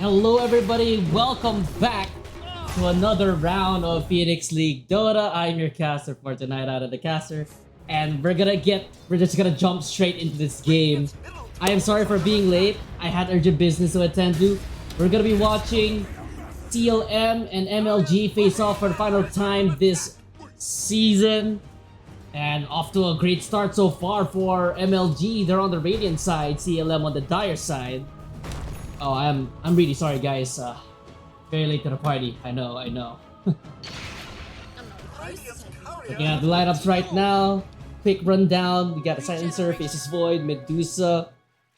Hello everybody, welcome back to another round of Phoenix League Dota. I'm your caster for tonight, out of the caster, and we're just gonna jump straight into this game. I am sorry for being late. I had urgent business to attend to. We're gonna be watching CLM and MLG face off for the final time this season. And off to a great start so far for MLG. They're on the Radiant side, CLM on the Dire side. Oh, I'm really sorry, guys. Very late to the party. I know. Looking at the lineups right now. Quick rundown. We got the Silencer, Faces Void, Medusa,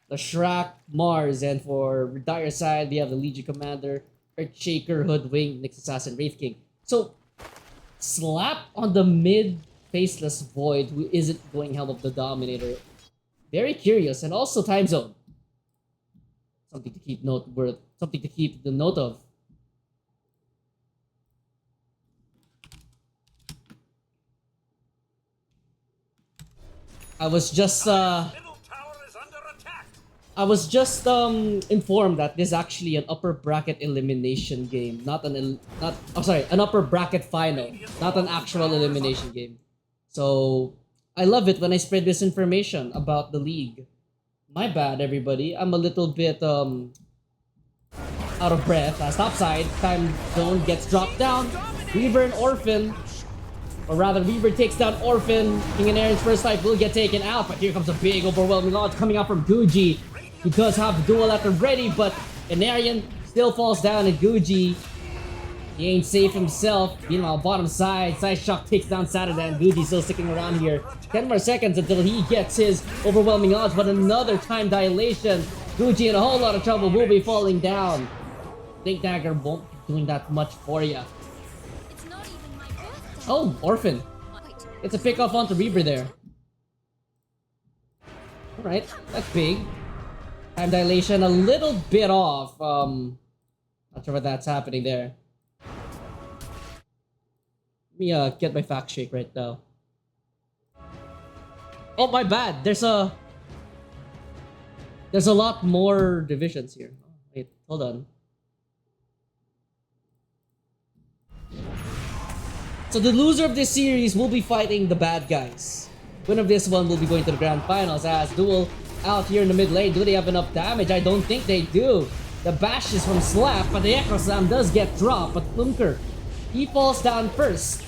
the Shrek, Mars, and for Dire side, we have the Legion Commander, Earthshaker, Hoodwink, Nyx Assassin, Wraith King. So, slap on the mid Faceless Void, who isn't going Helm of the Dominator. Very curious, and also time zone. Something to keep the note of. I was just informed that this is actually an upper bracket elimination game, an upper bracket final, not an actual elimination game. So I love it when I spread this information about the league. My bad, everybody. I'm a little bit out of breath. Top side, time zone gets dropped down. Weaver and Orphan, or rather, Weaver takes down Orphan. King and Aaron's first life will get taken out, but here comes a big, overwhelming launch coming out from Guji. He does have the duel at the ready, but Anarian still falls down, and Guji, he ain't safe himself. Meanwhile, bottom side, Side Shock takes down Saturday, and Guji still sticking around here. 10 more seconds until he gets his overwhelming launch, but another time dilation. Guji in a whole lot of trouble, will be falling down. Think Dagger won't be doing that much for you. Oh, Orphan. It's a pick off onto Reaver there. Alright, that's big. Time dilation a little bit off. Not sure what that's happening there. Let me get my fact shake right now. Oh, my bad. There's a lot more divisions here. Oh, wait, hold on. So the loser of this series will be fighting the bad guys. Winner of this one will be going to the grand finals. As Duel out here in the mid lane. Do they have enough damage? I don't think they do. The bash is from Slap, but the Echo Slam does get dropped. But Plunker, he falls down first.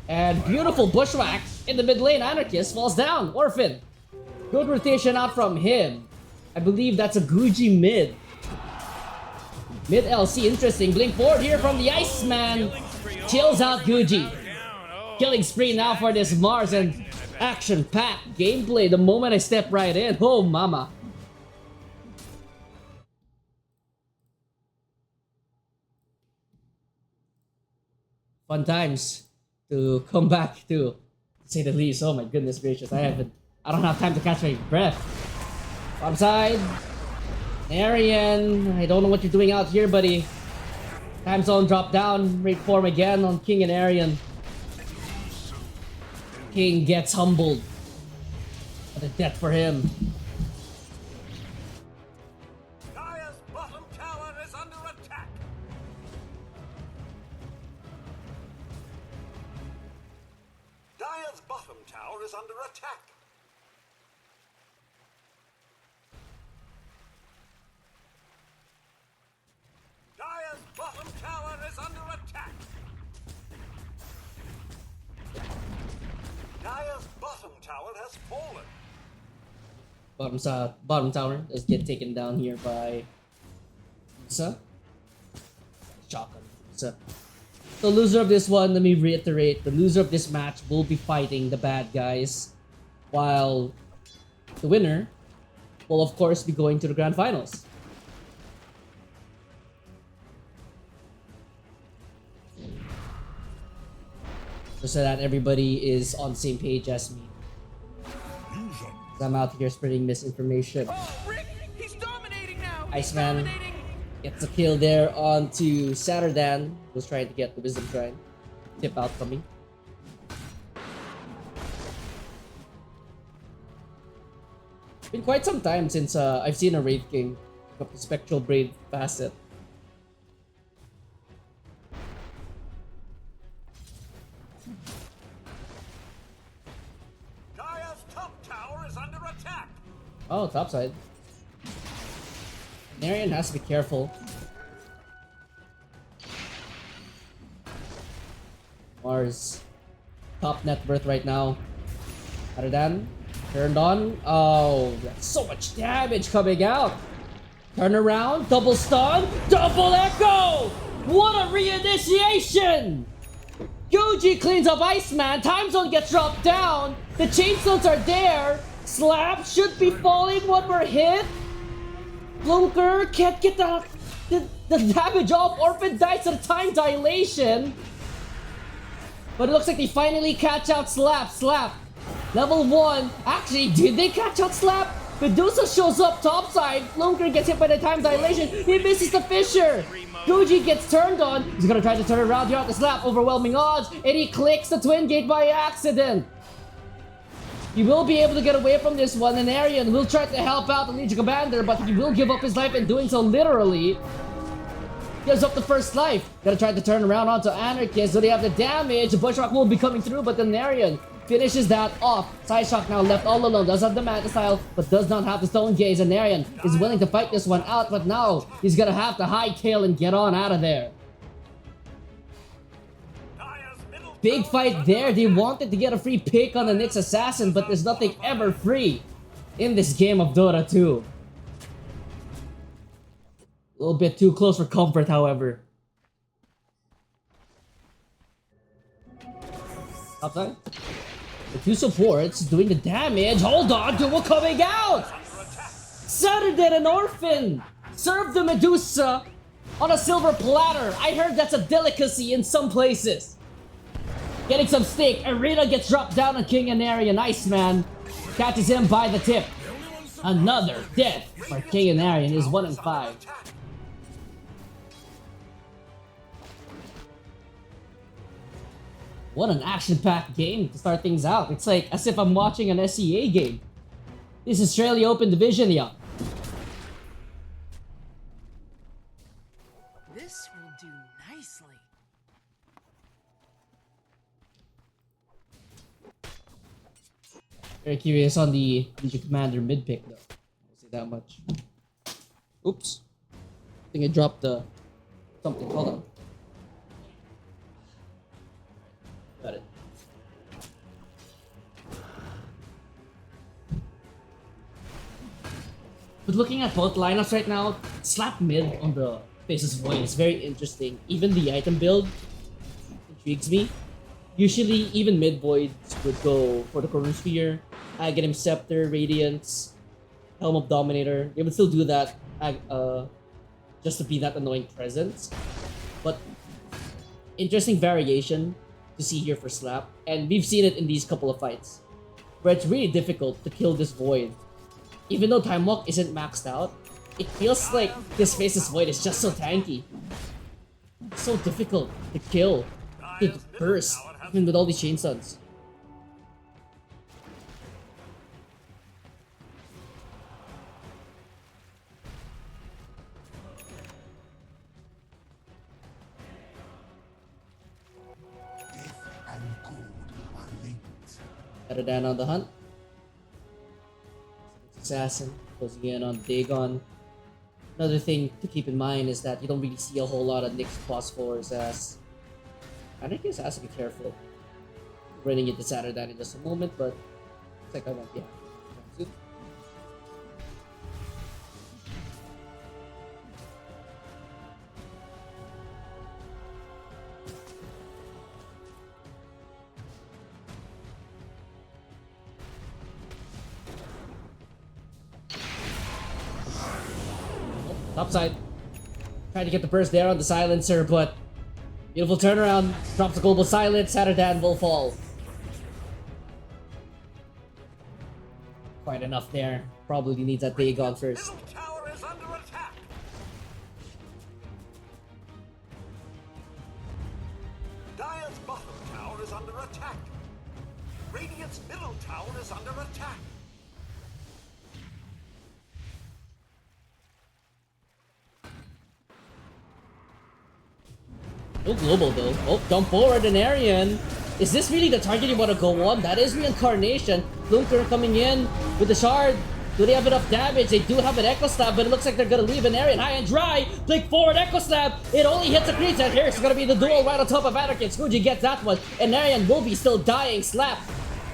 And beautiful bushwhack in the mid lane. Anarchist falls down. Orphan. Good rotation out from him. I believe that's a Guji mid. Mid LC, interesting. Blink forward here from the Iceman. Kills out Guji. Killing spree now for this Mars, and action-packed gameplay the moment I step right in. Oh, mama. Fun times to come back to say the least. Oh my goodness gracious. I don't have time to catch my breath. Bottom side. Arian, I don't know what you're doing out here, buddy. Time zone drop down. Rate form again on King and Arian. King gets humbled. What a death for him. Dire's bottom tower is under attack. Dire's bottom tower is under attack. Dire's bottom tower is under attack. Dire's bottom tower has fallen. Bottom tower does get taken down here by Musa. Shotgun Musa. The loser of this one, let me reiterate, the loser of this match will be fighting the bad guys, while the winner will of course be going to the grand finals. Just so that everybody is on the same page as me. I'm out here spreading misinformation. Oh, Rick, he's dominating now. Iceman gets a kill there onto Saturdan, who's trying to get the Wisdom Shrine. Tip out coming. Been quite some time since I've seen a Wraith King. Up the Spectral Braid Facet. Dire's top tower is under attack. Oh, topside. Narian has to be careful. Mars. Top net worth right now. Aradan. Turned on. Oh, that's so much damage coming out. Turn around. Double stun. Double echo. What a reinitiation. Yuji cleans up Iceman. Time zone gets dropped down. The chainstones are there. Slap should be falling when we're hit. Flunker can't get the damage off. Orphan dies to the time dilation. But it looks like they finally catch out Slap. Slap. Level 1. Actually, did they catch out Slap? Medusa shows up topside. Flunker gets hit by the time dilation. He misses the Fissure. Guji gets turned on. He's gonna try to turn around here at the Slap. Overwhelming odds. And he clicks the Twin Gate by accident. He will be able to get away from this one, and Arian will try to help out the Legion Commander, but he will give up his life in doing so literally. Gives up the first life. Gonna try to turn around onto Anarchist, so they have the damage. Bushrock will be coming through, but then Arian finishes that off. Sideshock now left all alone, does have the Manta Style, but does not have the Stone Gaze, and Arian is willing to fight this one out, but now he's gonna have to hightail and get on out of there. Big fight there. They wanted to get a free pick on the Nyx Assassin, but there's nothing ever free in this game of Dota 2. A little bit too close for comfort, however. Upside. The two supports doing the damage. Hold on, duel coming out! Saturday and Orphan! Serve the Medusa on a silver platter. I heard that's a delicacy in some places. Getting some steak. Arena gets dropped down on King Anari, and Iceman catches him by the tip. Another death for King Anari, and is 1 in 5. What an action-packed game to start things out. It's like as if I'm watching an SEA game. This is Australia Open Division, yeah. This will do nicely. Very curious on the Legion Commander mid pick though. I'll say that much. Oops. I think I dropped the something. Hold on. Got it. But looking at both lineups right now, Slap mid on the Faceless Void is very interesting. Even the item build intrigues me. Usually, even mid Voids would go for the Corona Sphere, Aghanim Scepter, Radiance, Helm of Dominator. They would still do that just to be that annoying presence. But interesting variation to see here for Slap. And we've seen it in these couple of fights, where it's really difficult to kill this Void. Even though Time Walk isn't maxed out, it feels like this Faceless Void is just so tanky. So difficult to kill, to burst, even with all these chain stuns. Aradan on the hunt. Assassin closing in on Dagon. Another thing to keep in mind is that you don't really see a whole lot of Nyx plus 4s as Anarchist has to be careful. Running into Saturday in just a moment, but it's like I won't be happy. Topside. Trying to get the burst there on the silencer, but beautiful turnaround. Drops the global silence. Saturdan will fall. Quite enough there. Probably needs that Dagon first. Middle tower is under attack. Dire's bottom tower is under attack. Radiant's middle tower is under attack. No global though. Oh, jump forward and Arian. Is this really the target you want to go on? That is reincarnation. Lunker coming in with the shard. Do they have enough damage? They do have an Echo Stab, but it looks like they're gonna leave an Arian high and dry. Flick forward, Echo Stab. It only hits a creature. And here's gonna be the duel right on top of Anarchy. Scoogy gets that one. And Arian will be still dying. Slap.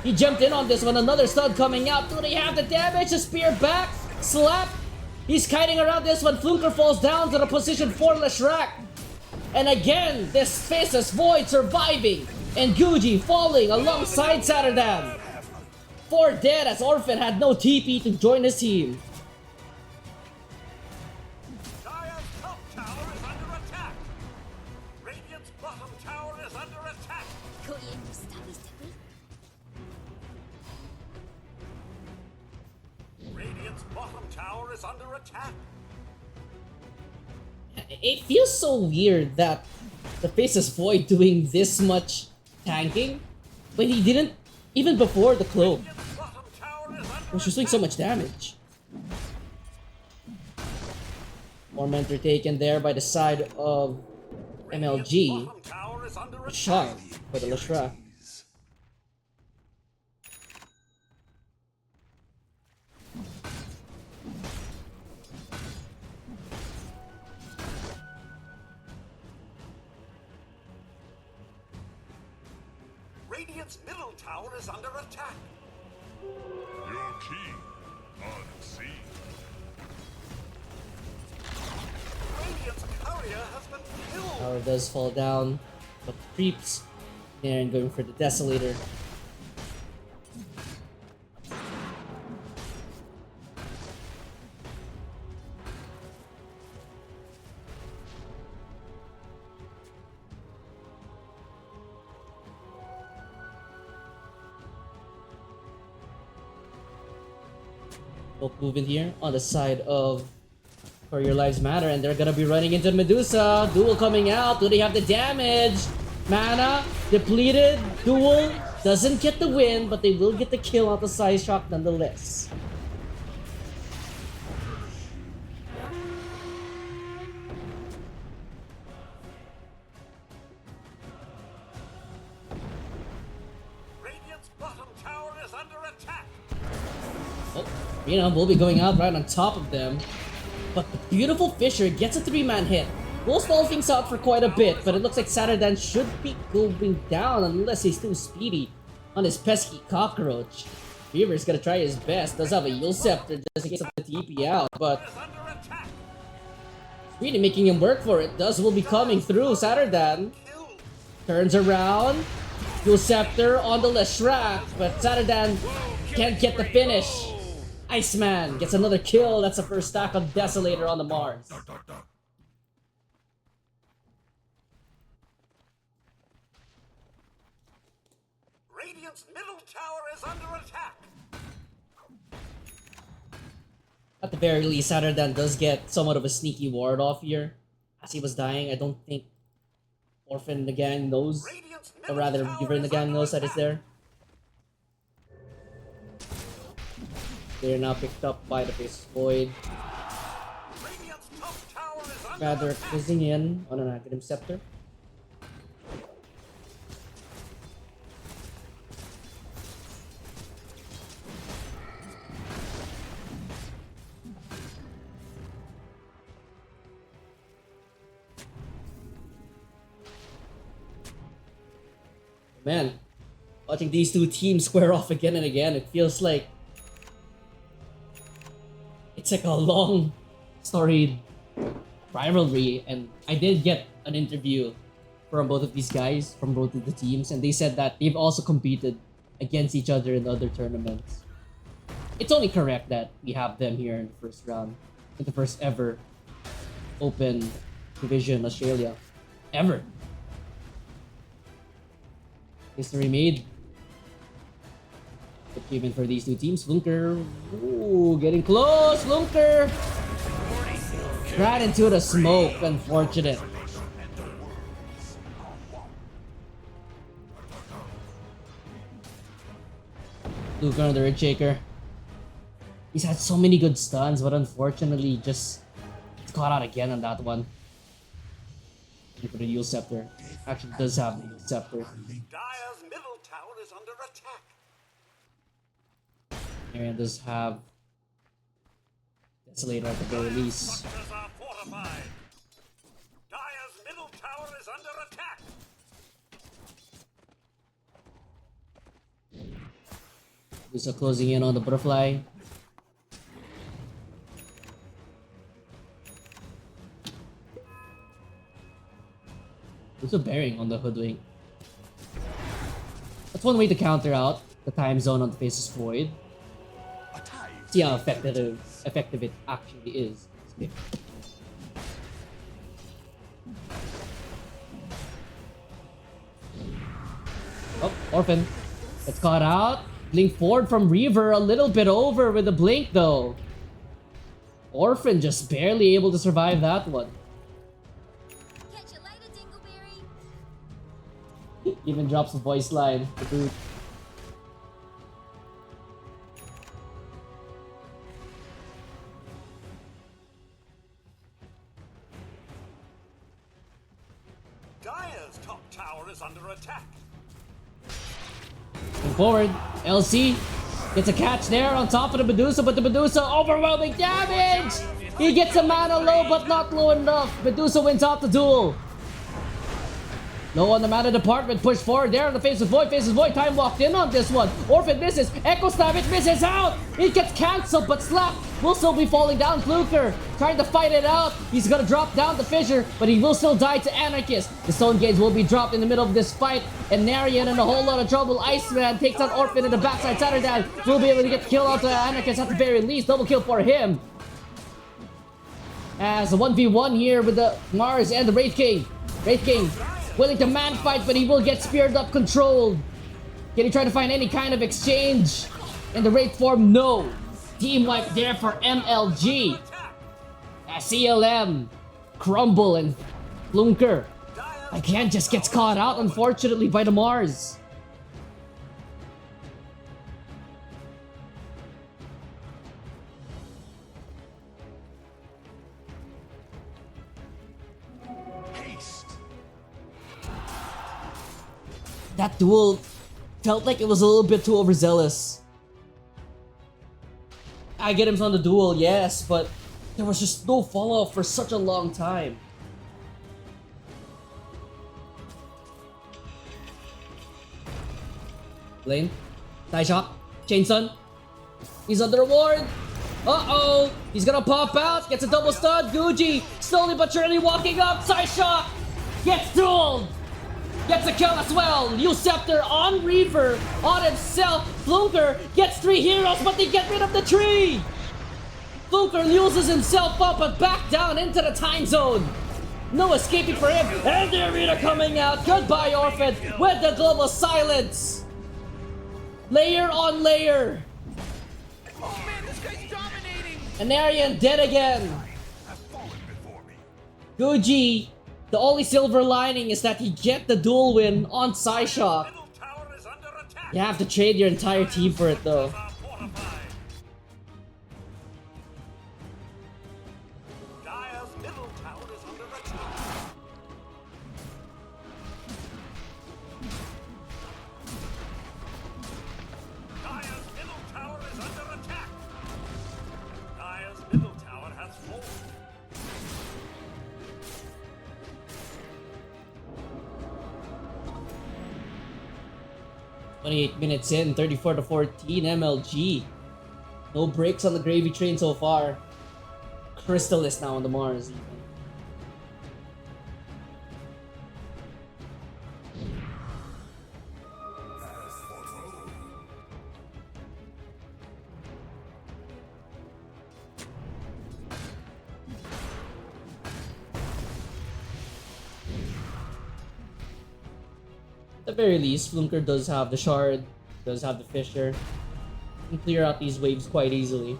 He jumped in on this one. Another stun coming out. Do they have the damage? A spear back. Slap. He's kiting around this one. Flunker falls down to the position for Leshrac. And again, this faceless void surviving. And Guji falling alongside Saturdan. 4 dead as Orphan had no TP to join his team. Dire's top tower is under attack. Radiant's bottom tower is under attack. Radiant's bottom tower is under attack. It feels so weird that the faceless void doing this much tanking when he didn't even before the clone. Radiant's bottom tower is under Was just doing so much damage. More mentor taken there by the side of MLG. bottom tower is under attack. Shot for the Leshrac. Radiant's middle tower is under attack. Your key unseen. Radiant's courier has been killed. Tower does fall down, but creeps there and going for the Desolator. Both moving here on the side of For Your Lives Matter, and they're gonna be running into Medusa. Duel coming out. Do they have the damage? Mana depleted. Duel doesn't get the win, but they will get the kill out of Side Shock nonetheless. Radiant's bottom tower is under attack. Oh, will be going out right on top of them. But the beautiful Fisher gets a 3-man hit. Will stall things out for quite a bit, but it looks like Saturdan should be going down unless he's too speedy on his pesky cockroach. Beaver's gonna try his best. Does have a Yule Scepter just in case of the TP out, but Is under attack. really making him work for it. Will be coming through. Saturdan Killed. turns around. Yule Scepter on the Leshrac, but Saturdan can't get the finish. Iceman gets another kill. That's the first stack of Desolator on the Mars. Radiant's middle tower is under attack. At the very least, Saturdan does get somewhat of a sneaky ward off here. As he was dying, I don't think Orphan in the gang knows, Radiant's or middle rather, tower Giver in the is gang under knows that it's attack. there. They're now picked up by the Face Void. Radiant's top tower is under Rather attack. closing in on an Aghanim Scepter. Man, watching these two teams square off again and again, it feels like it's like a long storied rivalry. And I did get an interview from both of these guys from both of the teams, and they said that they've also competed against each other in other tournaments. It's only correct that we have them here in the first round, in the first ever Open Division Australia ever. History made. Good achievement for these two teams. Lunker, ooh, getting close. Lunker ran into the smoke. Unfortunate. Luke on the Red Shaker. He's had so many good stuns, but unfortunately just caught out again on that one. Looking for the Yule Scepter. Actually does have the Yule Scepter. Dire's middle tower is under attack. Marion does have Desolator at the very least. Structures are fortified. Dire's middle tower is under attack. Medusa closing in on the butterfly. Medusa bearing on the hoodwink. That's one way to counter out the time zone on the Faceless Void. See how effective it actually is. Oh, Orphan. It's caught out. Blink forward from Reaver, a little bit over with the blink though. Orphan just barely able to survive that one. Catch you later, Dingleberry. Even drops a voice line. The dude. Dire's top tower is under attack. Moving forward, LC gets a catch there on top of the Medusa, but the Medusa overwhelming damage! He gets a mana low, but not low enough. Medusa wins out the duel. Low on the mana department, push forward there on the Faceless Void. Faceless Void, time walked in on this one. Orphan misses, Echo Stab, it misses out! It gets cancelled, but Slap will still be falling down. Fluker trying to fight it out. He's gonna drop down the Fissure, but he will still die to Anarchist. The Stone Gauge will be dropped in the middle of this fight, and Narian in a whole lot of trouble. Iceman takes out Orphan in the backside. Saturday will be able to get the kill onto Anarchist at the very least. Double kill for him. As a 1v1 here with the Mars and the Wraith King. Wraith King willing to man fight, but he will get speared up, controlled. Can he try to find any kind of exchange in the Wraith form? No. Team wipe there for MLG. As CLM, Crumble, and Flunker again just gets caught out, unfortunately, by the Mars. That duel felt like it was a little bit too overzealous. I get him on the duel, yes, but there was just no follow-up for such a long time. Lane, tie shot, Chain Sun. He's under the ward. Uh-oh, he's gonna pop out, gets a double stun. Guji slowly but surely walking up. Side shot, gets dueled. Gets a kill as well. Yule Scepter on Reaver, on himself. Flunker gets 3 heroes, but they get rid of the tree. Flunker loses himself up, but back down into the time zone. No escaping for him. And the arena coming out. Goodbye, Orphan, with the global silence. Layer on layer. Oh man, this guy's dominating! Anarian dead again. Have fallen before me. Guji, the only silver lining is that he get the duel win on Psyshock. Middle tower is under attack. You have to trade your entire team for it though. Are fortified. Dire's middle tower is under attack. Dire's middle tower is under attack. Dire's middle tower has fallen. 28 minutes in, 34-14 MLG. No breaks on the gravy train so far. Crystal is now on the Mars. At the very least, Flunker does have the Shard, does have the Fissure. Can clear out these waves quite easily.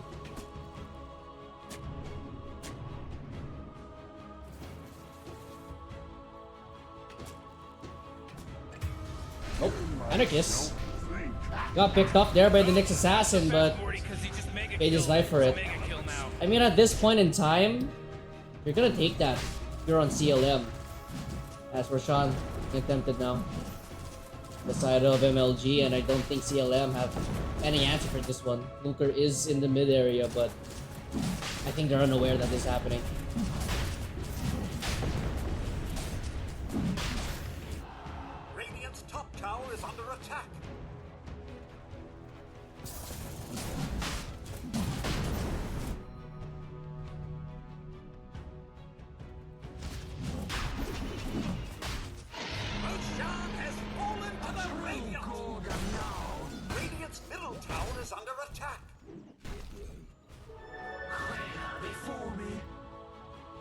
Oh, Anarchist got picked up there by the next assassin, but paid his life for it. I mean, at this point in time, you're gonna take that if you're on CLM. As for Sean, getting tempted now. The side of MLG, and I don't think CLM have any answer for this one. Luker is in the mid area, but I think they're unaware that this is happening. Radiant's top tower is under attack. Roshan has fallen to the Radiant. Radiant's middle tower is under attack.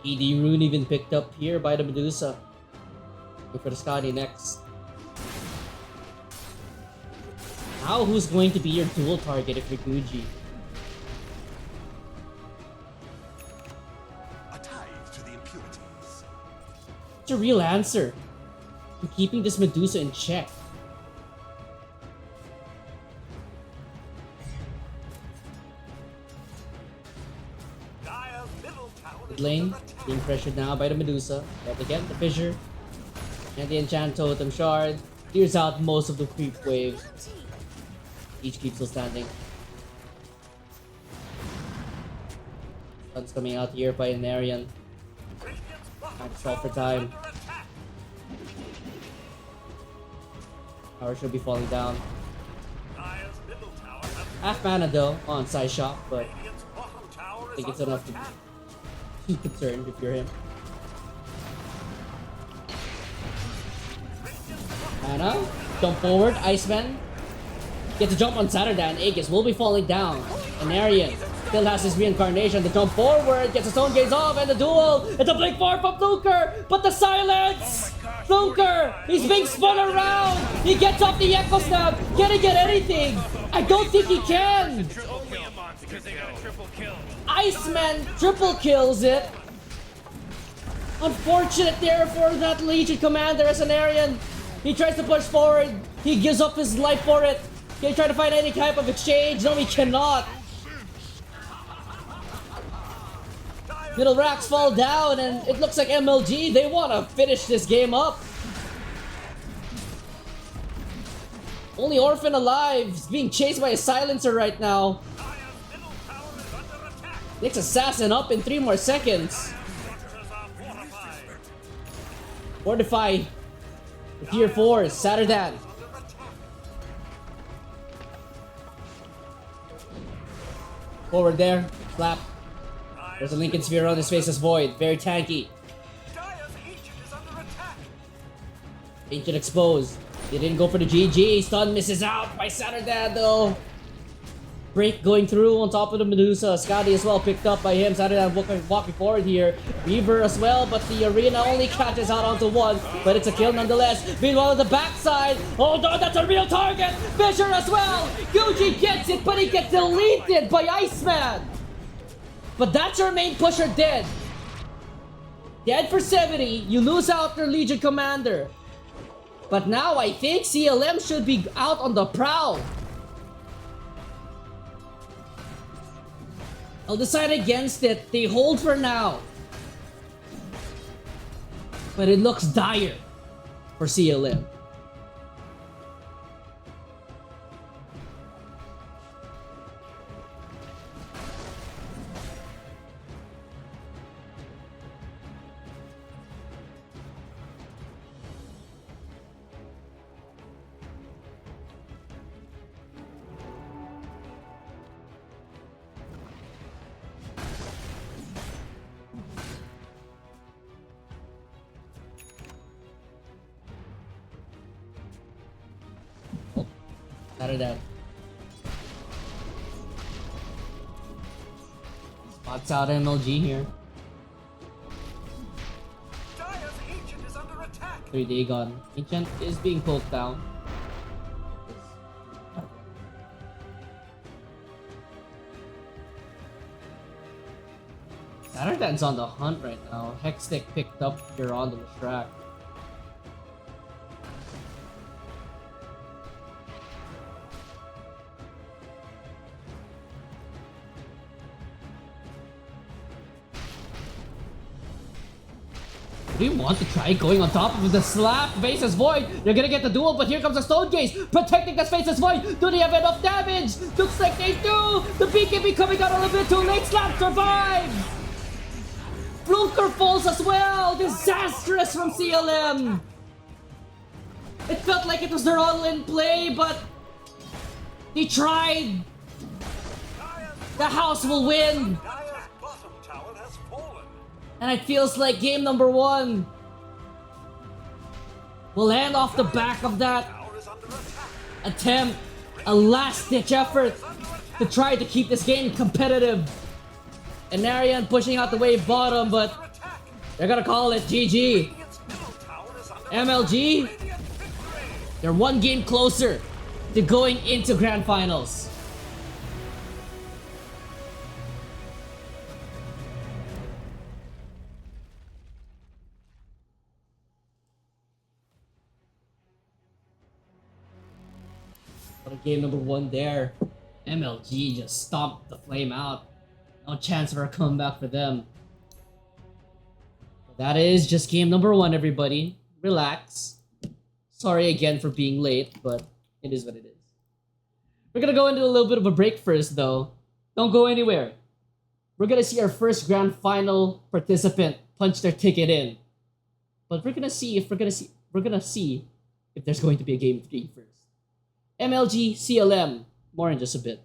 ED Rune even picked up here by the Medusa. Look for the Scotty next. Now who's going to be your dual target if you're Gucci? A tithe to the impurities. It's a real answer to keeping this Medusa in check. Dire's middle tower Mid is lane under attack. being pressured now by the Medusa. Yet again, the Fissure and the Enchant Totem Shard clears out most of the creep wave. Each keep still standing. Sun's coming out here by Narian. Radiant's bottom Trying to stall for tower is time. under attack. Tower should be falling down. Dire's middle tower has Half mana though on side shot, but Radiant's bottom tower I is think it's under enough to attack. be concerned if you're him. Mana, jump forward, Iceman. Get to jump on Saturday, and Aegis will be falling down. And Arian still has his reincarnation. The jump forward, gets his own gaze off, and the duel. It's a blink forward from Fluker, but the silence! Fluker, he's being spun around. He gets off the Echo Snap. Can he get anything? I don't think he can. Only a monster because they got a triple kill. Iceman triple kills it. Unfortunate there for that Legion Commander as an Arian. He tries to push forward. He gives up his life for it. Can he try to find any type of exchange? No, he cannot. Middle racks fall down, and it looks like MLG, they want to finish this game up. Only Orphan alive. He's being chased by a silencer right now. Dire's middle tower is under attack. Next assassin up in 3 more seconds. Structures are fortified. Fortify. The tier 4, Saturday. Under attack. Forward there. Flap. There's a Lincoln Sphere on his face as Void. Very tanky. Dire's Ancient is under attack. Ancient exposed. He didn't go for the GG. Stun misses out by Saturday though. Break going through on top of the Medusa. Scotty as well picked up by him. Saturday walking forward here. Reaver as well, but the arena only catches out onto one. But it's a kill nonetheless. Meanwhile on the backside. Oh no, that's a real target. Fisher as well. Gucci gets it, but he gets deleted by Iceman. But that's your main pusher dead. Dead for 70. You lose out your Legion Commander. But now I think CLM should be out on the prowl. I'll decide against it. They hold for now. But it looks dire for CLM. Saturday. Spots out MLG here. Dire's Ancient is under attack. 3 Dagon. Ancient is being poked down. Saturday's on the hunt right now. Hextech picked up here on the track. Do you want to try going on top of the slap Faceless Void? You're gonna get the duel, but here comes the Stone Gaze, protecting the Faceless Void. Do they have enough damage? Looks like they do. The BKB coming out a little bit too late. Slap survives. Flunker falls as well. Disastrous from CLM. It felt like it was their all-in play, but they tried. The house will win. Dire's bottom tower has fallen. And it feels like game number 1 will end off the back of that Tower is under attack. attempt, a last-ditch effort to try to keep this game competitive. And Narian pushing out the wave bottom, but Attack. they're gonna call it GG. Radiant's middle tower is under MLG, Radiant victory. they're one game closer to going into Grand Finals. But a game number 1 there. MLG just stomped the flame out. No chance for a comeback for them. But that is just game number 1, everybody. Relax. Sorry again for being late, but it is what it is. We're gonna go into a little bit of a break first, though. Don't go anywhere. We're gonna see our first Grand Final participant punch their ticket in. But we're gonna see if there's going to be a game 3 first. MLG, CLM, more in just a bit.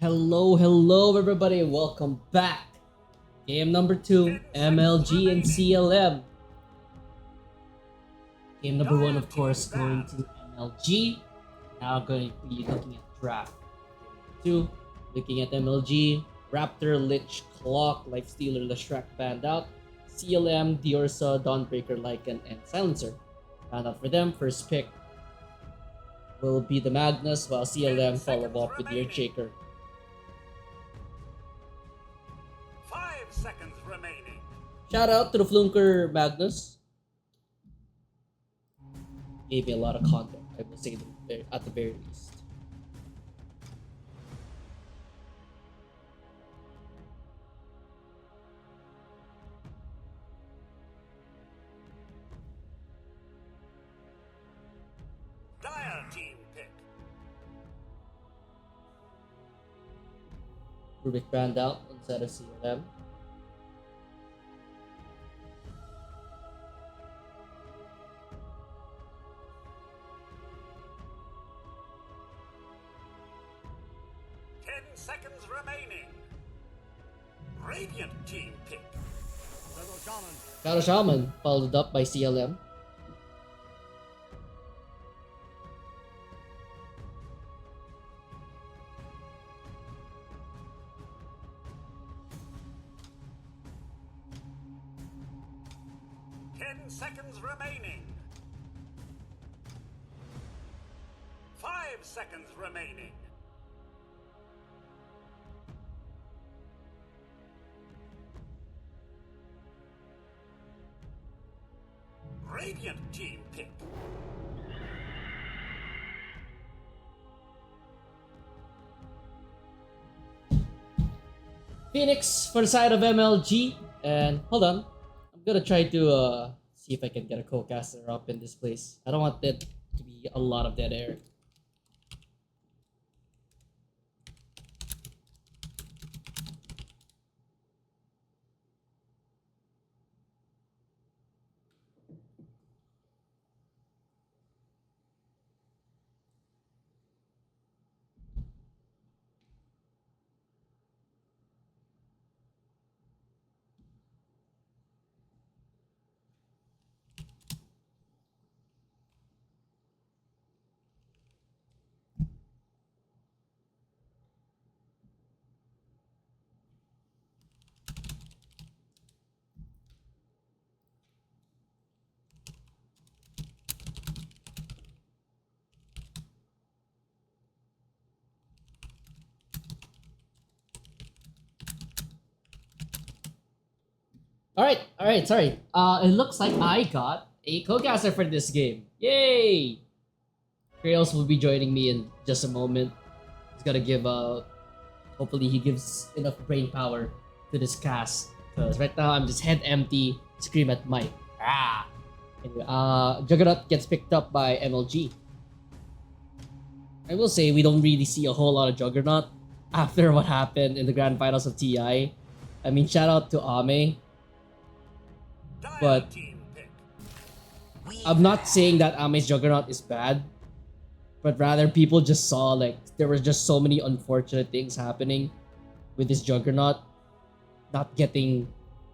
Hello, everybody. Welcome back. Game number 2, MLG and CLM. Game number 1, of course, going to MLG. Now going to be looking at draft. Game number 2, looking at MLG. Raptor, Lich, Clock, Lifestealer, Leshrac banned out. CLM, Diorsa, Dawnbreaker, Lycan, and Silencer. Banned out for them. First pick will be the Magnus, while CLM follow up with the Earthshaker. 5 seconds remaining. Shout out to the Flunker Magnus. Gave me a lot of content, I will say at the very least. Dire team pick. Rubik banned out instead of CLM. Seconds remaining. Radiant team pick. Shadow Shaman followed up by CLM. Seconds remaining. 5 seconds remaining. Radiant team pick. Phoenix for the side of MLG. And hold on, I'm gonna try to see if I can get a co-caster up in this place. I don't want it to be a lot of dead air. Alright, sorry. It looks like I got a co-caster for this game. Yay! Krails will be joining me in just a moment. He's gonna give hopefully he gives enough brain power to this cast. Because right now I'm just head empty, scream at Mike. Ah! Anyway, Juggernaut gets picked up by MLG. I will say we don't really see a whole lot of Juggernaut after what happened in the grand finals of TI. I mean, shout out to Ame. But I'm not saying that Ame's Juggernaut is bad, but rather people just saw like there were just so many unfortunate things happening with this Juggernaut, not getting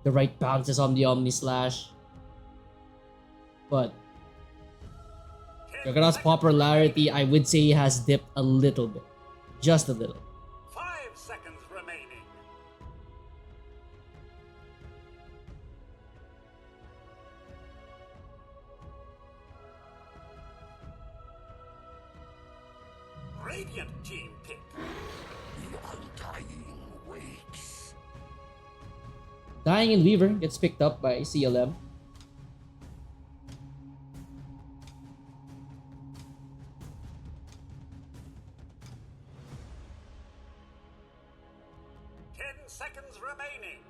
the right bounces on the Omni Slash. But Juggernaut's popularity, I would say, has dipped a little bit, just a little. 5 seconds remaining. Radiant team pick. The undying waits. Dying in Weaver gets picked up by CLM. Seconds remaining.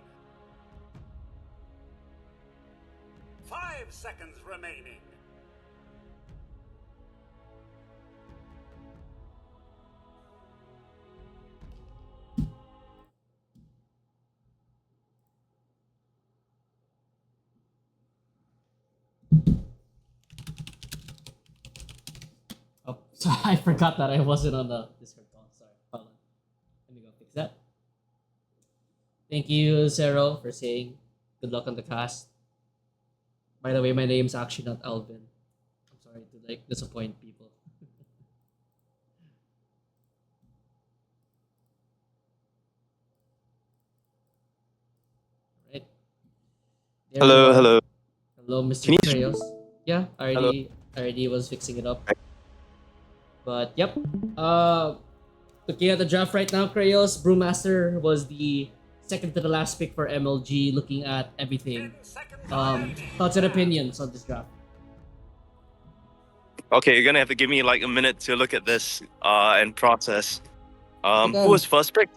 5 seconds remaining. Oh, sorry, I forgot that I wasn't on the Discord call. Sorry, hold on. Let me go Is that? Thank you, Zero, for saying good luck on the cast. By the way, my name's actually not Alvin. I'm sorry to like disappoint people. Right? There you Hello, are. hello. Hello, Mr. Can you? Kreos. Yeah, Hello. I already was fixing it up. But yep. Uh Looking at the draft right now, Kreos, Brewmaster was the second to the last pick for MLG, looking at everything. 10 seconds remaining. Thoughts and opinions on this draft? Okay, you're gonna have to give me like a minute to look at this and process. Take Who was first pick?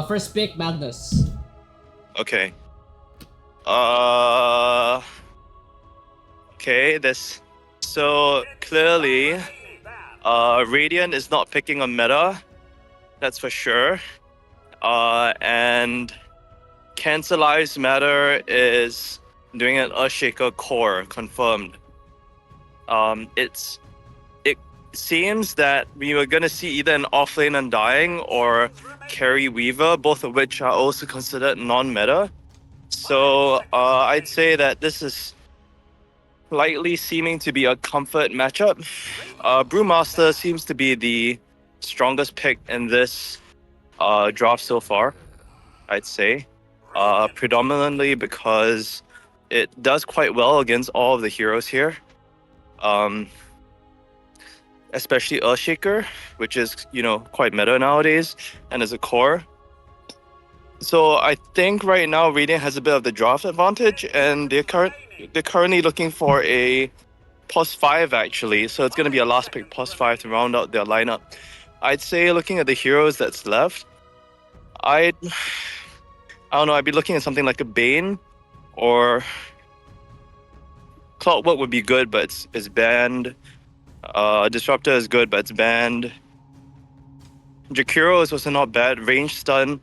First pick, Magnus. Okay. Uh. Okay. This. So clearly, Radiant is not picking a meta. That's for sure. And Cancelize Matter is doing an Earthshaker core confirmed. It seems that we were gonna see either an offlane Undying or Carry Weaver, both of which are also considered non-meta. So I'd say that this is likely seeming to be a comfort matchup. Brewmaster seems to be the strongest pick in this draft so far, I'd say. Predominantly because it does quite well against all of the heroes here. Especially Earthshaker, which is, quite meta nowadays, and as a core. So I think right now Radiant has a bit of the draft advantage, and they're currently looking for a +5 actually. So it's going to be a last pick +5 to round out their lineup. I'd say looking at the heroes that's left, I don't know. I'd be looking at something like a Bane or Clockwork would be good, but it's banned. Disruptor is good, but it's banned. Jakiro is also not bad. Range stun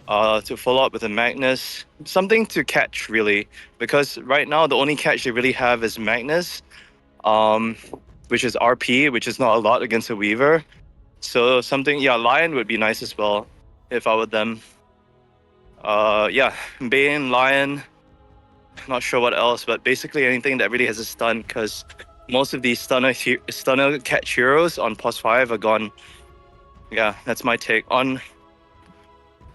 to follow up with a Magnus. Something to catch, really. Because right now, the only catch they really have is Magnus, which is RP, which is not a lot against a Weaver. So something, yeah, Lion would be nice as well if I were them. Yeah, Bane, Lion, not sure what else, but basically anything that really has a stun, because most of these stunner catch heroes on +5 are gone. Yeah, that's my take on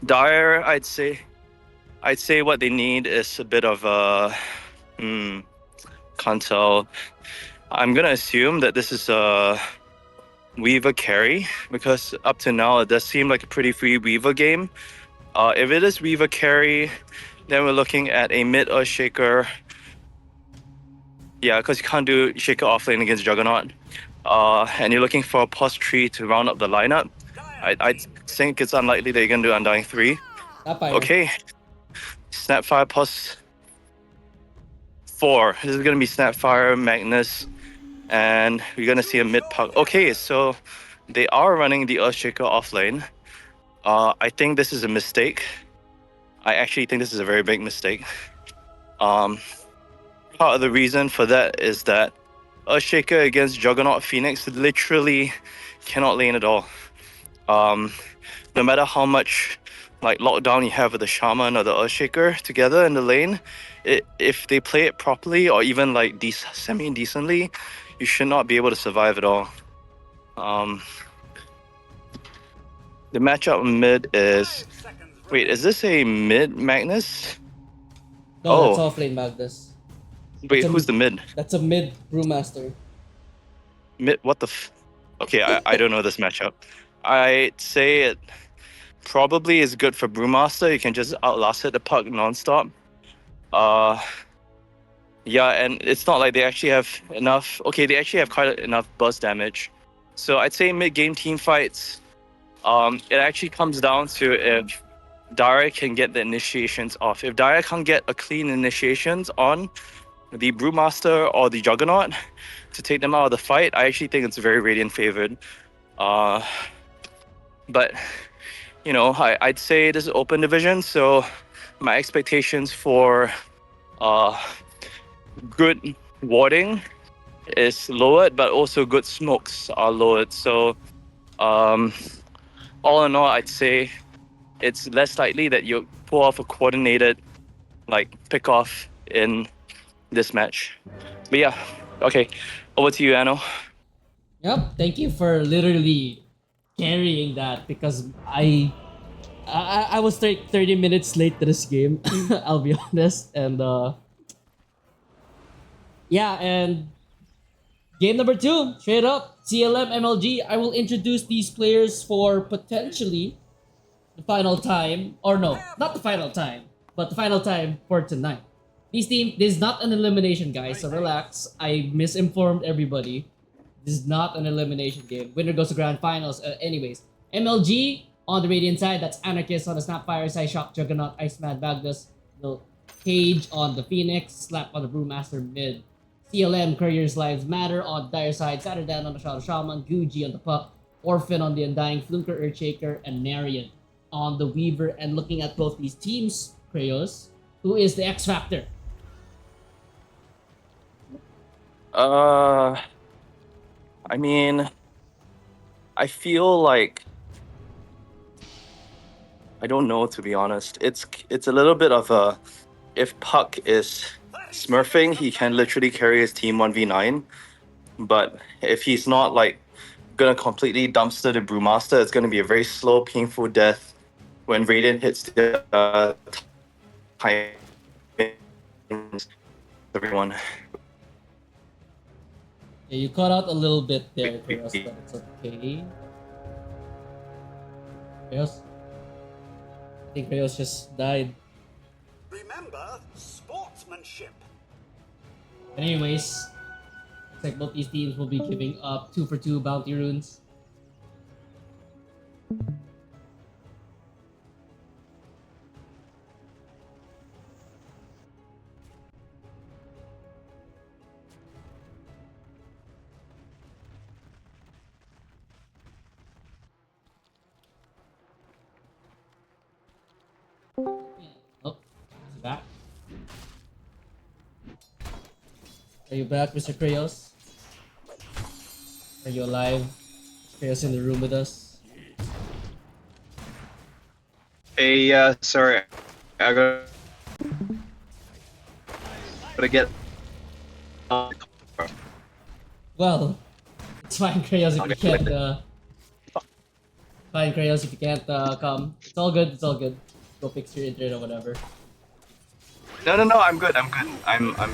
Dire. I'd say what they need is a bit of a can't tell. I'm gonna assume that this is a Weaver carry, because up to now it does seem like a pretty free Weaver game. If it is Weaver carry, then we're looking at a mid Shaker. Yeah, because you can't do Shaker offlane against Juggernaut. And you're looking for a +3 to round up the lineup. I think it's unlikely that you're gonna do Undying 3. Sapphire. Okay. Snapfire +4. This is gonna be Snapfire, Magnus, and we're gonna see a mid puck. Okay, so they are running the Earthshaker offlane. I think this is a mistake. I actually think this is a very big mistake. Part of the reason for that is that Earthshaker against Juggernaut Phoenix literally cannot lane at all. No matter how much like lockdown you have with the Shaman or the Earthshaker together in the lane, if they play it properly or even like semi-decently, you should not be able to survive at all. The matchup mid is... Wait, is this a mid Magnus? No, that's Oh. offlane Magnus. Wait, who's the mid? That's a mid Brewmaster. Mid, what the Okay, I don't know this matchup. I'd say it probably is good for Brewmaster. You can just outlast it the puck nonstop. Yeah, and it's not like they actually have enough... Okay, they actually have quite enough burst damage. So I'd say mid-game team fights, it actually comes down to if Dire can get the initiations off. If Dire can't get a clean initiations on the Brewmaster or the Juggernaut to take them out of the fight, I actually think it's very Radiant favored. But, I'd say this is open division, so my expectations for good warding is lowered, but also good smokes are lowered. So, all in all, I'd say it's less likely that you'll pull off a coordinated like pick off in this match. But yeah, okay, over to you, Ano. Yep, thank you for literally carrying that because I was 30 minutes late to this game. I'll be honest, and yeah, and game number two, straight up CLM MLG. I will introduce these players for potentially the final time, or no, not the final time, but the final time for tonight. This is not an elimination, guys. So relax. I misinformed everybody. This is not an elimination game. Winner goes to grand finals. Anyways, MLG on the Radiant side. That's Anarchist on the Snapfire side. Shock Juggernaut, Iceman, Magnus, Cage on the Phoenix. Slap on the Brewmaster mid. CLM, Couriers Lives Matter on the Dire side. Saturdan on the Shadow Shaman. Guji on the Puck. Orphan on the Undying. Fluker, Earthshaker, and Narian on the Weaver. And looking at both these teams, Kreos, who is the X Factor? I mean, I feel like I don't know, to be honest. It's a little bit of a, if Puck is smurfing, he can literally carry his team 1v9. But if he's not like gonna completely dumpster the Brewmaster, it's gonna be a very slow, painful death when Radiant hits the time. Everyone. Yeah, you caught out a little bit there, Kreos, but it's okay. Kreos? I think Kreos just died. Remember sportsmanship. Anyways, looks like both these teams will be giving up 2 for 2 bounty runes. Oh, he's back. Are you back, Mr. Kreos? Are you alive? Is Kreos in the room with us? Hey, sorry, I gotta get. Well, it's fine, Kreos, if you can't, fine, Kreos, if you can't, come. It's all good, it's all good. Go fix your internet or whatever. No, I'm good. I'm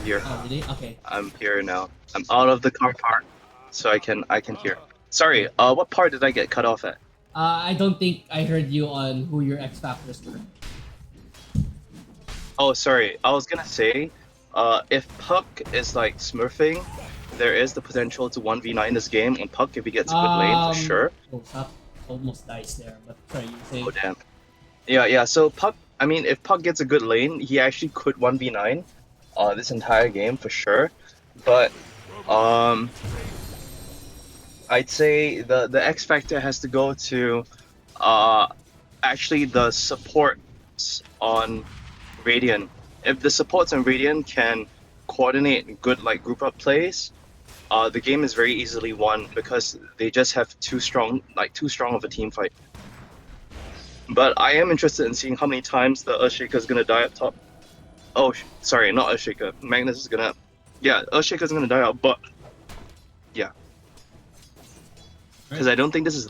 here. Oh, really? Okay. I'm here now. I'm out of the car park, so I can hear. Sorry. What part did I get cut off at? I don't think I heard you on who your X Factors were. Oh, sorry. I was gonna say, if Puck is like smurfing, there is the potential to 1v9 this game on Puck if he gets a good lane for sure. Oh, Sap almost dies there, but sorry, you say. Oh damn. Yeah. So Puck, I mean, if Puck gets a good lane, he actually could 1v9 this entire game for sure. But I'd say the X factor has to go to actually the supports on Radiant. If the supports on Radiant can coordinate good like group up plays, the game is very easily won because they just have too strong of a team fight. But I am interested in seeing how many times the Earthshaker is gonna die up top. Oh, sorry, not Earthshaker. Magnus is gonna, yeah, Earthshaker is gonna die out, but yeah, because I don't think this is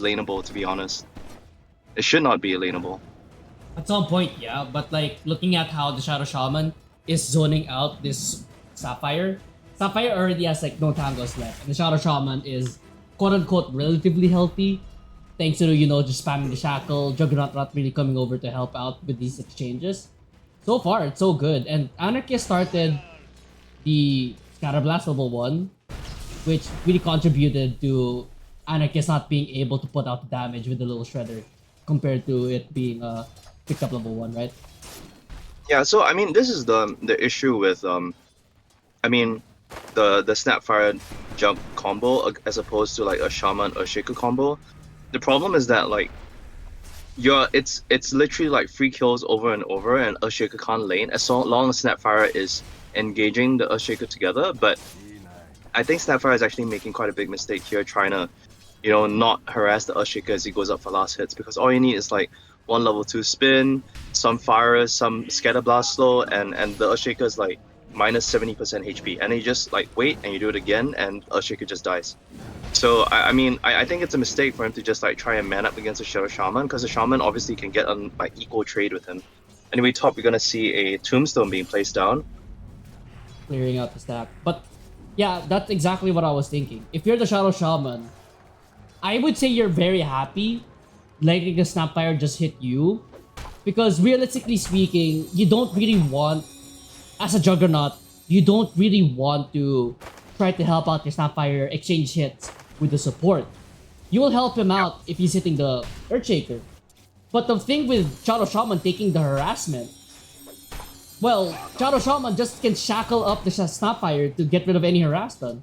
laneable, to be honest. It should not be laneable. At some point, yeah, but like looking at how the Shadow Shaman is zoning out this Sapphire, Sapphire already has like no tangos left, and the Shadow Shaman is quote unquote relatively healthy, thanks to just spamming the shackle, Juggernaut not really coming over to help out with these exchanges. So far, it's so good, and Anarchist started the Scatterblast level 1, which really contributed to Anarchist not being able to put out the damage with the little shredder compared to it being picked up level 1, right? Yeah, so I mean, this is the issue with I mean, the Snapfire jump combo as opposed to like a Shaman or Shaker combo. The problem is that like it's literally like free kills over and over, and Earthshaker can't lane as long as Snapfire is engaging the Earthshaker together. But I think Snapfire is actually making quite a big mistake here, trying to not harass the Earthshaker as he goes up for last hits, because all you need is like one level 2 spin, some fire, some scatter blast slow, and the Earthshaker is like minus 70% HP, and you just like wait and you do it again, and Earthshaker just dies. So I think it's a mistake for him to just like try and man up against a Shadow Shaman, because the Shaman obviously can get on like equal trade with him. Anyway, top we're gonna see a Tombstone being placed down. Clearing out the stack. But yeah, that's exactly what I was thinking. If you're the Shadow Shaman, I would say you're very happy letting the Snapfire just hit you. Because realistically speaking, you don't really want, as a Juggernaut, you don't really want to try to help out your Snapfire exchange hits with the support. You will help him out if he's hitting the Earthshaker. But the thing with Shadow Shaman taking the harassment, well, Shadow Shaman just can shackle up the Snapfire to get rid of any harass done.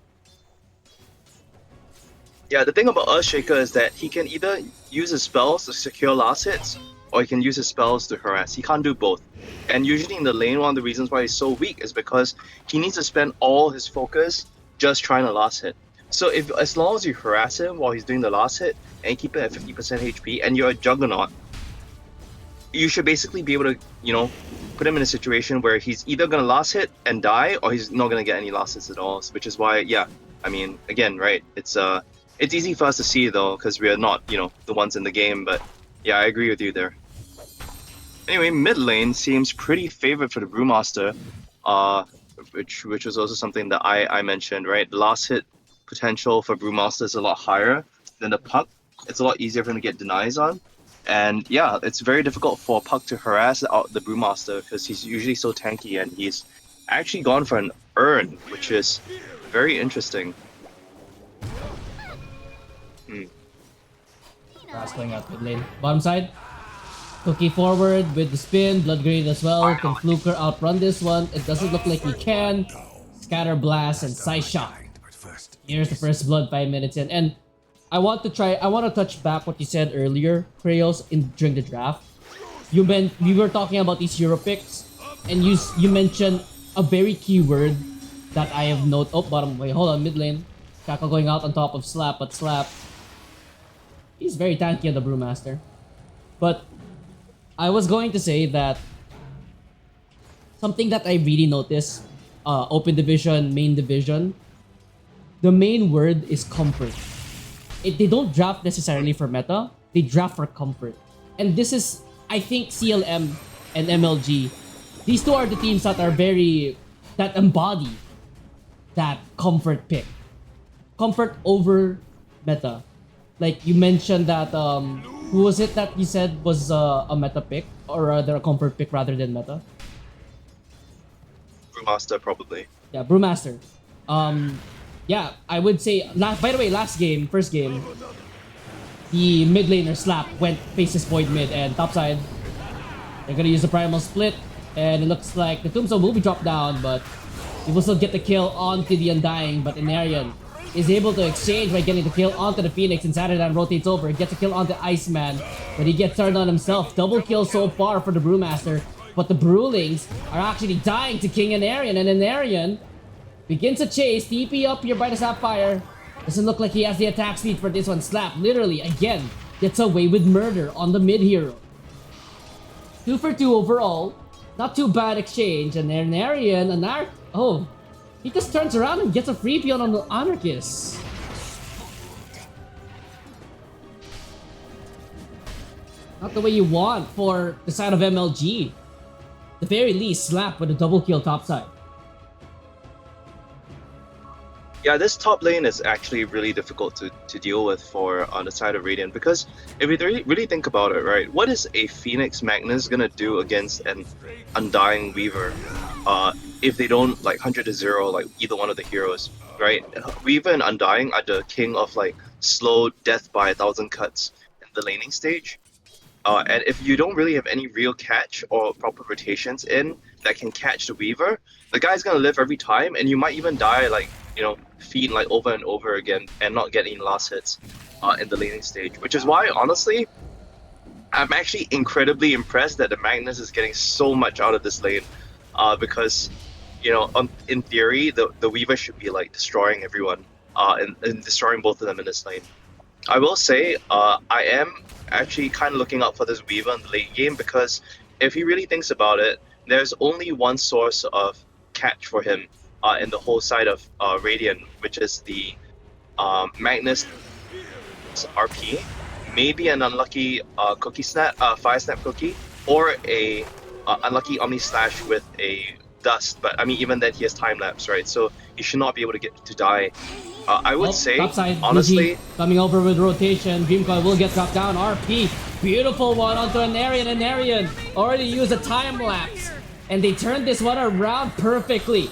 Yeah, the thing about Earthshaker is that he can either use his spells to secure last hits, or he can use his spells to harass. He can't do both. And usually in the lane, one of the reasons why he's so weak is because he needs to spend all his focus just trying to last hit. So if as long as you harass him while he's doing the last hit, and you keep it at 50% HP, and you're a Juggernaut, you should basically be able to, put him in a situation where he's either gonna last hit and die, or he's not gonna get any last hits at all. Which is why, yeah, I mean, again, right? It's easy for us to see though, because we are not, the ones in the game. But yeah, I agree with you there. Anyway, mid lane seems pretty favored for the Brewmaster, which was also something that I mentioned, right? The last hit potential for Brewmaster is a lot higher than the Puck. It's a lot easier for him to get denies on. And yeah, it's very difficult for Puck to harass out the Brewmaster because he's usually so tanky, and he's actually gone for an Urn, which is very interesting. Grass going out mid lane. Bottom side. Cookie forward with the spin. Blood Grenade as well. Can Fluker outrun this one? It doesn't look like he can. Scatter Blast and Side Shot. Here's the first blood 5 minutes in. And I want to touch back what you said earlier, Kreos, during the draft. We were talking about these hero picks, and you mentioned a very key word that I have noted. Oh, bottom. Wait, hold on. Mid lane. Cackle going out on top of Slap, but Slap, he's very tanky on the Brewmaster. But I was going to say that something that I really noticed, open division, main division, the main word is comfort. They don't draft necessarily for meta, they draft for comfort. And this is, I think, CLM and MLG. These two are the teams that embody that comfort pick. Comfort over meta. Like you mentioned that, who was it that you said was a meta pick? Or rather a comfort pick rather than meta? Brewmaster, probably. Yeah, Brewmaster. Yeah, I would say, by the way, first game, the mid laner Slap went faces void mid, and topside, they're gonna use the primal split, and it looks like the Tombstone will be dropped down, but he will still get the kill onto the Undying, but Inarian is able to exchange by getting the kill onto the Phoenix, and Saturday rotates over, gets a kill onto Iceman, but he gets turned on himself. Double kill so far for the Brewmaster, but the Brewlings are actually dying to King Inarian, and Inarian begins a chase, TP up here by the Sapphire. Doesn't look like he has the attack speed for this one. Slap, literally, again, gets away with murder on the mid hero. 2 for 2 overall. Not too bad exchange. And then Arian, oh, he just turns around and gets a free peon on the Anarchist. Not the way you want for the side of MLG. The very least, Slap with a double kill topside. Yeah, this top lane is actually really difficult to deal with for on the side of Radiant, because if you really think about it, right, what is a Phoenix Magnus gonna do against an Undying Weaver if they don't like 100 to 0 like either one of the heroes, right? Weaver and Undying are the king of like slow death by 1,000 cuts in the laning stage. And if you don't really have any real catch or proper rotations in that can catch the Weaver, the guy's gonna live every time, and you might even die like, feed like over and over again and not get any last hits in the laning stage. Which is why, honestly, I'm actually incredibly impressed that the Magnus is getting so much out of this lane, because, in theory, the Weaver should be like destroying everyone and destroying both of them in this lane. I will say, I am actually kind of looking out for this Weaver in the late game because if he really thinks about it, there's only one source of catch for him in the whole side of Radiant, which is the Magnus RP, maybe an unlucky cookie snap, fire snap cookie, or a unlucky Omni Slash with a dust. But I mean, even then he has time lapse, right? So he should not be able to get to die. I would say, Topside, honestly, BG coming over with rotation. Dreamcoil will get dropped down. RP, beautiful one onto an Arian already used a time lapse, and they turned this one around perfectly.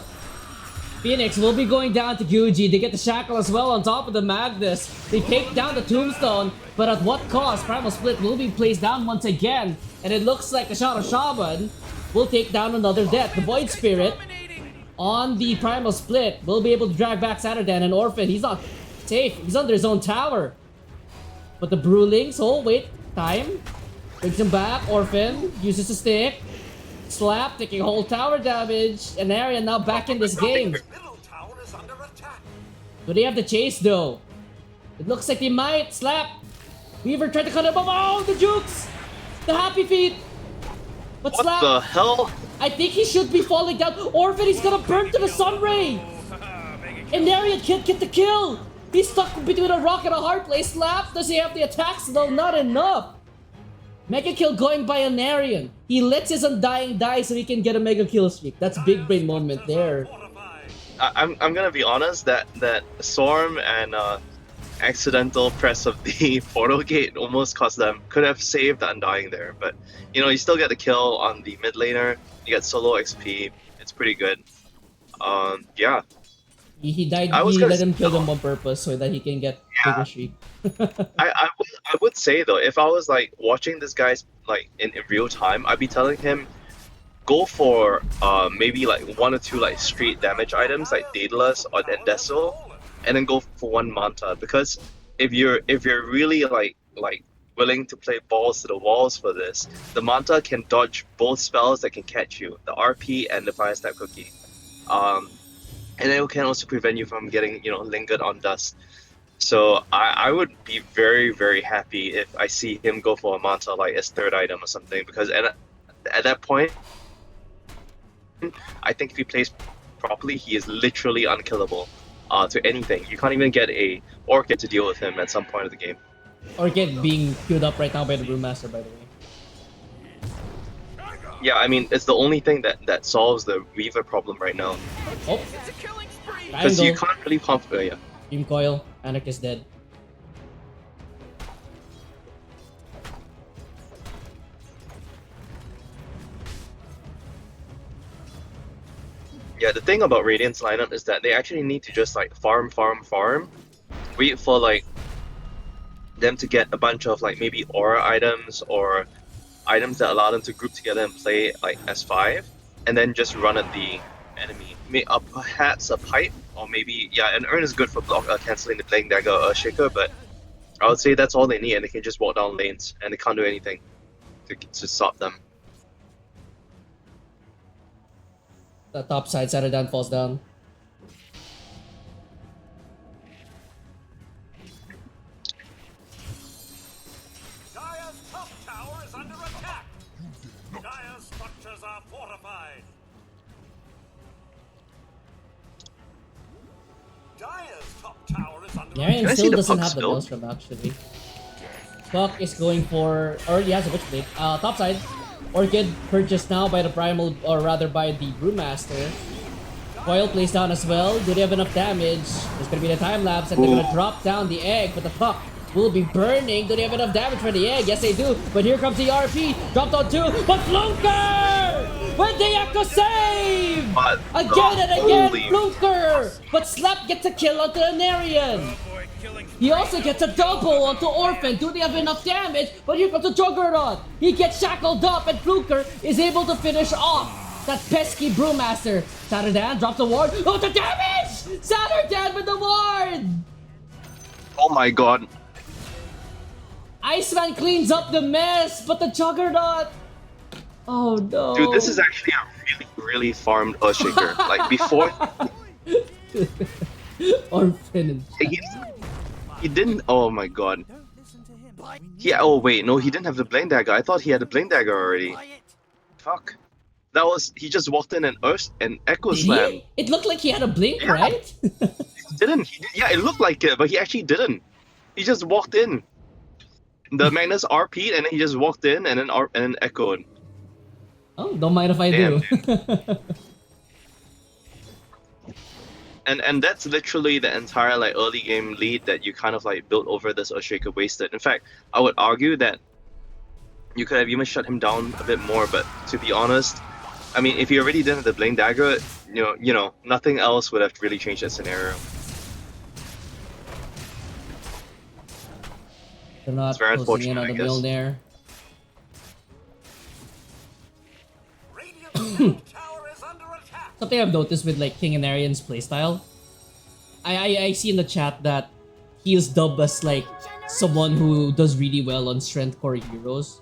Phoenix will be going down to Guji. They get the Shackle as well on top of the Magnus. They take down the Tombstone, but at what cost? Primal Split will be placed down once again, and it looks like the Shadow Shaman will take down another death. The Void Spirit on the Primal Split will be able to drag back Saturdan and Orphan. He's not safe. He's under his own tower. But the Brewlings, oh wait, time. Brings him back. Orphan uses the stick. Slap, taking whole tower damage. And Arian now back in this game. Middle tower is under attack. Do they have the chase though? It looks like they might. Slap. Weaver tried to cut him off. Oh, the jukes. The happy feet. But what Slap, the hell? I think he should be falling down. Orphan, he's gonna burn to the sun ray. And Arian can't get the kill. He's stuck between a rock and a hard place. Slap, does he have the attacks? No, not enough. Mega kill going by an Arian. He lets his Undying die so he can get a mega kill streak. That's big brain moment there. Fortified. I'm gonna be honest that Storm and accidental press of the portal gate almost cost them. Could have saved the Undying there, but you know, you still get the kill on the mid laner. You get solo XP. It's pretty good. Yeah. He died. I was He gonna let him say- kill them on purpose so that he can get bigger streak. I would say though, if I was like watching this guy's like in real time, I'd be telling him go for maybe like one or two like straight damage items like Daedalus or Endesso, and then go for one Manta, because if you're really like willing to play balls to the walls for this, the Manta can dodge both spells that can catch you, the RP and the Fire Snap Cookie. And it can also prevent you from getting, you know, lingered on dust. So I would be very, very happy if I see him go for a Manta like as third item or something, because at that point, I think if he plays properly, he is literally unkillable to anything. You can't even get a Orchid to deal with him at some point of the game. Orchid being queued up right now by the Brewmaster, by the way. Yeah, I mean, it's the only thing that solves the Weaver problem right now. Oh, It's a killing spree. Because you triangle. can't really yeah. Dream Coil. Anik is dead. Yeah, the thing about Radiant's lineup is that they actually need to just like farm, wait for like them to get a bunch of like maybe aura items or items that allow them to group together and play like S5, and then just run at the enemy. Perhaps a pipe, or maybe an urn is good for canceling the Playing Dagger Shaker, but I would say that's all they need, and they can just walk down lanes and they can't do anything to stop them. The top side, Saturdan falls down. Dire's top tower is under attack. Dire's structures are fortified. Dire's top tower is under Arian Can I see still the doesn't Puck have the still? Maelstrom actually. Puck is going for, or he has a Witchblade. Top side, Orchid purchased now by the Primal, or rather by the Brewmaster. Coil plays down as well. Do they have enough damage? There's gonna be the time lapse, and they're gonna drop down the egg, but the Puck will be burning. Do they have enough damage for the egg? Yes, they do. But here comes the RP. Dropped on two, but Flunker! With the Echo save! But Again and again, holy- Flunker! But Slap gets a kill onto the Narian. Boy, killing He also gets a double onto Orphan. Do they have enough damage? But here comes the Juggernaut. He gets shackled up, and Fluker is able to finish off that pesky Brewmaster. Saturdan drops the ward. Oh, the damage! Saturdan with the ward! Oh my god. Iceman cleans up the mess, but the Juggernaut. Oh no. Dude, this is actually a really farmed Earthshaker. Like before Orphan. he's He didn't. Oh my god. Yeah. Oh wait, no, he didn't have the blink dagger. I thought he had the blink dagger already. Fuck. That was he just walked in and echo Did slam. he? It looked like he had a blink, Yeah. right? Didn't. Yeah, it looked like it, but he actually didn't. He just walked in. The Magnus RP'd and then he just walked in and then echoed. Oh, don't mind if I Damn. do. And that's literally the entire like early game lead that you kind of like built over this Earthshaker wasted. In fact, I would argue that you could have even shut him down a bit more, but to be honest, I mean, if he already didn't have the Blink Dagger, you know, nothing else would have really changed that scenario. They're not It's very closing in unfortunate, on the I guess. Mjolnir. Radiant's middle tower is under attack. Something I've noticed with like King and Arian's playstyle, I see in the chat that he is dubbed as like someone who does really well on strength core heroes.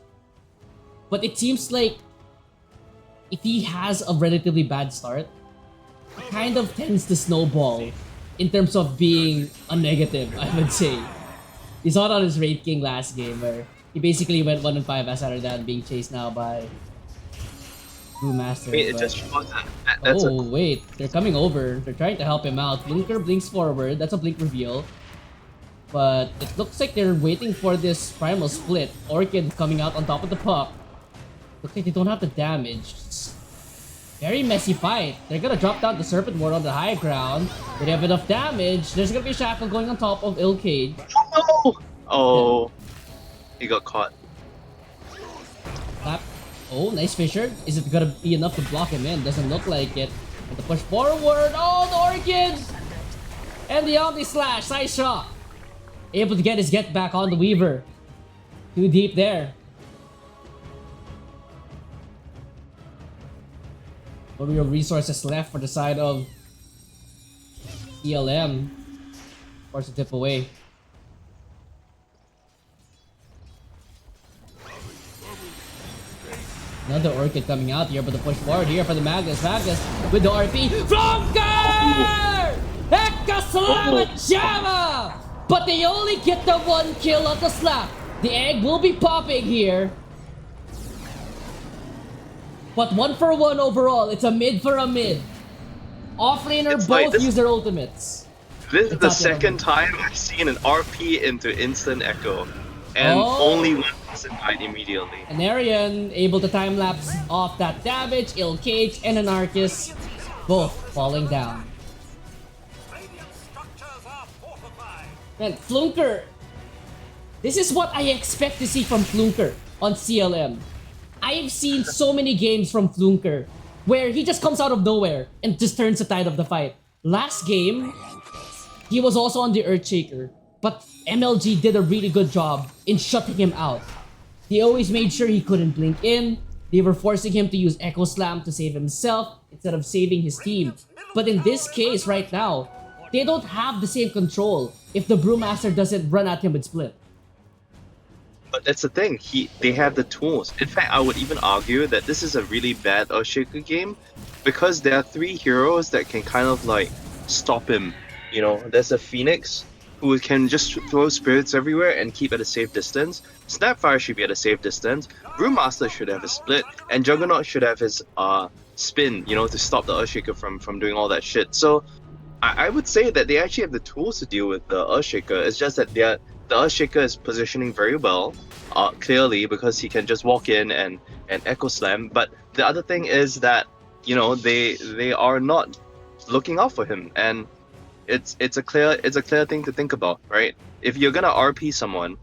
But it seems like if he has a relatively bad start, it kind of tends to snowball in terms of being a negative, I would say. We saw it on his Raid King last game where he basically went 1-5 as other than being chased now by Brewmaster. I mean, it but- just shows that's Oh wait, they're coming over. They're trying to help him out. Blinker blinks forward. That's a blink reveal. But it looks like they're waiting for this primal split. Orchid coming out on top of the puck. Looks like they don't have the damage. It's very messy fight. They're gonna drop down the Serpent Ward on the high ground. They have enough damage. There's gonna be a Shackle going on top of Ill Cage. no. Oh, he got caught. Clap. Oh, nice Fisher. Is it gonna be enough to block him in? Doesn't look like it. But the push forward. Oh, the Orchid! And the Omni Slash. Nice shot. Able to get his get back on the Weaver. Too deep there. No real resources left for the side of CLM. Force a tip away. Another Orchid coming out here, but the push forward here for the Magnus. Magnus with the RP. Flunker! Hecka Slama Jama! But they only get the one kill of the slap. The egg will be popping here. But 1-for-1 overall. It's a mid for a mid. Offlaner It's both like this- use their ultimates. This is It's the not the second time I've seen an RP into instant echo, and Oh. only one person died immediately. An Arian able to time lapse off that damage. Ill Cage and Anarchist both falling down. Radiant structures are fortified. Man, Flunker. This is what I expect to see from Flunker on CLM. I've seen so many games from Flunker where he just comes out of nowhere and just turns the tide of the fight. Last game, he was also on the Earthshaker, but MLG did a really good job in shutting him out. They always made sure he couldn't blink in. They were forcing him to use Echo Slam to save himself instead of saving his team. But in this case right now, they don't have the same control if the Brewmaster doesn't run at him with Split. But that's the thing, they have the tools. In fact, I would even argue that this is a really bad Earthshaker game because there are three heroes that can kind of like stop him. You know, there's a Phoenix who can just throw spirits everywhere and keep at a safe distance. Snapfire should be at a safe distance. Brewmaster should have a split, and Juggernaut should have his spin, you know, to stop the Earthshaker from doing all that shit. So I would say that they actually have the tools to deal with the Earthshaker. It's just that the Earthshaker is positioning very well, clearly, because he can just walk in and Echo Slam. But the other thing is that, you know, they are not looking out for him, and it's a clear thing to think about, right? If you're gonna RP someone,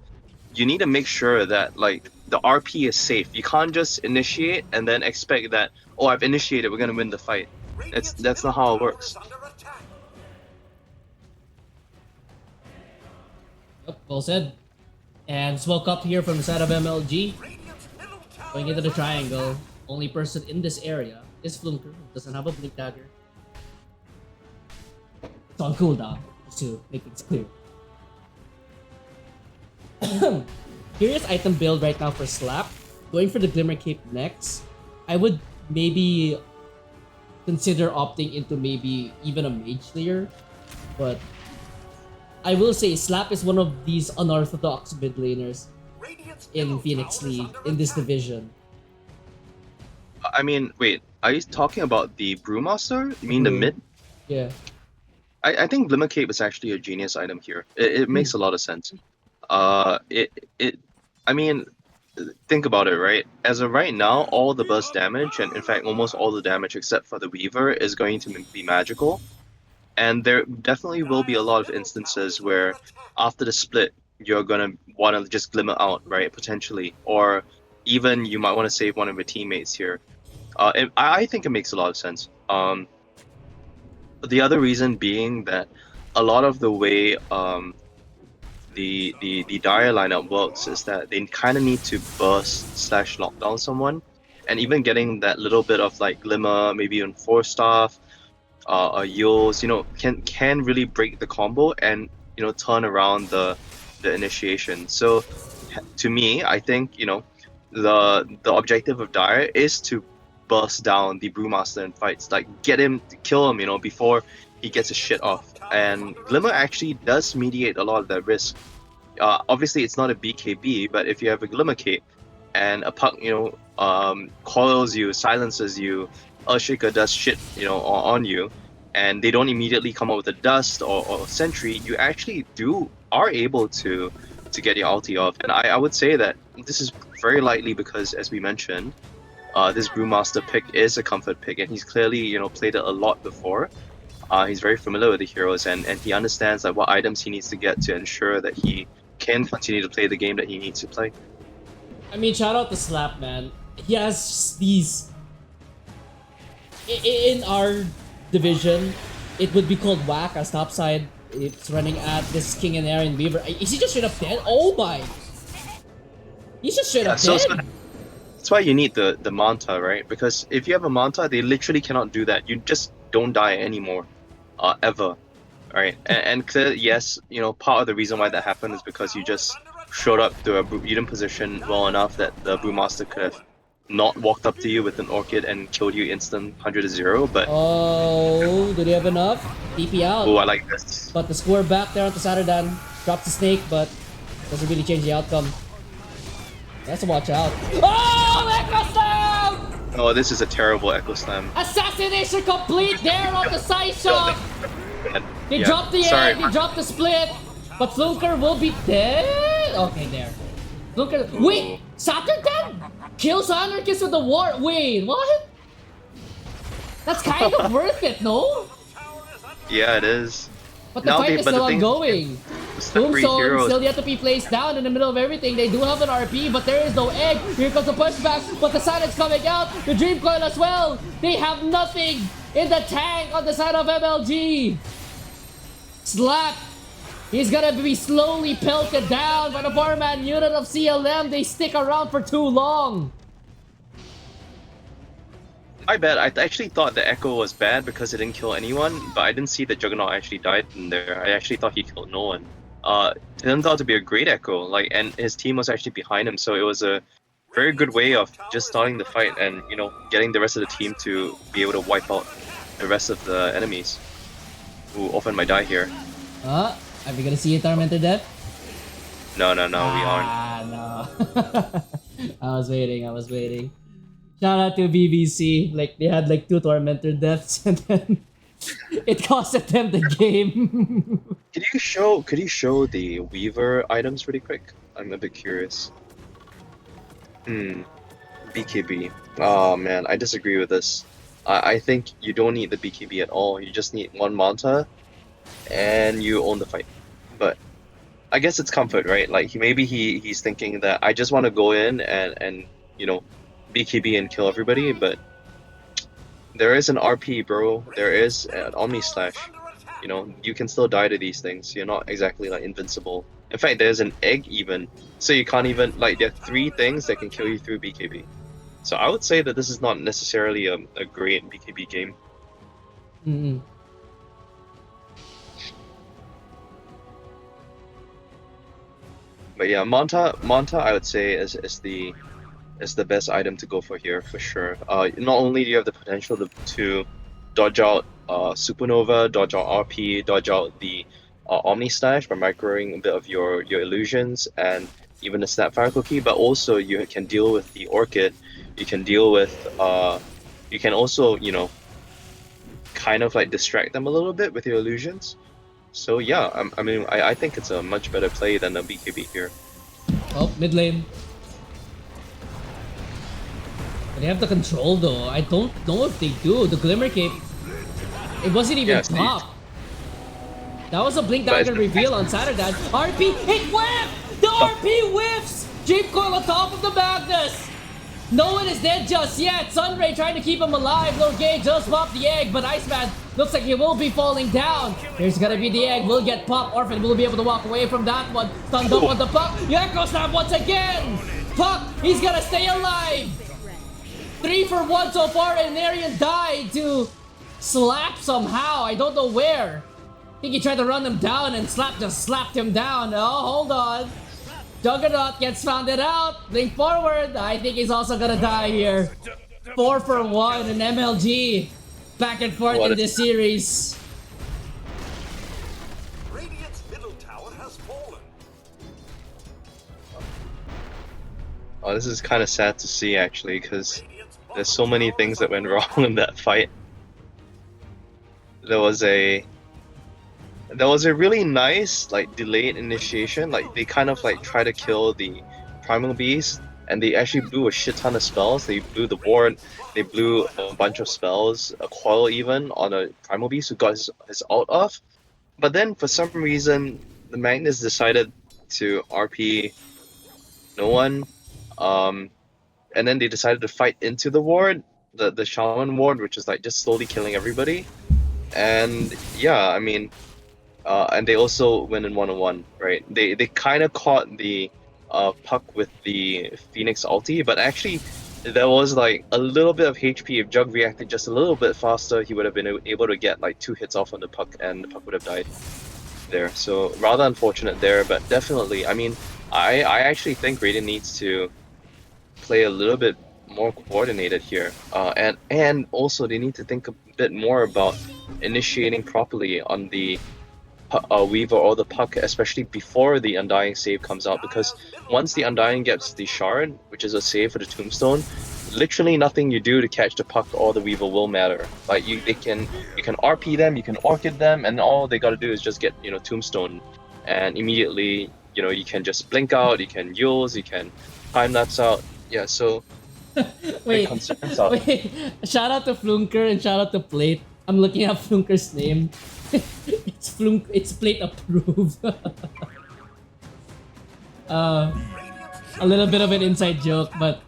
you need to make sure that like the RP is safe. You can't just initiate and then expect that, oh, I've initiated, we're gonna win the fight. That's not how it works. Under attack. Yep, well said. And smoke up here from the side of MLG. Radiant's middle tower Going into the is under triangle. Only person in this area is Flunker. Doesn't have a blink dagger. It's on cooldown, just to make things clear. Curious item build right now for Slap. Going for the Glimmer Cape next. I would maybe consider opting into maybe even a Mage Slayer. But I will say Slap is one of these unorthodox mid laners Radiant's in middle Phoenix tower is League under in this attack. division. I mean, wait, are you talking about the Brewmaster? You mean the Brew. mid? Yeah. I think Glimmer Cape is actually a genius item here. It Hmm. makes a lot of sense. It I mean, think about it, right? As of right now, all the burst damage, and in fact almost all the damage except for the Weaver, is going to be magical. And there definitely will be a lot of Dire's middle tower instances is under where attack. after the split, you're gonna want to just glimmer out, right? Potentially. Or even you might want to save one of your teammates here. I think it makes a lot of sense. The other reason being that a lot of the way the Dire lineup works is that they kind of need to burst slash lockdown someone, and even getting that little bit of like glimmer, maybe even force staff, Yos, can really break the combo and turn around the initiation. So to me, I think the objective of Dire is to burst down the Brewmaster in fights, like get him, kill him, before he gets his shit off. And Glimmer actually does mediate a lot of that risk. Obviously, it's not a BKB, but if you have a Glimmer Cape and a puck, coils you, silences you, Earthshaker does shit, on you, and they don't immediately come out with a dust or sentry, you actually are able to get your ulti off. And I would say that this is very likely because, as we mentioned, this Brewmaster pick is a comfort pick, and he's clearly played it a lot before. He's very familiar with the heroes, and he understands like what items he needs to get to ensure that he can continue to play the game that he needs to play. I mean, shout out to Slap, man. He has these. In our division, it would be called whack as topside. It's running at this King and Aaron Beaver. Is he just straight up dead? Oh my! He's just straight Yeah, up so dead. that's why you need the Manta, right? Because if you have a Manta, they literally cannot do that. You just don't die anymore, ever, right? And yes, part of the reason why that happened is because you just showed up to you didn't position well enough that the Brewmaster could have not walked up to you with an Orchid and killed you instant 100-0. But Oh, do they have enough? TP out. oh, I like this. But the score back there onto Saradan. Drops the snake, but doesn't really change the outcome. Has to watch out. Oh, Echo Slam! Oh, this is a terrible Echo Slam. Assassination complete there on the side shot. And, They yeah, dropped the sorry. egg, they dropped the split. But Fluker will be dead. Okay, there. Fluker. Wait, Saturday kills Anarchist with the war. Wait, what? That's kind of worth it, no? Yeah, it is. But the Now fight they- is but the still thing- ongoing. The slippery Tombstone heroes. still yet to be placed down in the middle of everything. They do have an RP, but there is no egg. Here comes the pushback, but the silence coming out. The Dream Coil as well. They have nothing in the tank on the side of MLG. Slap. He's gonna be slowly pelted down by the 4-man unit of CLM. They stick around for too long. My bad. I actually thought the Echo was bad because it didn't kill anyone, but I didn't see that Juggernaut actually died in there. I actually thought he killed no one. Turned out to be a great Echo, and his team was actually behind him, so it was a very good way of just starting the fight and getting the rest of the team to be able to wipe out the rest of the enemies, who often might die here. Are we gonna see a Tormentor death? No, we aren't. Ah, no. I was waiting. Shout out to BBC. Like, they had like 2 Tormentor deaths and then it costed them the game. Could you show the Weaver items really quick? I'm a bit curious. BKB. Oh man, I disagree with this. I think you don't need the BKB at all. You just need one Manta, and you own the fight. But I guess it's comfort, right? Like he's thinking that I just want to go in and BKB and kill everybody, but there is an RP, bro. There is an Omni Slash. You can still die to these things. You're not exactly like invincible. In fact, there's an egg even, so you can't even there are 3 things that can kill you through BKB. So I would say that this is not necessarily a great BKB game. Mm-hmm. But yeah, Manta I would say is the best item to go for here for sure. Not only do you have the potential to dodge out Supernova, dodge out RP, dodge out the Omni Slash by microing a bit of your illusions and even the Snapfire Cookie, but also you can deal with the Orchid. You can deal with you can also kind of like distract them a little bit with your illusions. So yeah, I mean I think it's a much better play than the BKB here. Oh, mid lane. They have the control though. I don't know if they do. The Glimmer Cape, it wasn't even Yes, top. That was a Blink But it's Dagger the- reveal on Saturday. RP, it whiffed! The RP whiffs! Dream Coil on top of the Magnus! No one is dead just yet. Sunray trying to keep him alive. Lord Gage just popped the egg, but Iceman looks like he will be falling down. Here's gonna be the egg. Will get popped. Orphan will be able to walk away from that one. Stunned up on the Puck. Echo Snap once again. Puck, he's gonna stay alive. 3 for 1 so far, and Arian died to Slap somehow. I don't know where. I think he tried to run him down and Slap just slapped him down. Oh, hold on. Juggernaut gets founded out. Blink forward. I think he's also gonna die here. 4 for 1 in MLG. Back and forth What in a- this series. Radiant's middle tower has fallen. Oh, this is kind of sad to see actually, because Radiant's there's bottom so many tower things is that went under wrong in that fight. There was a really nice like delayed initiation. Like they kind of like try to kill the primal beast, and they actually blew a shit ton of spells. They blew the ward, they blew a bunch of spells, a coil even on a primal beast who got his ult off. But then for some reason, the Magnus decided to RP no one, and then they decided to fight into the ward, the shaman ward, which is like just slowly killing everybody. And yeah, I mean, and they also win in 1-on-1, right? They kind of caught the puck with the Phoenix ulti, but actually there was like a little bit of HP. If Jug reacted just a little bit faster, he would have been able to get like 2 hits off on the puck, and the puck would have died there. So rather unfortunate there, but definitely, I mean, I actually think Raiden needs to play a little bit more coordinated here, and also they need to think a bit more about initiating properly on the Weaver or the Puck, especially before the Undying save comes out, because once the Undying gets the Shard, which is a save for the Tombstone, literally nothing you do to catch the Puck or the Weaver will matter. Like you can RP them, you can Orchid them, and all they gotta do is just get Tombstone, and immediately you can just blink out, you can use, you can time lapse out. Yeah, so Wait, concerns out. wait. Shout out to Flunker and shout out to Plate. I'm looking at Flunker's name. It's Plate approved. A little bit of an inside joke, but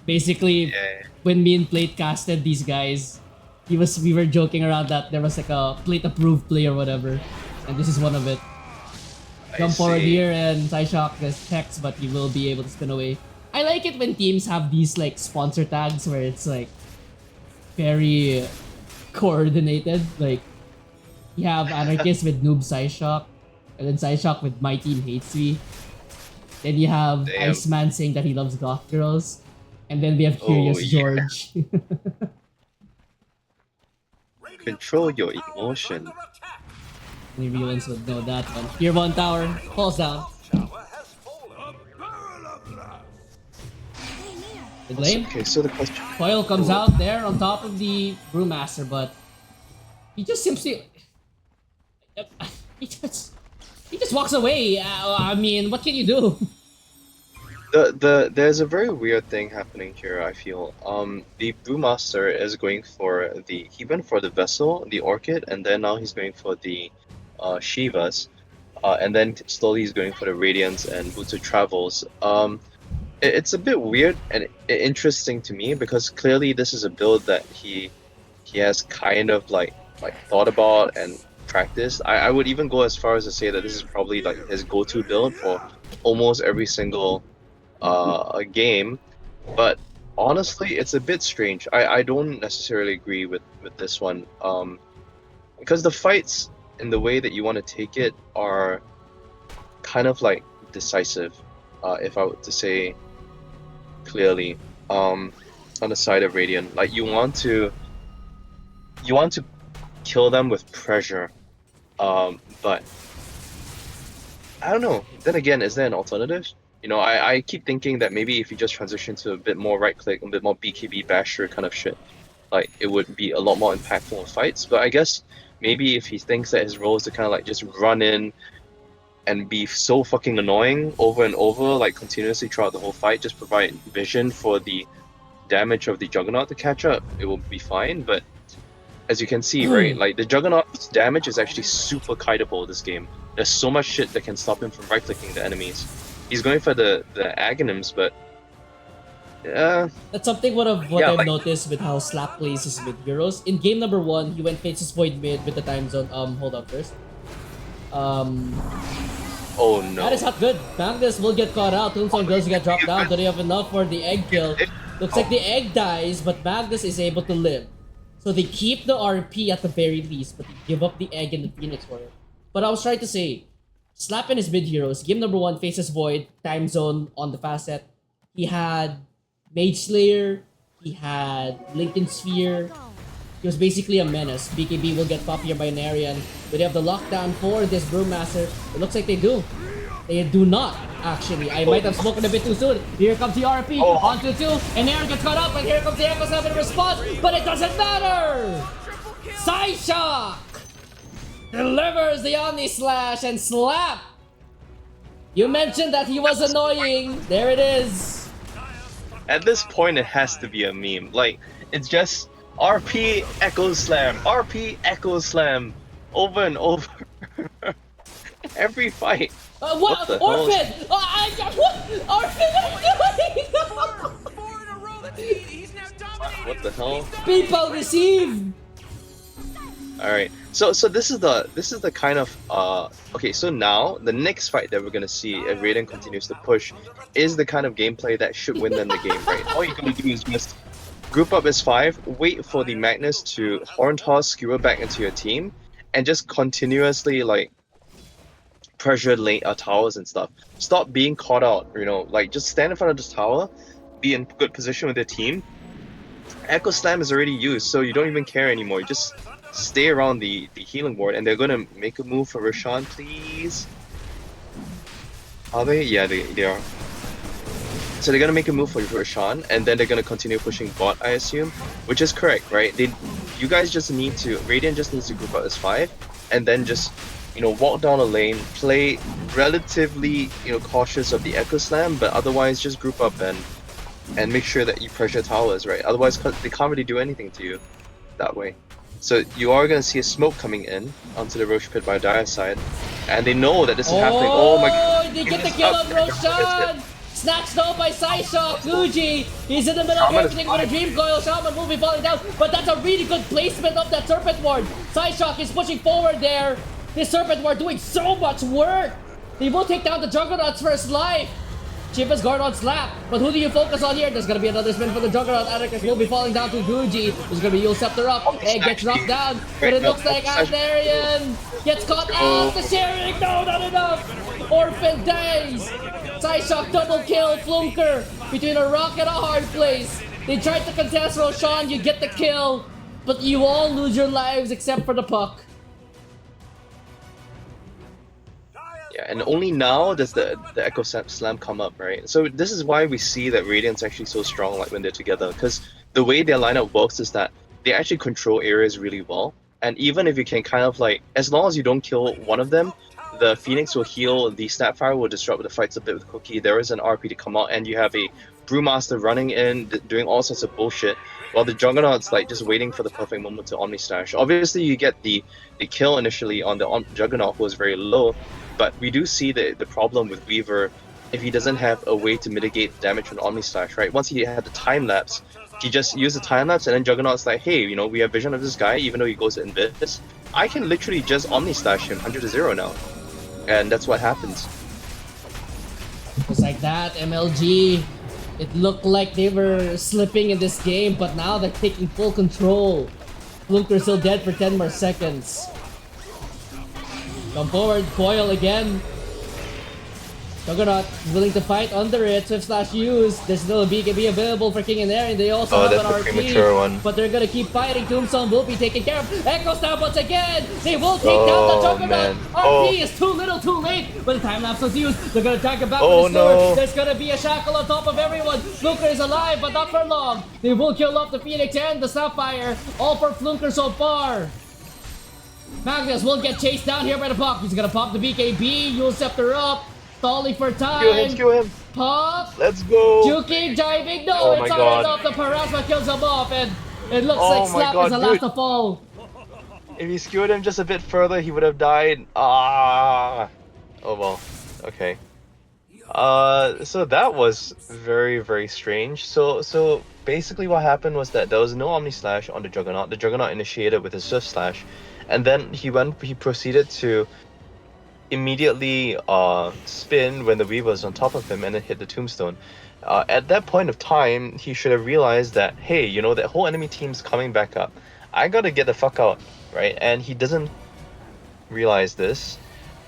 basically, Yeah. when me and Plate casted these guys, we were joking around that there was like a Plate approved play or whatever, and this is one of it. Jump forward see. here and Psyshock gets text, but you will be able to spin away. I like it when teams have these like sponsor tags where it's like very coordinated. Like you have Anarchist with Noob Psyshock, and then Psyshock with My Team Hates Me. Then you have Damn. Iceman saying that he loves goth girls, and then we have Oh, Curious yeah. George. Radiant's Control top your tower is emotion. under attack. Any real ones would know that one. Tier 1 tower falls down. Tower has fallen. Good lane. Okay, so the question. Coil comes out there on top of the Brewmaster, but he just simply he just walks away. I mean, what can you do? There's a very weird thing happening here. I feel the Brewmaster is going for he went for the Vessel, the Orchid, and then now he's going for the Shivas, and then slowly he's going for the Radiance and Boots of Travels. It's a bit weird and interesting to me, because clearly this is a build that he has kind of like thought about and practiced. I would even go as far as to say that this is probably like his go-to build for almost every single game. But honestly, it's a bit strange. I don't necessarily agree with this one, because the fights and the way that you want to take it are kind of like decisive, if I were to say clearly, on the side of Radiant. Like you want to kill them with pressure, but I don't know. Then again, is there an alternative? You know, I keep thinking that maybe if you just transition to a bit more right click, a bit more BKB basher kind of shit, like it would be a lot more impactful in fights. But I guess maybe if he thinks that his role is to kind of like just run in and be so fucking annoying over and over, like continuously throughout the whole fight, just provide vision for the damage of the Juggernaut to catch up, it will be fine. But as you can see, right, like the Juggernaut's damage is actually super kiteable this game. There's so much shit that can stop him from right-clicking the enemies. He's going for the Aghanims, but That's something what I've Yeah, like- noticed with how Slap plays his mid heroes. In game number 1, he went Faces Void mid with the time zone. Hold on first. oh no. That is not good. Magnus will get caught out. Tombstone goes to get dropped down. Do they have enough for the egg kill? Looks like the egg dies, but Magnus is able to live. So they keep the RP at the very least, but they give up the egg and the Phoenix for it. But I was trying to say, Slap and his mid heroes. Game number 1, Faces Void, time zone on the fast set. He had Mage Slayer. He had Lincoln Sphere. He was basically a menace. BKB will get popped here by an Arian. Do they have the lockdown for this Brewmaster? It looks like they do. They do not, actually. I might have spoken a bit too soon. Here comes the RP. Onto 2. And Aaron gets caught up. And here comes the Echo 7 response. But it doesn't matter. Psyshock delivers the Omni Slash and Slap. You mentioned that he was annoying. There it is. At this point, it has to be a meme. Like, it's just RP Echo Slam, RP Echo Slam, over and over. Every fight. What? the hell Orphan! What? Orphan, what are you doing? 4 in a row. That's 8. He's now dominating. What the hell? People receive. All right. So this is the kind of okay. So now the next fight that we're gonna see if Raiden continues to push is the kind of gameplay that should win them the game, right? All you gotta do is just group up as 5, wait for the Magnus to horn toss, skewer back into your team, and just continuously like pressure lane towers and stuff. Stop being caught out. You know, like just stand in front of this tower, be in good position with your team. Echo Slam is already used, so you don't even care anymore. You just stay around the healing ward, and they're gonna make a move for Roshan, please. Are they? Yeah, they are. So they're gonna make a move for Roshan, and then they're gonna continue pushing bot, I assume, which is correct, right? You guys just need to, Radiant just needs to group up as 5, and then just, you know, walk down a lane, play relatively, you know, cautious of the Echo Slam, but otherwise just group up and make sure that you pressure towers, right? Otherwise, they can't really do anything to you that way. So you are going to see a smoke coming in onto the Roche pit by Dire side, and they know that this is happening. Oh my god! They get the kill on Roshan! Snatched down by Psyshock. Guji, he's in the middle of Shaman is everything with a fine. Dream Coil. Shaman will be falling down, but that's a really good placement of that Serpent Ward. Psyshock is pushing forward there. This Serpent Ward doing so much work. They will take down the Juggernaut's first life. Chiva's guard on Slap, but who do you focus on here? There's gonna be another spin for the Juggernaut. Atticus will be falling down to Guji. There's gonna be Yule Scepter up. Egg gets knocked down, but it looks like Asnarian gets caught out. The sharing, no, not enough. Orphan dies. Psyshock double kill. Flunker between a rock and a hard place. They tried to contest Roshan. You get the kill, but you all lose your lives except for the puck. Yeah, and only now does the Echo Slam come up, right? So this is why we see that Radiant's actually so strong, like when they're together, because the way their lineup works is that they actually control areas really well, and even if you can kind of like, as long as you don't kill one of them, the Phoenix will heal, the Snapfire will disrupt the fights a bit with Cookie, there is an RP to come out, and you have a Brewmaster running in, doing all sorts of bullshit, while the Juggernaut's like just waiting for the perfect moment to Omni Slash. Obviously you get the kill initially on the Juggernaut, who was very low, but we do see the problem with Weaver if he doesn't have a way to mitigate the damage from Omni Slash, right? Once he had the time lapse, he just used the time lapse, and then Juggernaut's like, hey, you know, we have vision of this guy, even though he goes to Invis. I can literally just Omni Slash him 100-0 now. And that's what happens. Just like that, MLG. It looked like they were slipping in this game, but now they're taking full control. Flunker's still dead for 10 more seconds. Come forward, Coil again. Juggernaut is willing to fight under it. Swift slash use. There's still a BKB available for King and Aaron. They also have that's an the RP. premature one. But they're gonna keep fighting. Tombstone will be taken care of. Echo Stab once again. They will take down the Juggernaut. Man. RP is too little, too late. But the time lapse was used. They're gonna tag it back Oh, with the sword. no. There's gonna be a shackle on top of everyone. Flunker is alive, but not for long. They will kill off the Phoenix and the Sapphire. All for Flunker so far. Magnus will get chased down here by the Puck. He's gonna pop the BKB. Yule Scepter up. Stalling for time. Skew him. Pop. Let's go. Juking, diving. No, Oh it's my not God. enough. The Parasma kills him off, and it looks Oh like my Slap God, is the last dude. to fall. If he skewed him just a bit further, he would have died. Ah. Oh well. Okay. So that was very, very strange. So basically what happened was that there was no Omni Slash on the Juggernaut. The Juggernaut initiated with his Swift Slash, and then he proceeded to immediately spin when the Weaver was on top of him and then hit the Tombstone. At that point of time, he should have realized that, hey, you know, that whole enemy team's coming back up. I gotta get the fuck out, right? And he doesn't realize this.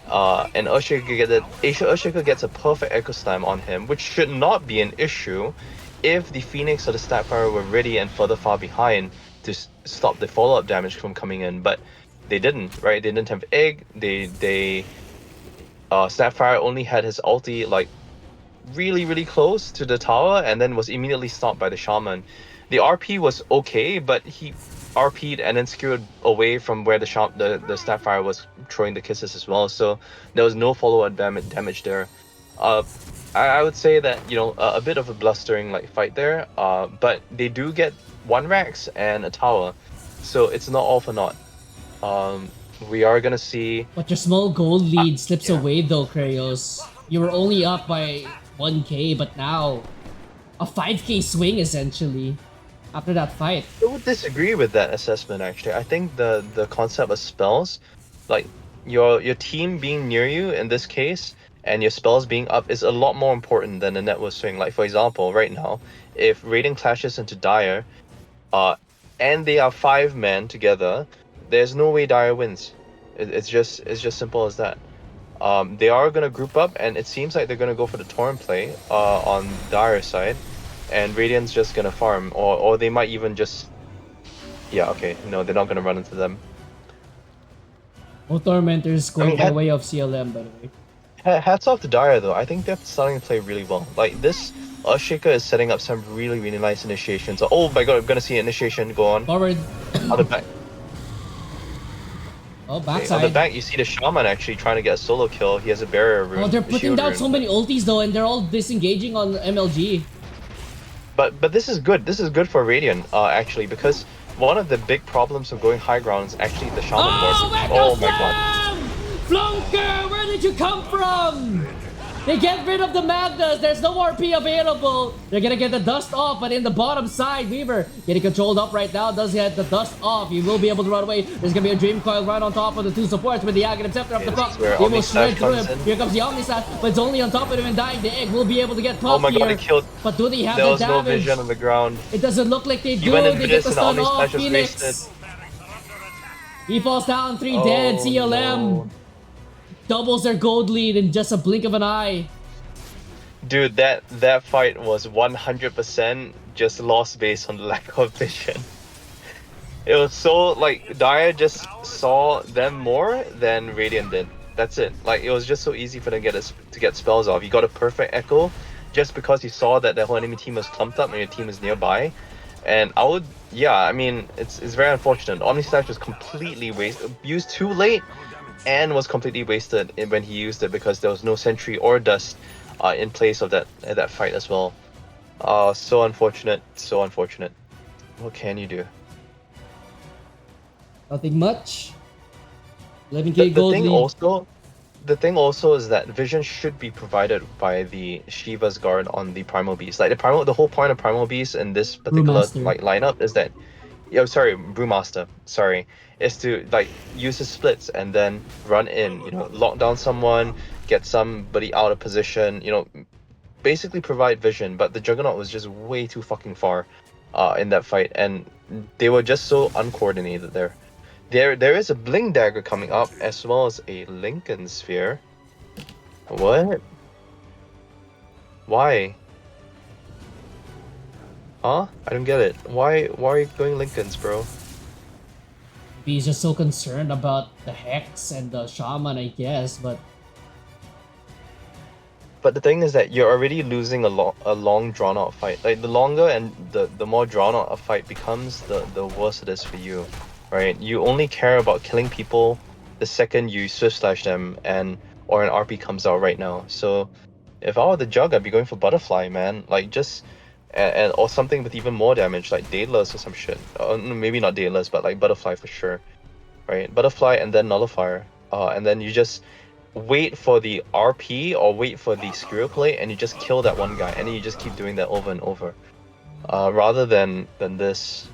And Urshica gets a perfect Echo Slam on him, which should not be an issue if the Phoenix or the Starfire were ready and further far behind to stop the follow-up damage from coming in, but they didn't, right? They didn't have Egg. Starfire only had his ulti like really close to the tower and then was immediately stopped by the Shaman. The RP was okay, but he RP'd and then skewed away from where the Starfire was throwing the kisses as well, so there was no follow-up damage there. I would say that, you know, a bit of a blustering like fight there, but they do get 1 Rax and a tower, so it's not all for naught. We are gonna see. But your small gold lead slips yeah. away though, Krios. You were only up by 1k, but now a 5k swing essentially after that fight. I would disagree with that assessment actually. I think the concept of spells, like your team being near you in this case and your spells being up is a lot more important than the network swing. Like for example, right now, if Radiant clashes into Dire, and they are 5 men together, there's no way Dire wins. It's just simple as that. They are gonna group up, and it seems like they're gonna go for the Torrent play on Dire side, and Radiant's just gonna farm, or they might even just. Yeah, okay, no, they're not gonna run into them. Both Tormentors going I mean, by way of CLM, by the way. Hats off to Dire though. I think they're starting to play really well. Like this, Urshica is setting up some really nice initiations. Oh my god, I'm gonna see an initiation go on. Forward. On the back. Oh, On the backside. back, you see the Shaman actually trying to get a solo kill. He has a barrier rune. Oh, they're a putting shield down rune. so many ultis though, and they're all disengaging on MLG. But this is good. This is good for Radiant, actually, because one of the big problems of going high ground is actually the Shaman board. Oh my god. Flunker, where did you come from? They get rid of the Magnus. There's no RP available. They're gonna get the dust off, but in the bottom side, Weaver getting controlled up right now. Does get the dust off. He will be able to run away. There's gonna be a Dream Coil right on top of the 2 supports with the Aghanim Scepter up the front. where He will Omni Slash shred through him. comes in. Here comes the Omni Slash, but it's only on top of him and dying. The Egg will be able to get Oh popped my god, here. he killed. But do they have There the was no damage? vision on the ground. It doesn't look like they do. went in They get the this and stun Omni off. Slash was Phoenix. wasted. He falls down, 3 dead. Oh, CLM no. doubles their gold lead in just a blink of an eye. Dude, that fight was 100% just lost based on lack of vision. It was so like Dire just saw them more than Radiant did. That's it. Like it was just so easy for them to get spells off. You got a perfect echo just because you saw that the whole enemy team was clumped up and your team was nearby. And I mean, it's very unfortunate. Omni Slash was completely used too late, and was completely wasted when he used it because there was no sentry or dust in place of that fight as well. So unfortunate. So unfortunate. What can you do? Nothing much. 11k The gold thing lead. the thing also is that vision should be provided by the Shiva's guard on the Primal Beast. Like the whole point of Primal Beast in this particular Brewmaster. like lineup is that, Brewmaster, is to like use his splits and then run in, lock down someone, get somebody out of position, basically provide vision. But the Juggernaut was just way too fucking far in that fight, and they were just so uncoordinated there. There is a Bling Dagger coming up, as well as a Lincoln Sphere. What? Why? Huh? I don't get it. Why are you going Lincolns, bro? He's just so concerned about the Hex and the Shaman, I guess, but But the thing is that you're already losing a long drawn out fight. Like the longer and the more drawn out a fight becomes, the worse it is for you, right? You only care about killing people the second you swift slash them and or an RP comes out right now. So if I were the Jug, I'd be going for Butterfly, man. Like just and or something with even more damage, like Daedalus or some shit. Maybe not Daedalus, but like Butterfly for sure, right? Butterfly and then Nullifier. And then you just wait for the RP or wait for the Skewer play and you just kill that one guy and then you just keep doing that over and over. Rather than this.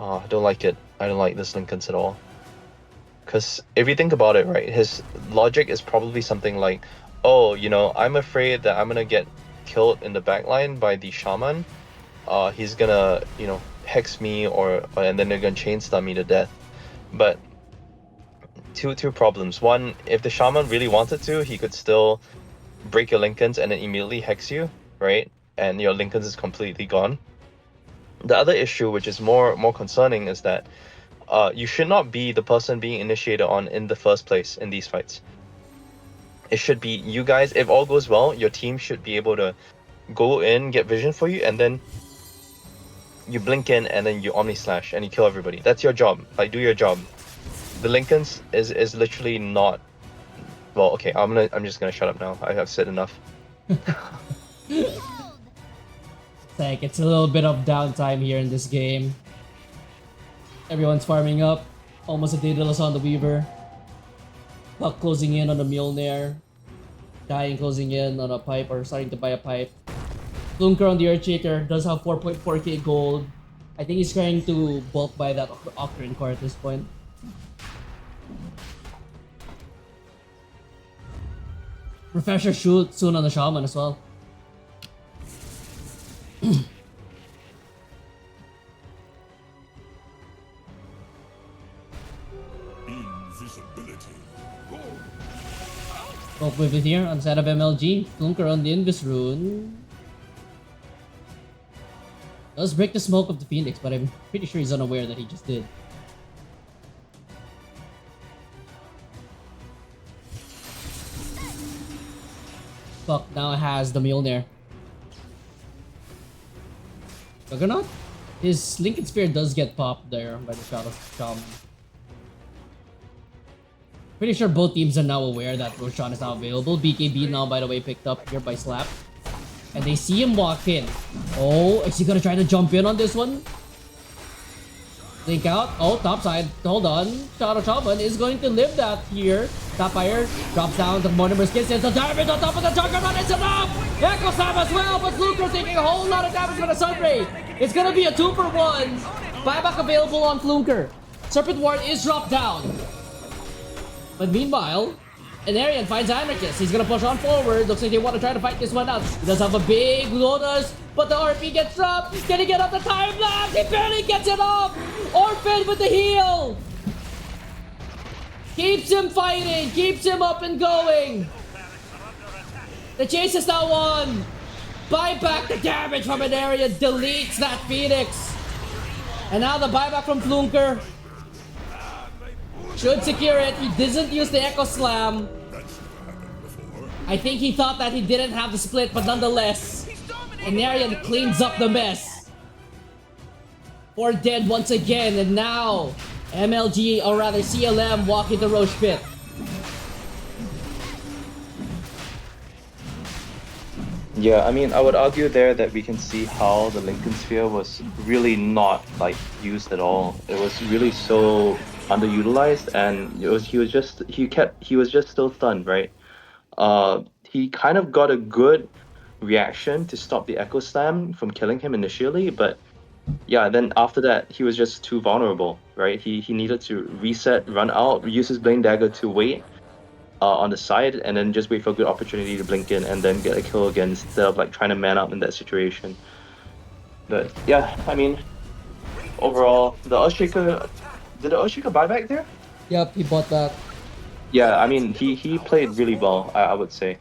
I don't like it. I don't like this Lincolns at all. Because if you think about it, right, his logic is probably something like, oh, you know, I'm afraid that I'm gonna get killed in the backline by the Shaman. He's gonna, you know, hex me or and then they're gonna chain stun me to death. But two problems. One, if the Shaman really wanted to, he could still break your Lincolns and then immediately hex you, right? And your Lincolns is completely gone. The other issue, which is more concerning, is that you should not be the person being initiated on in the first place in these fights. It should be you guys. If all goes well, your team should be able to go in, get vision for you, and then you blink in and then you Omni Slash and you kill everybody. That's your job. Like, do your job. The Lincolns is literally not. Well, okay. I'm just gonna shut up now. I have said enough. like it's a little bit of downtime here in this game. Everyone's farming up. Almost a Daedalus on the Weaver. Puck closing in on the Mjolnir. Dying closing in on a pipe or starting to buy a pipe. Flunker on the Earthshaker does have 4.4k gold. I think he's trying to bulk buy that Octarine core at this point. Refresher shoot soon on the Shaman as well. Invisibility. Both with it here on the side of MLG. Flunker on the Invis rune. Does break the smoke of the Phoenix, but I'm pretty sure he's unaware that he just did. Fuck, now has the Mjolnir. Juggernaut? His Lincoln Spear does get popped there by the Shadow Shaman. Pretty sure both teams are now aware that Roshan is now available. BKB now, by the way, picked up here by Slap. And they see him walk in. Oh, is he gonna try to jump in on this one? Link out. Oh, top side. Hold on. Shadow Shaman is going to live that here. Top fire. Drops down to Mortimer's Kiss. It's a damage on top of the Juggernaut. It's enough! Echo Slam as well, but Fluker taking a whole lot of damage from the Sunray. It's gonna be a 2-for-1. Buyback available on Fluker. Serpent Ward is dropped down. But meanwhile, Anarian finds Anarchist. He's gonna push on forward. Looks like they want to try to fight this one out. He does have a big Lotus, but the RP gets dropped. Can he get off the time lapse? He barely gets it off. Orphan with the heal. Keeps him fighting. Keeps him up and going. The chase is now on. Buyback the damage from Anarian. Deletes that Phoenix. And now the buyback from Flunker. Should secure it. He doesn't use the Echo Slam. I think he thought that he didn't have the split, but nonetheless, Anarian cleans up the mess. 4 dead once again, and now MLG, or rather CLM, walk into Roche Pit. Yeah, I mean, I would argue there that we can see how the Lincoln Sphere was really not like used at all. It was really so underutilized, and he was just still stunned, right? He kind of got a good reaction to stop the Echo Slam from killing him initially, but yeah, then after that he was just too vulnerable, right? He needed to reset, run out, use his Blade Dagger to wait on the side, and then just wait for a good opportunity to blink in and then get a kill again instead of like trying to man up in that situation. But yeah, I mean, overall, the Earthshaker, did the Earthshaker buy back there? Yep, he bought that. Yeah, I mean, he played really well, I would say.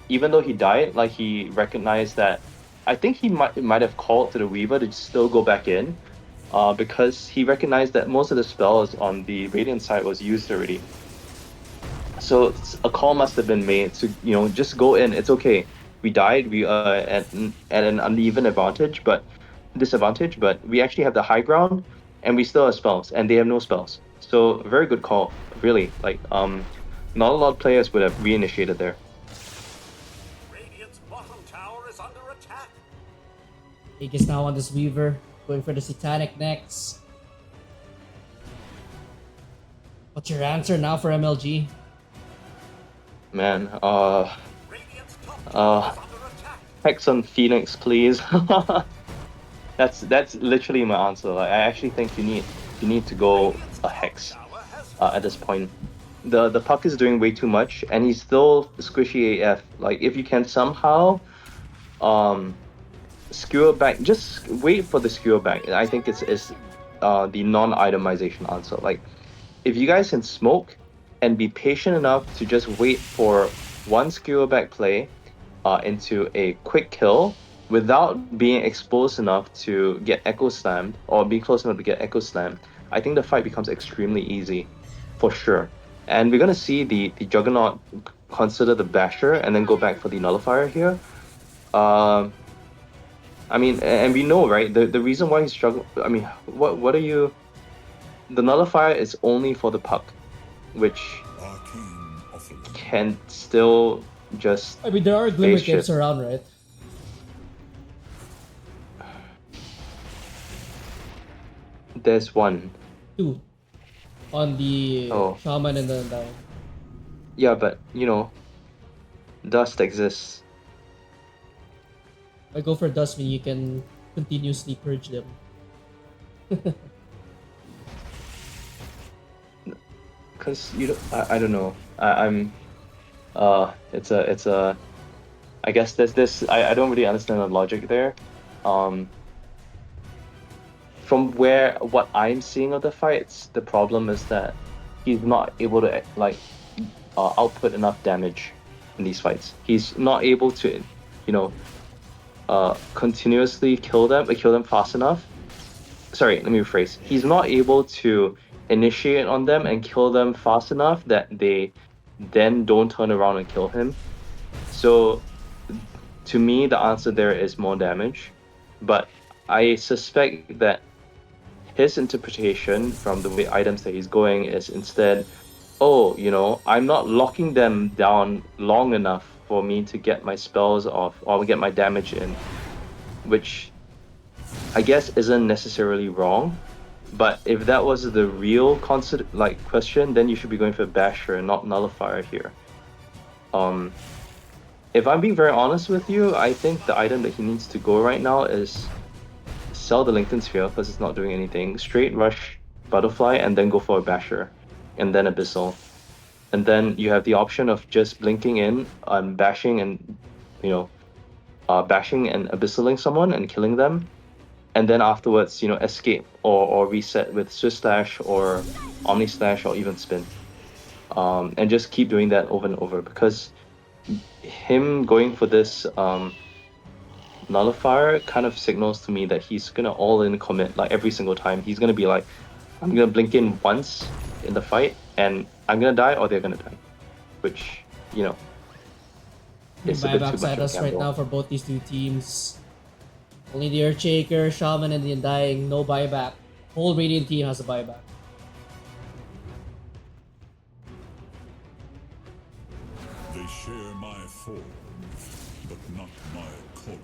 Even though he died, like he recognized that. I think he might have called to the Weaver to still go back in, because he recognized that most of the spells on the Radiant side was used already. So a call must have been made to, just go in. It's okay. We died. We are at an uneven disadvantage, but we actually have the high ground, and we still have spells, and they have no spells. So very good call, really. Like not a lot of players would have reinitiated there. Radiant's bottom tower is under attack. Ig is now on this Weaver, going for the Satanic next. What's your answer now for MLG? Man, Radiant's top tower is under attack. Hex on Phoenix, please. That's literally my answer. Like, I actually think you need to go a Hex Tower has at this point. The puck is doing way too much, and he's still squishy AF. Like, if you can somehow skewer back, just wait for the skewer back. I think it's the non-itemization answer. Like, if you guys can smoke and be patient enough to just wait for one skewer back play into a quick kill without being exposed enough to get echo slammed or be close enough to get echo slammed, I think the fight becomes extremely easy, for sure. And we're gonna see the Juggernaut consider the Basher and then go back for the Nullifier here. I mean, and we know, right? The reason why he's struggling. I mean, what are you? The Nullifier is only for the puck, which can still just. I mean, there are Glimmer Face Caves shift. around, right? There's one. Two. On the Oh. Shaman and the Undying. Yeah, but dust exists. I go for Dust when you can continuously purge them. Cause I don't know. I'm it's a I guess there's this I don't really understand the logic there. From what I'm seeing of the fights, the problem is that he's not able to output enough damage in these fights. He's not able to, continuously kill them fast enough. Sorry, let me rephrase. He's not able to initiate on them and kill them fast enough that they then don't turn around and kill him. So, to me, the answer there is more damage. But I suspect that his interpretation from the way items that he's going is instead, I'm not locking them down long enough for me to get my spells off or get my damage in, which I guess isn't necessarily wrong. But if that was the real question, then you should be going for Basher and not Nullifier here. If I'm being very honest with you, I think the item that he needs to go right now is sell the LinkedIn Sphere because it's not doing anything. Straight rush Butterfly and then go for a Basher, and then Abyssal. And then you have the option of just blinking in and bashing and, bashing and abyssaling someone and killing them. And then afterwards, escape or reset with Swiss Slash or Omni Slash or even Spin. And just keep doing that over and over, because him going for this Nullifier kind of signals to me that he's gonna all in commit like every single time. He's gonna be like, I'm gonna blink in once in the fight and I'm gonna die or they're gonna die. Which, it's a bit too Buyback much side of a us right gamble. now for both these two teams. Only the Earthshaker, Shaman, and the Undying, no buyback. Whole Radiant team has a buyback. They share my form, but not my calling.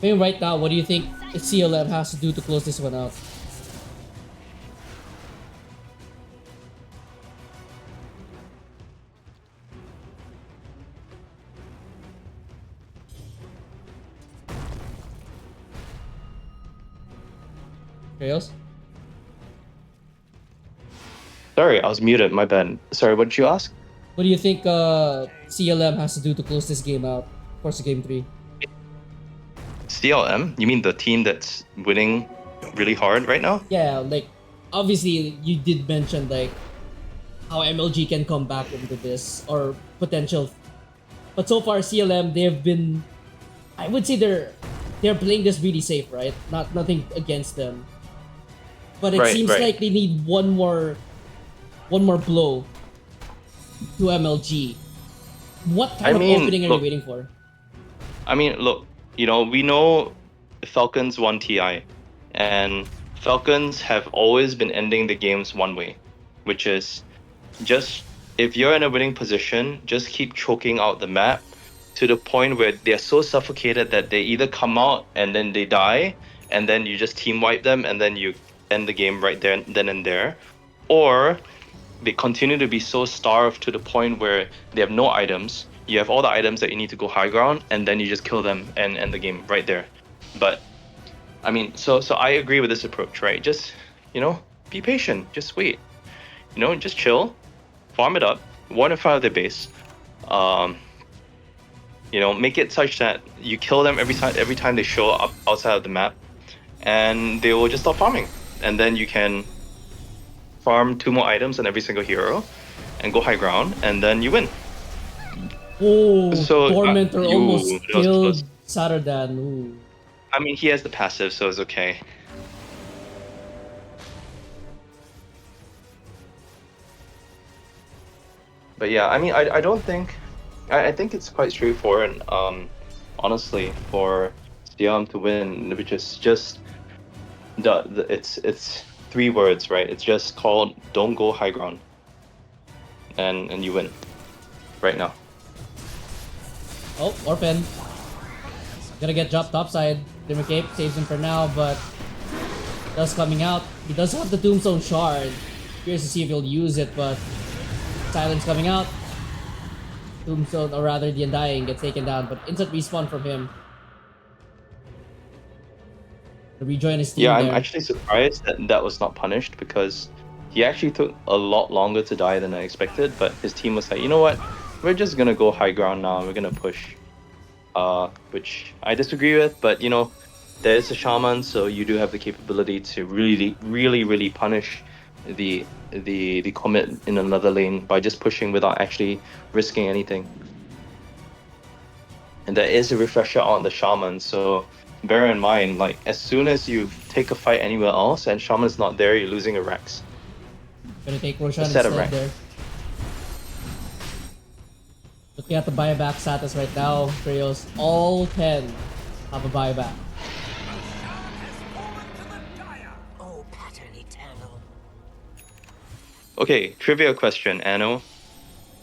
I mean, right now, what do you think CLM has to do to close this one out? Chaos? Sorry, I was muted. My bad. Sorry, what did you ask? What do you think CLM has to do to close this game out? Force Game 3. CLM? You mean the team that's winning really hard right now? Yeah, like obviously you did mention like how MLG can come back into this or potential, but so far CLM they've been, I would say they're playing this really safe, right? Nothing against them, but it Right, seems right. like they need one more blow to MLG. What kind I of mean, opening are look, you waiting for? I mean, look, you know, we know Falcons won TI, and Falcons have always been ending the games one way, which is just if you're in a winning position, just keep choking out the map to the point where they're so suffocated that they either come out and then they die, and then you just team wipe them, and then you end the game right there, then and there, or they continue to be so starved to the point where they have no items. You have all the items that you need to go high ground, and then you just kill them and end the game right there. But I mean, so I agree with this approach, right? Just, you know, be patient, just wait, you know, just chill, farm it up, one in front of their base. You know, make it such that you kill them every time they show up outside of the map, and they will just stop farming, and then you can farm 2 more items on every single hero, and go high ground, and then you win. Oh, So, Tormentor you- almost that was close. killed Saturdan. Ooh. I mean, he has the passive, so it's okay. But yeah, I mean, I don't think, I think it's quite straightforward. Honestly, for CLM to win, which is just it's 3 words, right? It's just called "Don't go high ground," and you win right now. Oh, Orphan. Gonna get dropped topside. Glimmer Cape saves him for now, but Dust coming out. He does have the Tombstone Shard. Curious to see if he'll use it, but Silence coming out. Tombstone, or rather the Undying, gets taken down, but instant respawn from him. To rejoin his team Yeah, I'm there. actually surprised that that was not punished, because he actually took a lot longer to die than I expected, but his team was like, you know what, we're just gonna go high ground now, and we're gonna push. Which I disagree with, but you know, there is a shaman, so you do have the capability to really punish the commit in another lane by just pushing without actually risking anything. And there is a refresher on the shaman, so bear in mind, like, as soon as you take a fight anywhere else and shaman's not there, you're losing a Rex. Gonna take Roshan set of instead rank. there. Looking at the buyback status right now, Trails, all 10 have a buyback. Oh, pattern eternal. Okay, trivia question, Anno.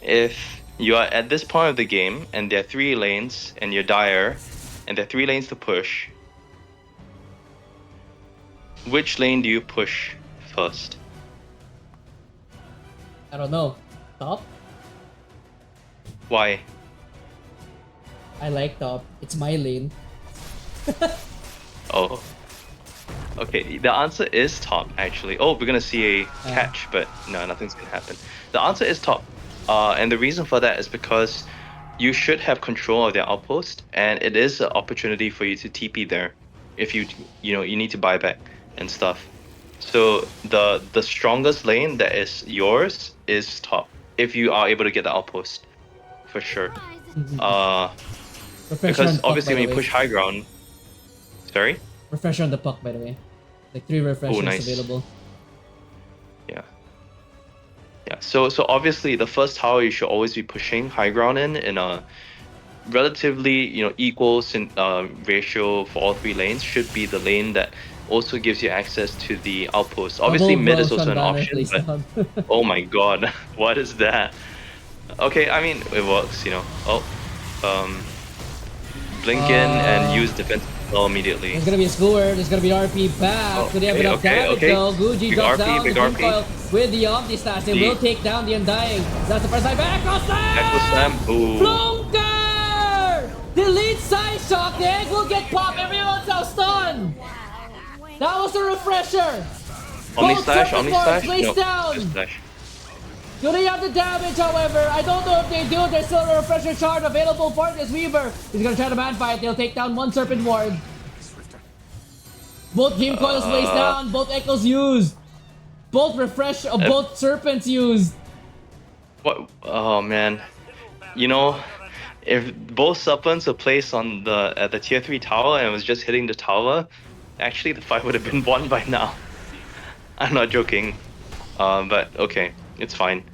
If you are at this point of the game and there are 3 lanes and you're Dire and there are 3 lanes to push, which lane do you push first? I don't know. Top? Why? I like top. It's my lane. Oh. Okay, the answer is top, actually. Oh, we're gonna see a catch, but no, nothing's gonna happen. The answer is top. And the reason for that is because you should have control of their outpost, and it is an opportunity for you to TP there if you need to buy back and stuff. So the strongest lane that is yours is top, if you are able to get the outpost, for sure. Refresher on Because the puck, obviously by when the you way. push high ground, sorry. Refresher on the puck, by the way. Like 3 refreshers nice. available. Yeah. Yeah. So obviously the first tower you should always be pushing high ground in a relatively equal ratio for all 3 lanes should be the lane that also gives you access to the outpost. Obviously Double mid is also Roshan an banner option, placed but down. oh my god, what is that? Okay, I mean it works, blink in and use defensive spell immediately. There's gonna be a skewer, there's gonna be RP back. Could they have enough damage though? Gucci Big drops RP, down the big Doom RP. Coil with the Omni Slash. They will take down the Undying. That's the first time back. Echo Echo Slam! Slam, ooh. Flunker! Delete Side Shock. The egg will get popped. Everyone's out stunned. That was a refresher! Omni Both slash, Serpent Omni Lords slash. placed No, down. just slash. Do they have the damage, however? I don't know if they do. There's still a refresher shard available for this Weaver. He's gonna try to man fight. They'll take down one Serpent Ward. Both Dream Coils placed down. Both Echoes used. Both both Serpents used. What? Oh man. You know, if both Serpents were placed on at the tier 3 tower and was just hitting the tower, actually the fight would have been won by now. I'm not joking. But okay, it's fine.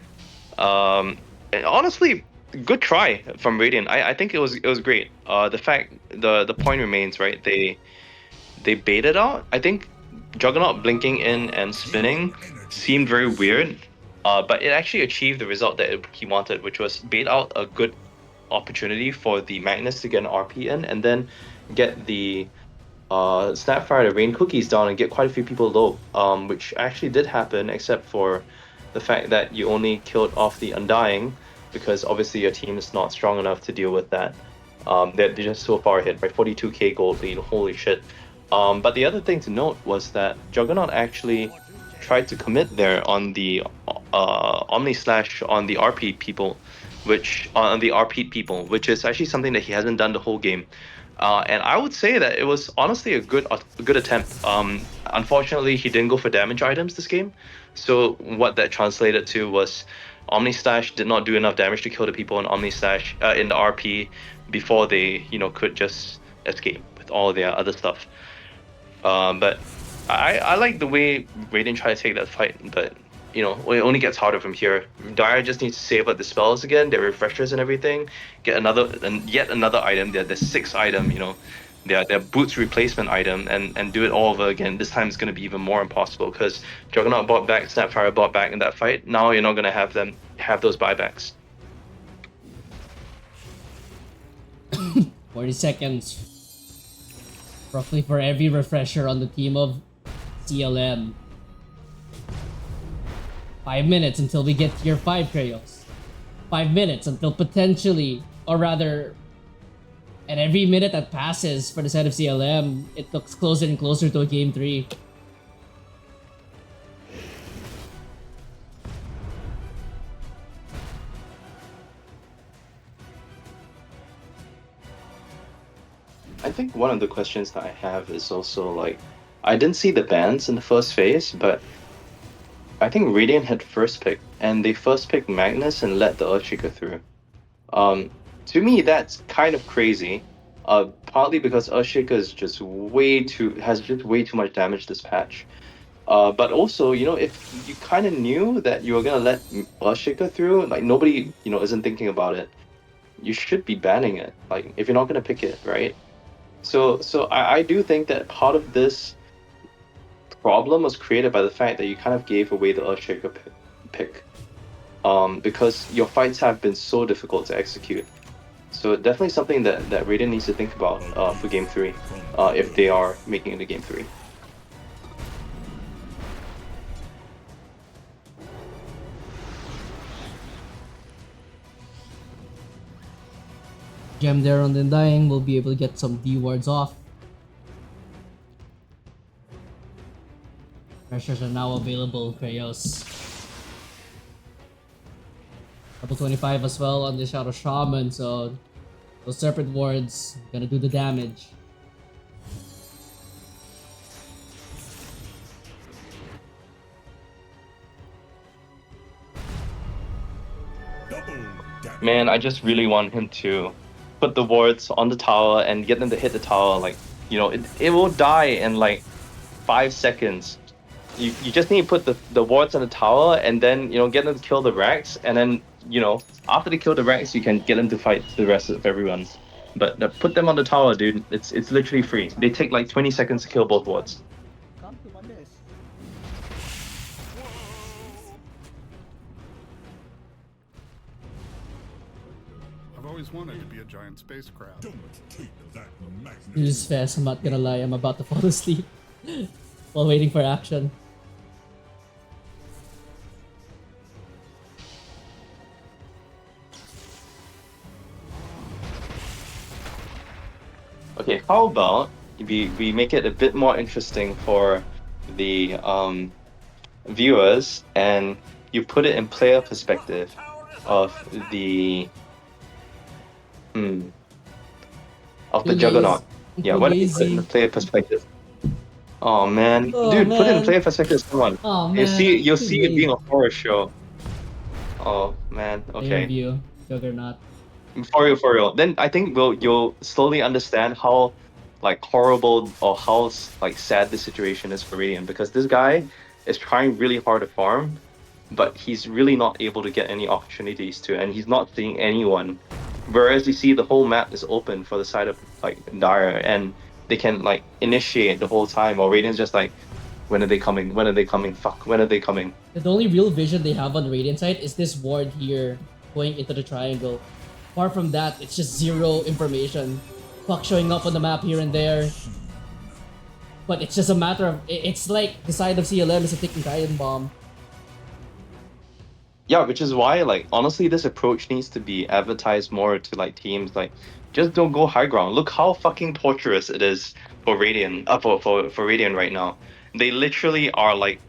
And honestly, good try from Radiant. I think it was great. The point remains, right? They baited out. I think Juggernaut blinking in and spinning seemed very weird. But it actually achieved the result that he wanted, which was bait out a good opportunity for the Magnus to get an RP in, and then get the Snapfire to rain cookies down and get quite a few people low. Which actually did happen, except for the fact that you only killed off the Undying, because obviously your team is not strong enough to deal with that. They're just so far ahead, right? 42k gold lead, holy shit. But the other thing to note was that Juggernaut actually tried to commit there on the Omni Slash on the RP people, on the RP people, which is actually something that he hasn't done the whole game. And I would say that it was honestly a good attempt. Unfortunately, he didn't go for damage items this game. So what that translated to was Omni Slash did not do enough damage to kill the people in Omni Slash in the RP before they could just escape with all their other stuff. But I like the way Raiden tried to take that fight, but it only gets harder from here. Dire just needs to save up the spells again, their refreshers and everything. Get yet another item. Their 6th item, their boots replacement item, and do it all over again. This time it's gonna be even more impossible because Juggernaut bought back, Snapfire bought back in that fight. Now you're not gonna have them have those buybacks. 40 seconds. Roughly for every refresher on the team of CLM. 5 minutes until we get tier 5 Krayos. 5 minutes until potentially, or rather, and every minute that passes for the side of CLM, it looks closer and closer to a game 3. I think one of the questions that I have is also like, I didn't see the bans in the first phase, but I think Radiant had first pick, and they first picked Magnus and let the Earthshaker through. To me, that's kind of crazy. Partly because Earthshaker is just has way too much damage this patch. But also, if you kind of knew that you were gonna let Earthshaker through, like nobody, isn't thinking about it, you should be banning it. Like if you're not gonna pick it, right? So I do think that part of this problem was created by the fact that you kind of gave away the Earthshaker pick. Because your fights have been so difficult to execute. So definitely something that Raiden needs to think about for Game 3, if they are making it a Game 3. Gem there on the Undying will be able to get some D wards off. Pressures are now available, Krayos. Level 25 as well on the Shadow Shaman, so those Serpent Wards gonna do the damage. Man, I just really want him to put the wards on the tower and get them to hit the tower. Like, it will die in like 5 seconds. You just need to put the wards on the tower and then, get them to kill the Rax. And then, after they kill the Rax, you can get them to fight the rest of everyone. But put them on the tower, dude. It's literally free. They take like 20 seconds to kill both wards. I've always wanted to be a giant spacecraft. Don't take that, Magnus. This is fast, I'm not gonna lie, I'm about to fall asleep while waiting for action. Okay, how about we make it a bit more interesting for the viewers, and you put it in player perspective of the of the Too Juggernaut. lazy. Yeah, Too why don't you put it in the lazy. player perspective? Oh man, Oh dude, put it in man. player perspective. Someone, Oh man. you'll Too see it being lazy. a horror show. Oh man, Player okay. view. Juggernaut. For real. Then I think you'll slowly understand how like horrible or how like sad the situation is for Radiant, because this guy is trying really hard to farm, but he's really not able to get any opportunities to, and he's not seeing anyone. Whereas you see the whole map is open for the side of like Dire, and they can like initiate the whole time, or Radiant's just like, when are they coming? When are they coming? Fuck, when are they coming? The only real vision they have on the Radiant side is this ward here going into the triangle. Apart from that, it's just zero information. Puck showing up on the map here and there. But it's just a matter of... It's like the side of CLM is a ticking Titan bomb. Yeah, which is why, like, honestly, this approach needs to be advertised more to like teams. Like, just don't go high ground. Look how fucking torturous it is for Radiant, for Radiant right now. They literally are like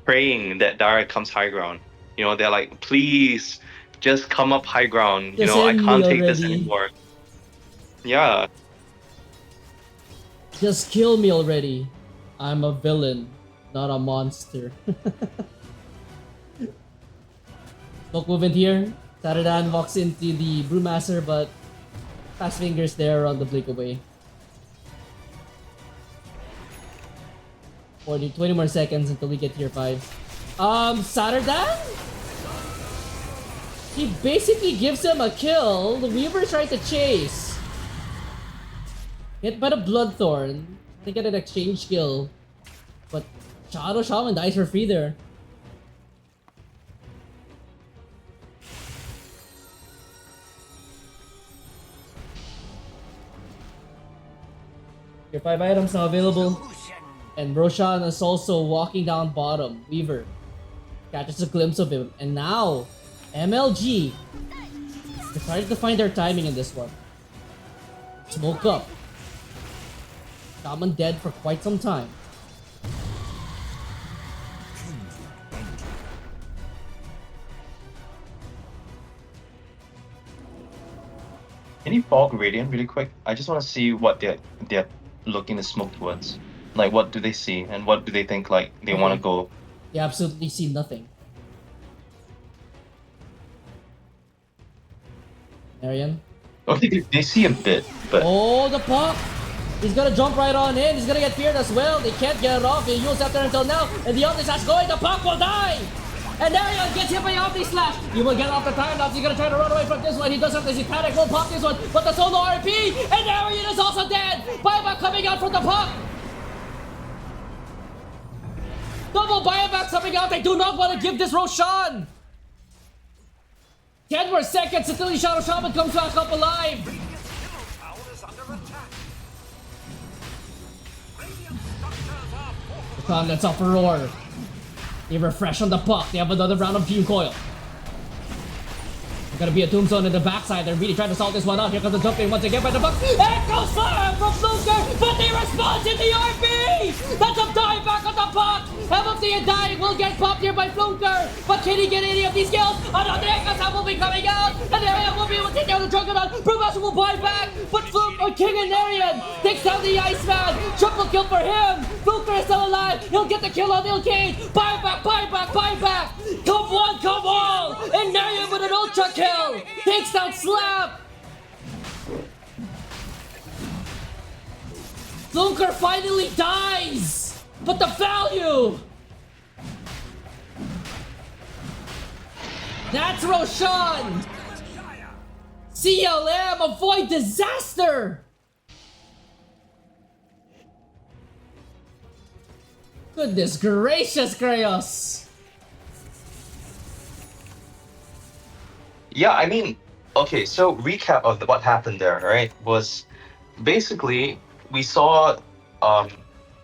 praying that Dara comes high ground. You know, they're like, please, just come up high ground. You Just know, I end me can't take this already. anymore. Yeah, Just kill me already. I'm a villain, not a monster. Smoke movement here. Taradan walks into the Brewmaster, but fast fingers there on the blink away. 20 more seconds until we get tier 5. Taradan? He basically gives him a kill. The Weaver's trying to chase. Hit by the Bloodthorn. They get an exchange kill. But Shadow Shaman dies for free there. Your 5 items now available. And Roshan is also walking down bottom. Weaver catches a glimpse of him. And now, MLG decided to find their timing in this one. Smoke up. Shaman dead for quite some time. can you fog Radiant really quick? I just want to see what they're looking to smoke towards. Like, what do they see, and what do they think like they want to Okay. go? You absolutely see nothing. Arian? Okay, they see a bit, but Oh, the puck! He's gonna jump right on in. He's gonna get feared as well. They can't get it off. They use after until now. And the Omni Slash going. The puck will die! And Arian gets hit by Omni Slash. He will get off the time now. He's gonna try to run away from this one. He does have this. He panic. Won't pop this one. But the solo RP. And Arian is also dead. Buyback coming out from the puck. Double buyback coming out. They do not want to give this Roshan. 10 more seconds until the Shadow Shaman comes back up alive. Tower is under attack. Radiant structures are fortified. Come, let's off a roar. They refresh on the puck. They have another round of Fume Coil. Gonna be a tombstone in the backside. They're really trying to solve this one out. Here comes the jumping once again by the puck. Echo Slam from Fluker, but they respond in the RP! That's a dive back on the puck! MFC dying will get popped here by Fluker, but can he get any of these kills? Another Echo Slam will be coming out, and Arian will be able to take down the Juggernaut. Brewmaster will buy back, but Fluker, King and Arian takes down the Iceman. Triple kill for him. Fluker is still alive. He'll get the kill on Ilkane. Buy back, buy back, buy back. Come one, come all. And Arian with an ultra kill. Takes down Slap. Fluker finally dies. But the value. That's Roshan. CLM, avoid disaster. Goodness gracious, Kratos! yeah, I mean, okay. So recap of what happened there, right? Was basically we saw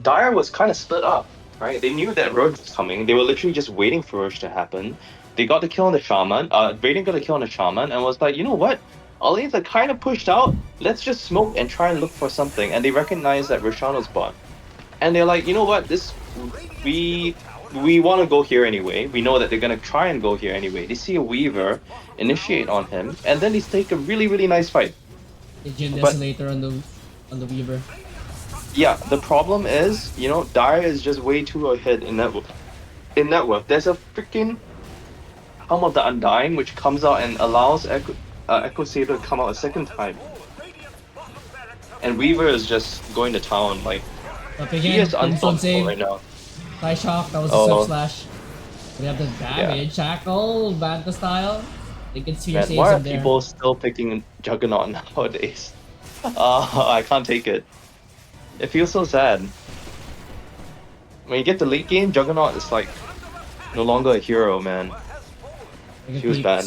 Dire was kind of split up, right? They knew that Roche was coming. They were literally just waiting for Roche to happen. They got the kill on the Shaman. Raiden got a kill on the Shaman and was like, you know what? All are kind of pushed out. Let's just smoke and try and look for something. And they recognize that Roshanno's bot. And they're like, you know what? We we want to go here anyway. We know that they're gonna try and go here anyway. They see a Weaver, initiate on him, and then they take a really nice fight. Legion But Desolator on the Weaver. yeah, the problem is, Dire is just way too ahead in net worth. There's a freaking Helm of the Undying which comes out and allows Echo Saber to come out a second time. And Weaver is just going to town, like Up he again, is unstoppable save. right now. High shock, that was a Oh. sub slash. We have the damage, Shackle, Banta style. They can see Man, saves why are him there. people still picking Juggernaut nowadays? I can't take it. It feels so sad. When you get to late game, Juggernaut is like no longer a hero, man. She was bad.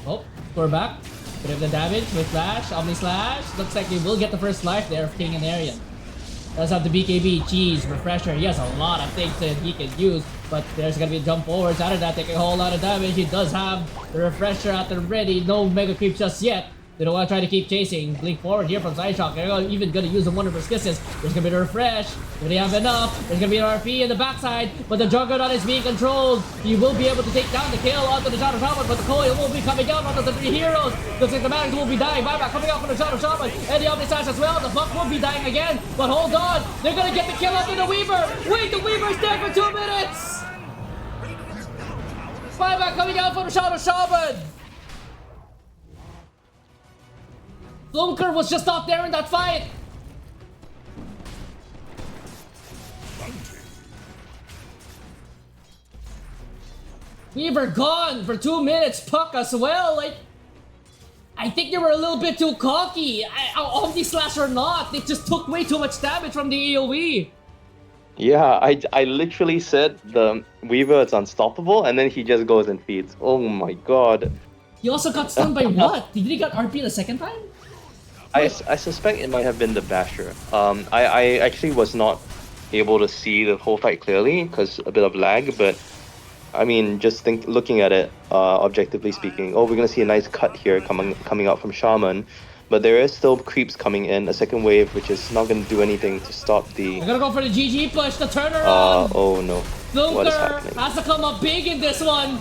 Oh, score back. Bit of the damage with Flash, Omni Slash. Looks like he will get the first life there of King and Arian. Does have the BKB, Cheese, Refresher. He has a lot of things that he can use, but there's gonna be a jump forwards out of that, taking a whole lot of damage. He does have the Refresher out there ready. No Mega Creep just yet. They don't want to try to keep chasing. Blink forward here from Sideshock. They're even going to use the Wonderful Kisses. There's going to be the refresh. Do they have enough? There's going to be an RP in the backside, but the Juggernaut is being controlled. You will be able to take down the kill onto the Shadow Shaman, but the coil will be coming down onto the three heroes. Looks like the Mags will be dying. Buyback coming out from the Shadow Shaman. And the Omni Slash as well. The Buck will be dying again, but hold on. They're going to get the kill onto the Weaver. Wait, the Weaver's dead for 2 minutes. Buyback coming out from the Shadow Shaman. Flunker was just not there in that fight! Weaver gone for 2 minutes, Puck as well, like... I think they were a little bit too cocky. Omni Slash or not, they just took way too much damage from the AoE. Yeah, I literally said the Weaver is unstoppable, and then he just goes and feeds. Oh my god. He also got stunned by what? Did he get RP the second time? I suspect it might have been the Basher. I actually was not able to see the whole fight clearly because a bit of lag, but I mean, just looking at it, objectively speaking, we're gonna see a nice cut here coming out from Shaman, but there is still creeps coming in, a second wave, which is not gonna do anything to stop the. They're gonna go for the GG push, the turnaround. Oh no. What is Flunker happening? has to come up big in this one.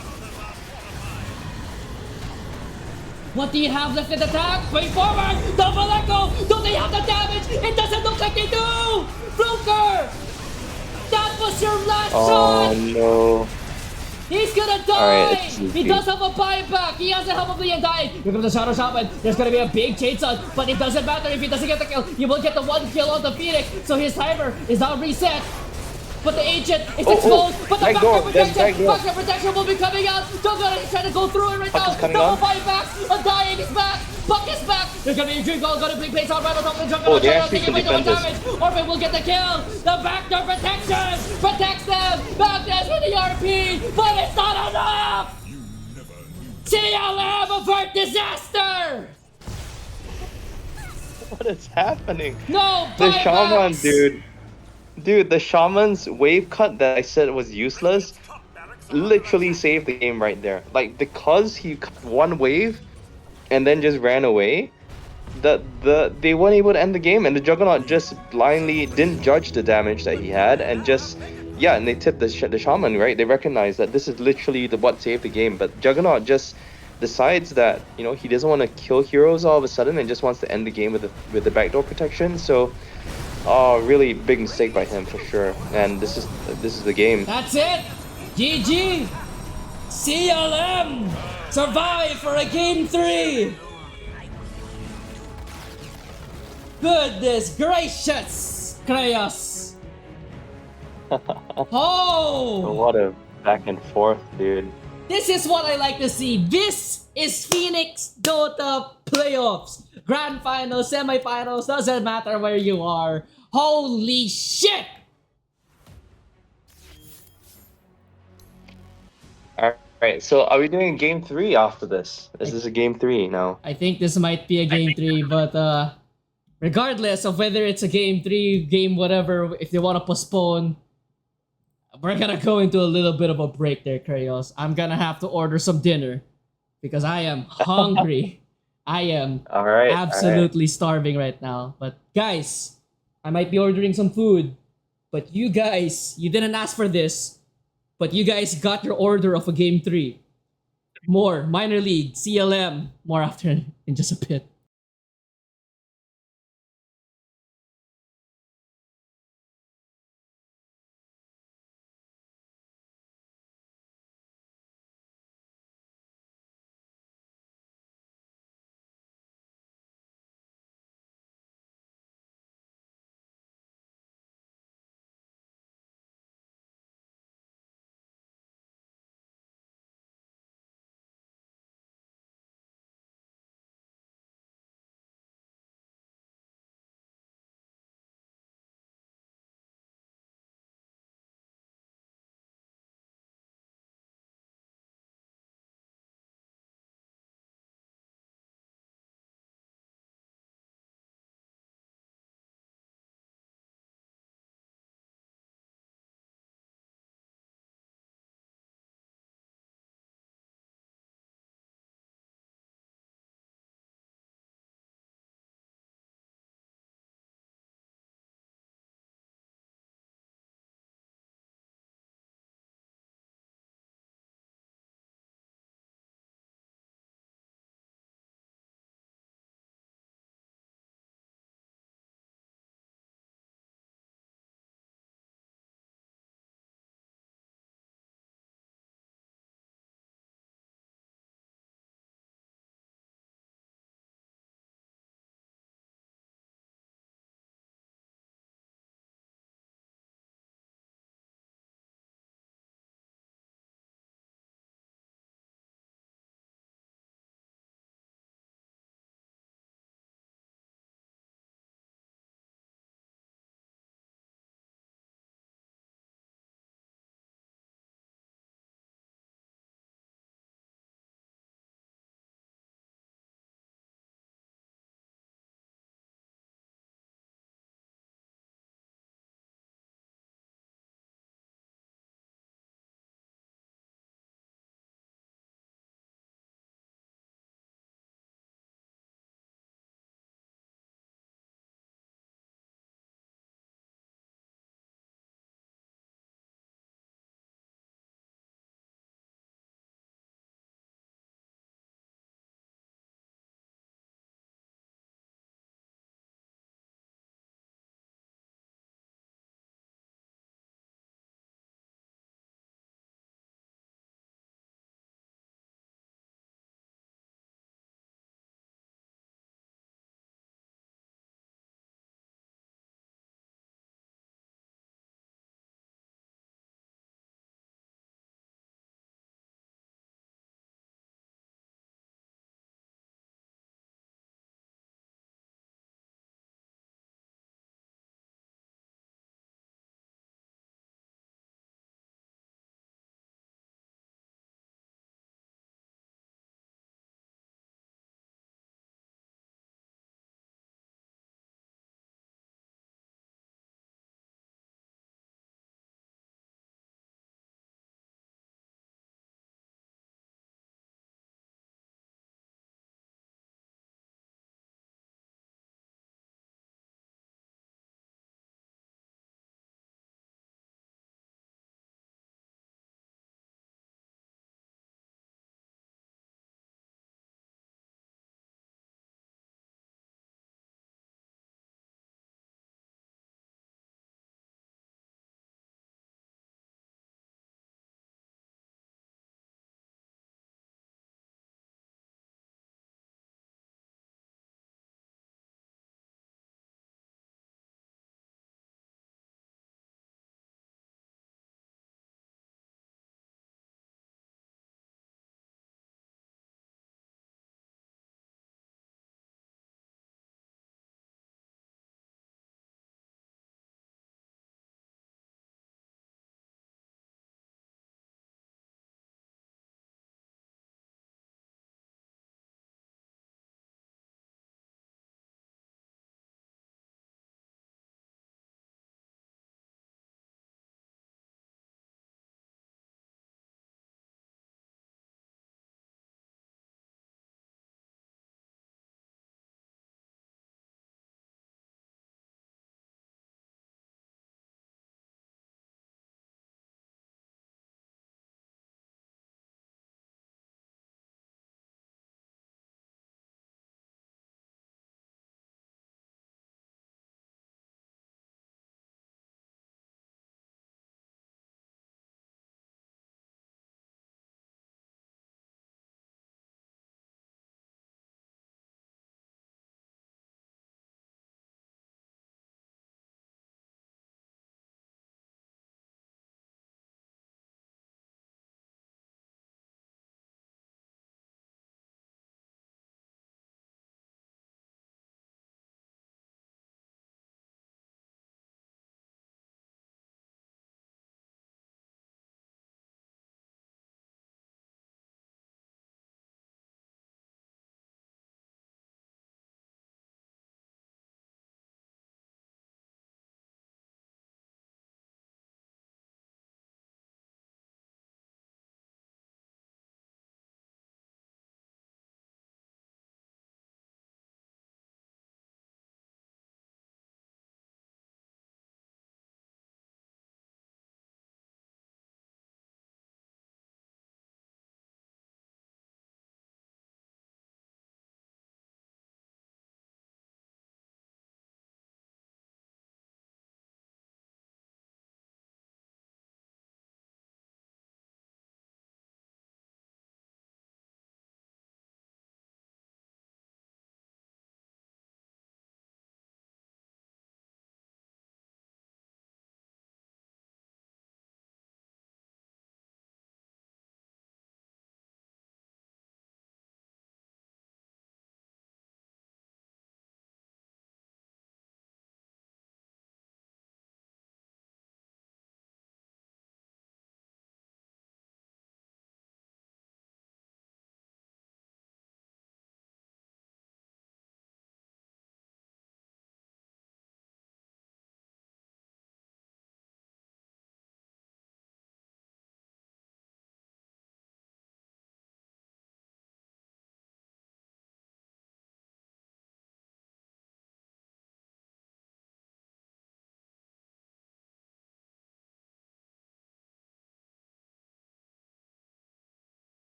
What do you have left in the tank? Way forward! Double echo! Do they have the damage? It doesn't look like they do! Flunker! That was your last shot! Oh no. He's gonna die! Alright, He does have a buyback! He has a help of the dying! Here comes the Shadow Shaman. There's gonna be a big chainsaw, but it doesn't matter if he doesn't get the kill. He will get the one kill on the Phoenix, so his timer is now reset. But the agent is exposed, but the backdoor protection will be coming out. Juggernaut is trying to go through it right now. Double buyback, Undying is back, Buck is back. There's gonna be a Dream Ball, gonna be placed on right on top of the Juggernaut. they actually Taking can way too much defend damage. Orphan will get the kill. The backdoor protection protects them. Backdash with the RP, but it's not enough. CLM avert disaster. What is happening? No The Shaman, buybacks. Dude, the Shaman's wave cut that I said was useless literally saved the game right there. Like, because he cut one wave and then just ran away, they weren't able to end the game, and the Juggernaut just blindly didn't judge the damage that he had, and just, yeah, and they tipped the Shaman, right? They recognize that this is literally what saved the game, but Juggernaut just decides that, he doesn't want to kill heroes all of a sudden and just wants to end the game with the backdoor protection, so... Oh, really big mistake by him for sure. And this is the game. That's it. GG. CLM survive for a game 3. Goodness gracious, Krayos. Oh. What a back and forth, dude. This is what I like to see. This is Phoenix Dota playoffs. Grand finals, semi-finals, doesn't matter where you are. Holy shit! Alright, so are we doing game 3 after this? Is this a game 3 now? I think this might be a game 3, but regardless of whether it's a game 3, game whatever, if they want to postpone, we're gonna go into a little bit of a break there, Krayos. I'm gonna have to order some dinner. because I am hungry. I am All right, all right. absolutely starving right now. But guys, I might be ordering some food. But you guys, you didn't ask for this, but you guys got your order of a game 3. More minor league, CLM, more after in just a bit.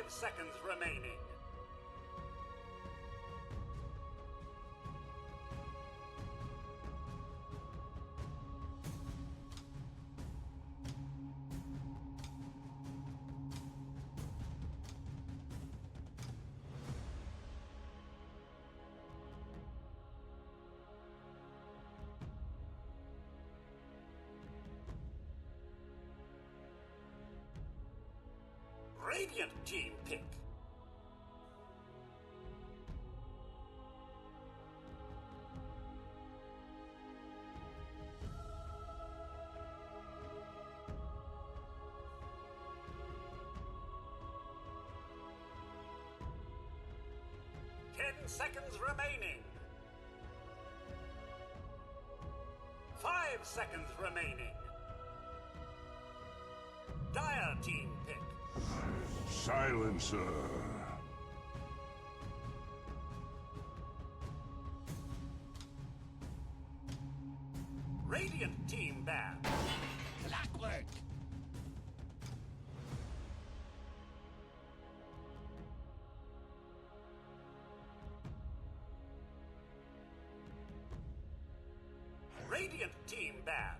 5 seconds remaining. Radiant team pick. Ten seconds remaining. 5 seconds remaining. Dire team pick. Silencer. Radiant team ban. Clockwork. Radiant team ban.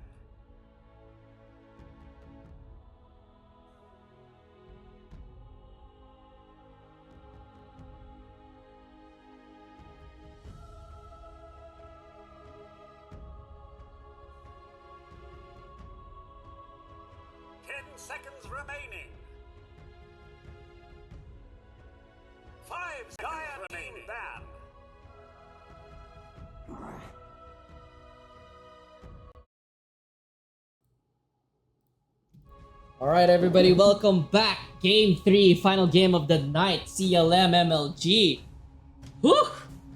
Ten seconds remaining. 5 dire remaining. Ban. Alright, everybody, welcome back. Game 3, final game of the night. CLM MLG. Whew!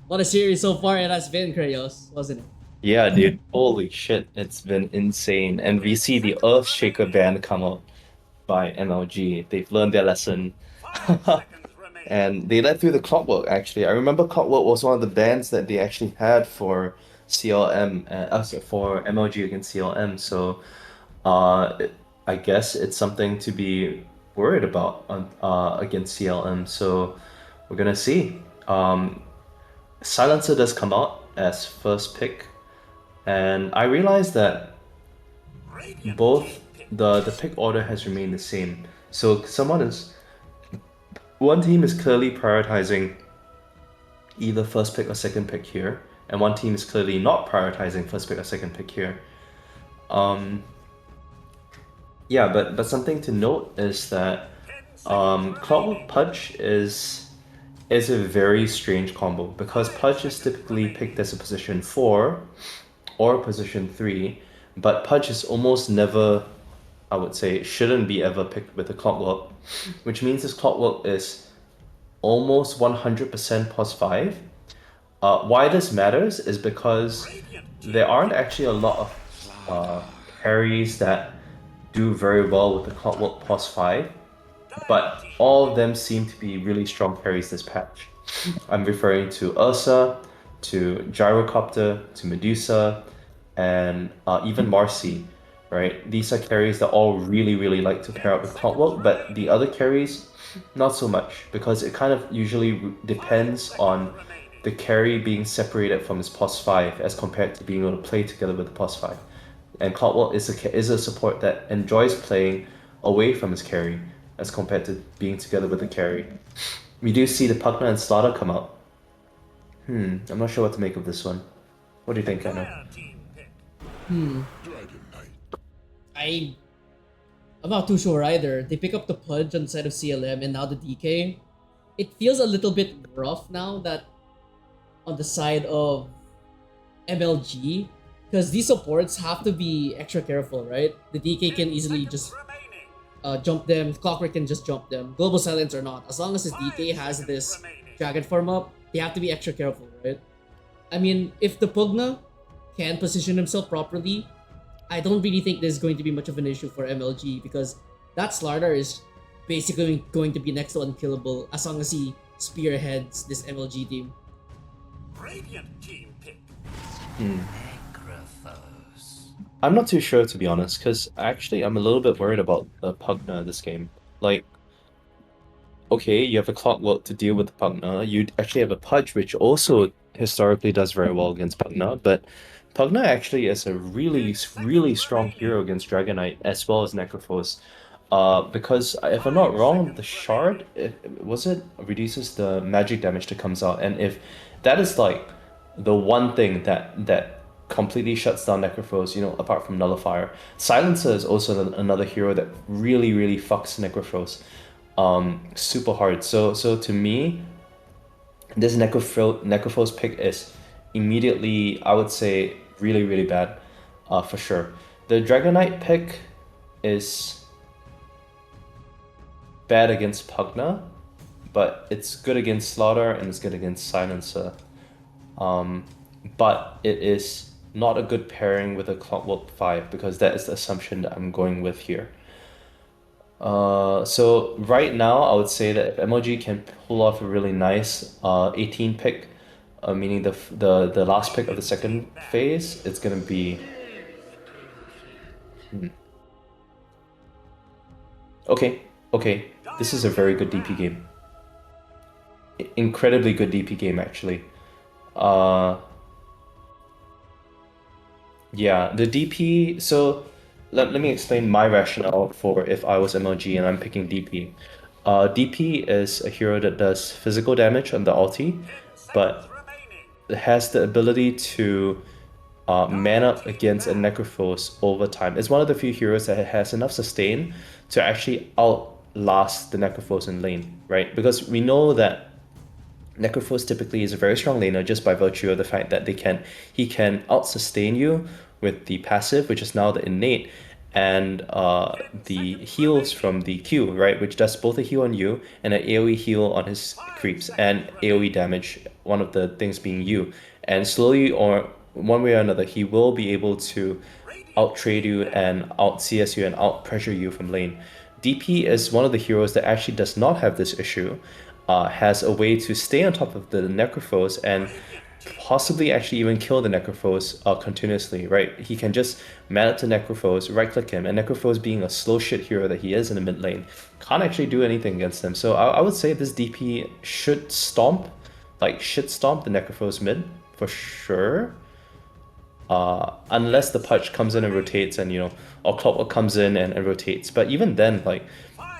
What a series so far it has been, Krayos, wasn't it? Yeah, dude. Holy shit, it's been insane. And we see the Earthshaker ban come out by MLG. They've learned their lesson. 5 seconds remaining. And they let through the Clockwork, actually. I remember Clockwork was one of the bans that they actually had for CLM, for MLG against CLM. So, I guess it's something to be worried about on against CLM. So, we're gonna see. Silencer does come out as first pick, and I realized that Radiant both team pick. the pick order has remained the same. So one team is clearly prioritizing either first pick or second pick here, and one team is clearly not prioritizing first pick or second pick here. Yeah, but something to note is that 10 seconds Clockwork remaining. Pudge is a very strange combo because Pudge is typically picked as a position 4 or position 3, but Pudge is almost never, I would say, shouldn't be ever picked with a Clockwork, which means this Clockwork is almost 100% plus 5. Why this matters is because there aren't actually a lot of carries that do very well with the Clockwork plus 5, but all of them seem to be really strong carries this patch. I'm referring to Ursa, to Gyrocopter, to Medusa, and even Marcy, right? These are carries that all really, really like to pair up with Clockwork, but the other carries, not so much, because it kind of usually depends on the carry being separated from his plus 5 as compared to being able to play together with the plus 5. And Clockwork is a support that enjoys playing away from his carry as compared to being together with the carry. We do see the Pugna and Slaughter come out. I'm not sure what to make of this one. What do you think, Anna? Dire team pick. Dragon Knight. I'm not too sure either. They pick up the Pudge on the side of CLM and now the DK. It feels a little bit rough now that on the side of MLG, because these supports have to be extra careful, right? The DK can easily just Remaining. jump them, Clockwork can just jump them, Global Silence or not. As long as his DK has this Dragon form up, they have to be extra careful, right? I mean, if the Pugna can position himself properly, I don't really think there's going to be much of an issue for MLG because that Slardar is basically going to be next to unkillable as long as he spearheads this MLG team. Radiant team pick. Necrophos. I'm not too sure, to be honest, because actually I'm a little bit worried about the Pugna this game. Like, okay, you have a Clockwork to deal with the Pugna. You actually have a Pudge, which also historically does very well against Pugna, but Pugna actually is a really strong hero against Dragonite as well as Necrophos. Because if I'm not wrong, the shard was it reduces the magic damage that comes out, and if that is like the one thing that completely shuts down Necrophos, you know, apart from Nullifier. Silencer is also another hero that really fucks Necrophos, super hard. So to me, this Necrophos pick is immediately, I would say, really bad, for sure. The Dragonite pick is bad against Pugna, but it's good against Slaughter and it's good against Silencer. But it is not a good pairing with a Clockwork 5 because that is the assumption that I'm going with here. So right now, I would say that if MLG can pull off a really nice 18 pick, meaning the last pick of the second phase, it's gonna be okay. Okay, this is a very good DP game. Incredibly good DP game actually. Uh, yeah, the DP. So let me explain my rationale for if I was MLG and I'm picking DP. DP is a hero that does physical damage on the ulti, 10 seconds but remaining. it has the ability to man up against a Necrophos over time. It's one of the few heroes that has enough sustain to actually outlast the Necrophos in lane, right? Because we know that Necrophos typically is a very strong laner just by virtue of the fact that he can out sustain you with the passive, which is now the innate, and the heals from the Q, right, which does both a heal on you and an AoE heal on his creeps and AoE damage. One of the things being you, and slowly or one way or another, he will be able to out trade you and out CS you and out pressure you from lane. DP is one of the heroes that actually does not have this issue, has a way to stay on top of the Necrophos and possibly actually even kill the Necrophos continuously, right? He can just man up to Necrophos, right click him, and Necrophos being a slow shit hero that he is in the mid lane, can't actually do anything against him. So I would say this DP should stomp, like shit stomp the Necrophos mid for sure. Unless the Pudge comes in and rotates and, you know, or Clockwork comes in and rotates. But even then, like,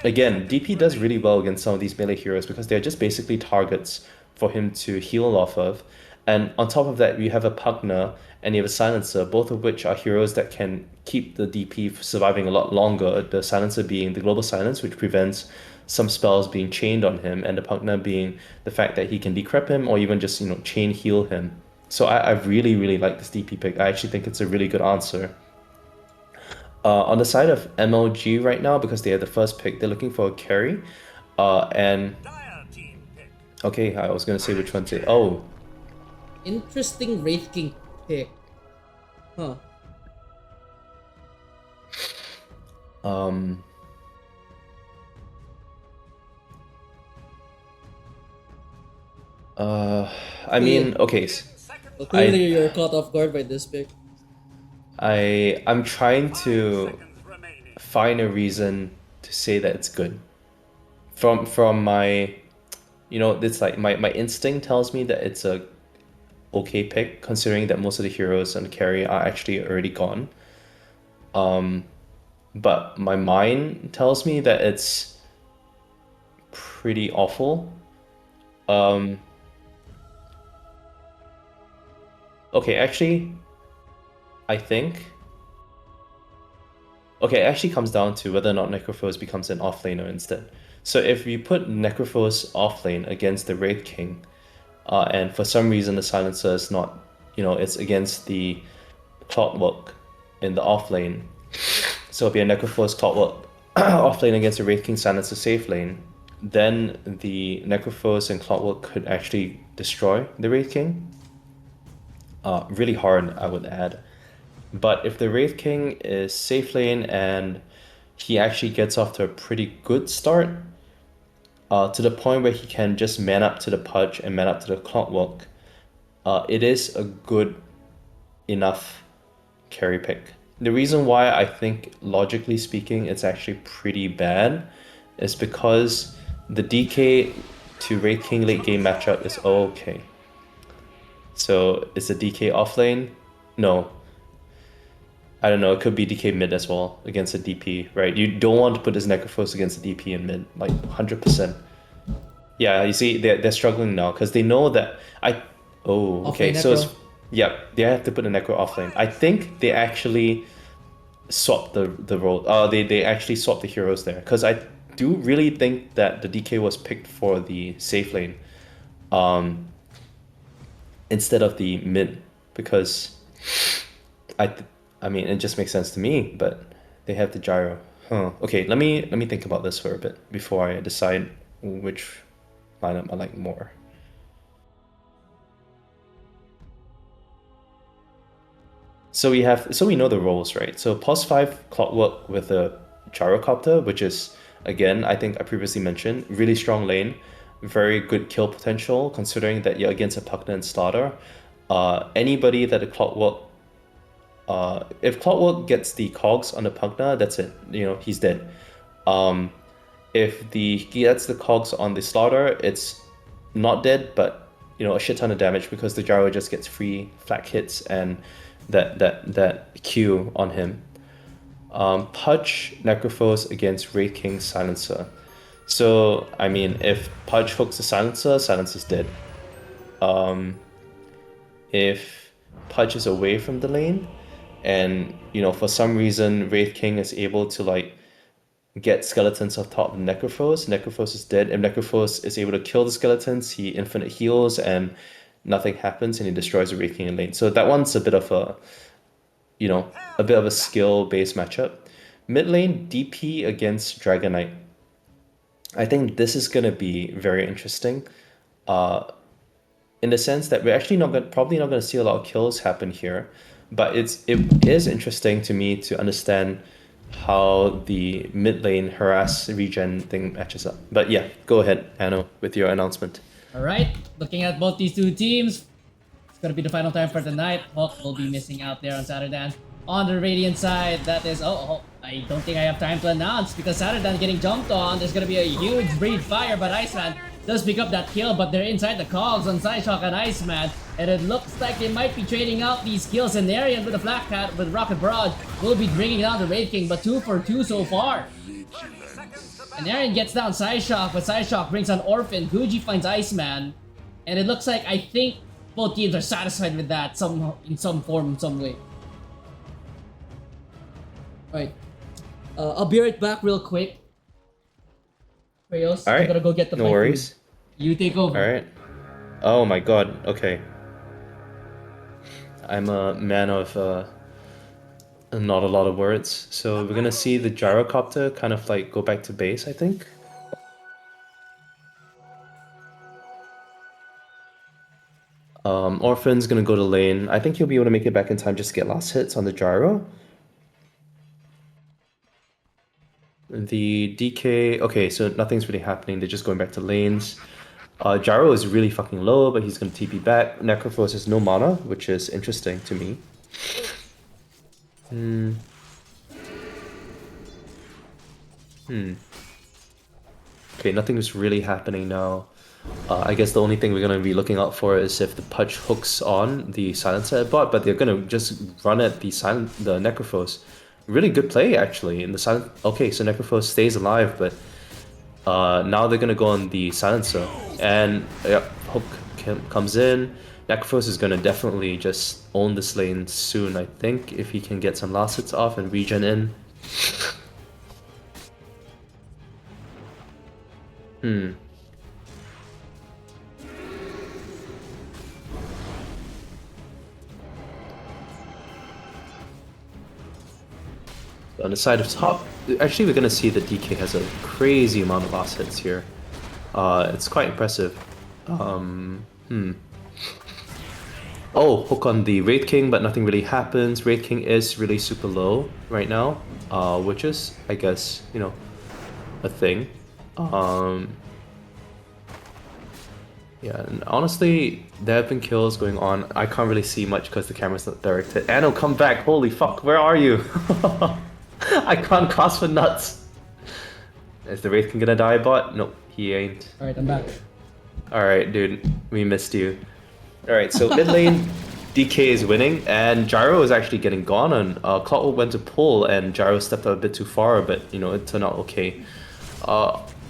again, DP does really well against some of these melee heroes because they're just basically targets for him to heal off of. And on top of that, you have a Pugna and you have a Silencer, both of which are heroes that can keep the DP surviving a lot longer. The Silencer being the Global Silence, which prevents some spells being chained on him, and the Pugna being the fact that he can decrep him or even just, you know, chain heal him. So I really like this DP pick. I actually think it's a really good answer. On the side of MLG right now, because they are the first pick, they're looking for a carry. And Dire team pick. okay, I was gonna say which one to. Oh, Interesting Wraith King pick. Huh. um, I mean, okay, 10 seconds So clearly I you're caught off guard by this pick. I'm trying to seconds remaining. find a reason to say that it's good. From my, you know, it's like my instinct tells me that it's a okay pick, considering that most of the heroes and carry are actually already gone. But my mind tells me that it's pretty awful. Um, okay, actually, I think. Okay, it actually comes down to whether or not Necrophos becomes an offlaner instead. So if you put Necrophos offlane against the Wraith King, and for some reason the Silencer is not, you know, it's against the Clockwork in the offlane. So if you have Necrophos Clockwork offlane against the Wraith King Silencer safe lane, then the Necrophos and Clockwork could actually destroy the Wraith King. Really hard, I would add. But if the Wraith King is safe lane and he actually gets off to a pretty good start, to the point where he can just man up to the Pudge and man up to the Clockwork, it is a good enough carry pick. The reason why I think, logically speaking, it's actually pretty bad is because the DK to Wraith King late game matchup is okay. So is the DK off lane? No. I don't know, it could be DK mid as well against a DP, right? You don't want to put this Necrophos against a DP in mid, like 100%. Yeah, you see, they're struggling now because they know that Oh, okay, Offlane so it's, Necro. yeah, they have to put the Necro offlane. I think they actually swapped the role. They actually swapped the heroes there because I do really think that the DK was picked for the safe lane, instead of the mid because I mean it just makes sense to me, but they have the gyro. Huh. Okay, let me think about this for a bit before I decide which lineup I like more. So we know the roles, right? So pos 5 Clockwork with a Gyrocopter, which is, again, I think I previously mentioned, really strong lane, very good kill potential considering that you're against a Pugna and Starter. Anybody that a Clockwork, if Clockwork gets the cogs on the Pugna, that's it. You know, he's dead. If he gets the cogs on the Starter, it's not dead, but you know, a shit ton of damage because the Gyro just gets free flak hits and that Q on him. Pudge Necrophos against Wraith King Silencer. So I mean, if Pudge hooks the Silencer, Silencer's dead. If Pudge is away from the lane, and you know for some reason Wraith King is able to like get skeletons off top of Necrophos, Necrophos is dead. If Necrophos is able to kill the skeletons, he infinite heals and nothing happens and he destroys the Wraith King in lane. So that one's a bit of a, you know, a bit of a skill-based matchup. Mid lane, DP against Dragon Knight. I think this is gonna be very interesting. In the sense that we're actually probably not gonna see a lot of kills happen here, but it is interesting to me to understand how the mid lane harass regen thing matches up. But yeah, go ahead, Anno, with your announcement. Alright, looking at both these two teams, it's gonna be the final time for the night. Hawk will be missing out there on Saturday. On the Radiant side, that is... I don't think I have time to announce because Saturday getting jumped on. There's gonna be a huge breed fire, but Iceman does pick up that kill, but they're inside the cogs on Sideshock and Iceman. And it looks like they might be trading out these kills, and Arian with the Black Cat with Rocket Barrage will be bringing down the Wraith King, but 2 for 2 so far. And Arian gets down Sideshock, but Sideshock brings on Orphan. Guji finds Iceman. And it looks like, I think, both teams are satisfied with that in some form, in some way. Alright. I'll be right back real quick. Rayos, All right, I'm gonna go get the no worries. food. You take over. All right. Oh my god. Okay. I'm a man of not a lot of words, so we're gonna see the Gyrocopter kind of like go back to base, I think. Orphan's gonna go to lane. I think he'll be able to make it back in time just to get last hits on the Gyro. The DK, okay, so nothing's really happening. They're just going back to lanes. Gyro is really fucking low, but he's gonna TP back. Necrophos has no mana, which is interesting to me. Okay, nothing's really happening now. I guess the only thing we're gonna be looking out for is if the Pudge hooks on the Silencer at bot, but they're gonna just run at the Necrophos. Really good play actually in the silent. Okay, so Necrophos stays alive, but now they're gonna go on the Silencer, and yep, Hook comes in. Necrophos is gonna definitely just own this lane soon, I think, if he can get some last hits off and regen in. On the side of top, actually we're gonna see that DK has a crazy amount of last hits here. It's quite impressive. Oh, hook on the Wraith King, but nothing really happens. Wraith King is really super low right now, which is, I guess, you know, a thing. Yeah, and honestly, there have been kills going on. I can't really see much because the camera's not directed. Anno, come back! Holy fuck, where are you? I can't cast for nuts. Is the Wraith King gonna die bot? Nope, He ain't. Alright, I'm back. Alright, dude. We missed you. Alright, so mid lane, DK is winning, and Gyro is actually getting gone on. Clockwork went to pull, and Gyro stepped up a bit too far, but, you know, it turned out okay.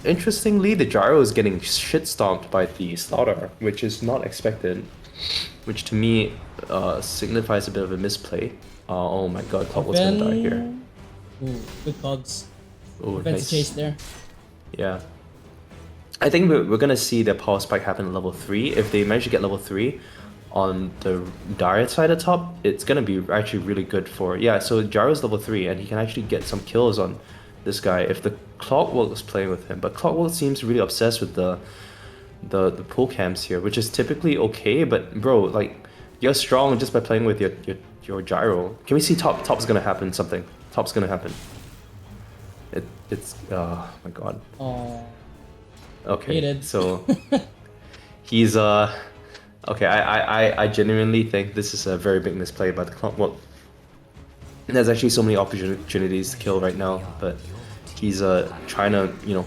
Interestingly, the Gyro is getting shit stomped by the Slaughter, which is not expected. Which to me signifies a bit of a misplay. Oh my god, Clockwork's gonna die here. Ooh, good cogs. Oh, Defensive nice. chase there. Yeah. I think we're gonna see the power spike happen at level 3. If they manage to get level 3 on the Dire side at top, it's gonna be actually really good for... Yeah, so Gyro's level 3, and he can actually get some kills on this guy if the Clockwork is playing with him. But Clockwork seems really obsessed with the pull cams here, which is typically okay, but bro, like, you're strong just by playing with your Gyro. Can we see top's gonna happen something? Top's gonna happen. It's oh my god. Oh. Okay, Hated. so he's okay, I genuinely think this is a very big misplay by the club. Well, there's actually so many opportunities to kill right now, but he's trying to, you know,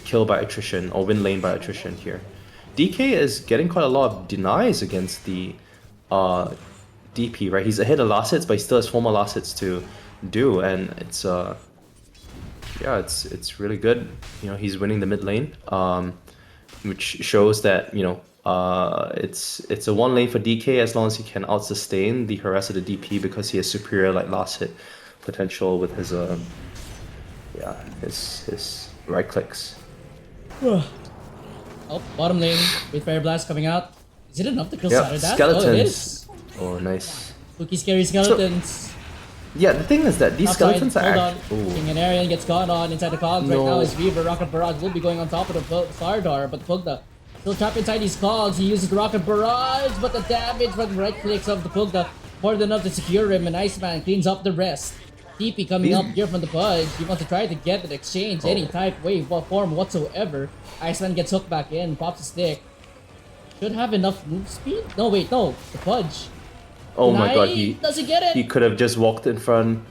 kill by attrition or win lane by attrition here. DK is getting quite a lot of denies against the DP, right? He's ahead of last hits, but he still has 4 more last hits to do, and it's yeah, it's really good. You know, he's winning the mid lane, which shows that, you know, it's a 1 lane for DK as long as he can out sustain the harass of the DP because he has superior like last hit potential with his yeah, his right clicks. Oh, bottom lane with Fire Blast coming out. Is it enough to kill Yeah, Saturday? skeletons. Oh, it is. Oh, nice. Spooky, scary skeletons. Yeah, the thing is that these Outside, skeletons are hold on. actually... King and Arian gets caught on inside the cogs. Right No. now is Reaver. Rocket Barrage will be going on top of the Sardar, but Pugda still trapped inside these cogs. He uses the Rocket Barrage, but the damage from the right clicks of the Pugda more than enough to secure him, and Iceman cleans up the rest. TP coming up here from the Pudge. He wants to try to get an exchange, any type, way, form whatsoever. Iceman gets hooked back in, pops a stick. Should have enough move speed? No, wait, no. The Pudge. Oh my god, doesn't get it. he could have just walked in front.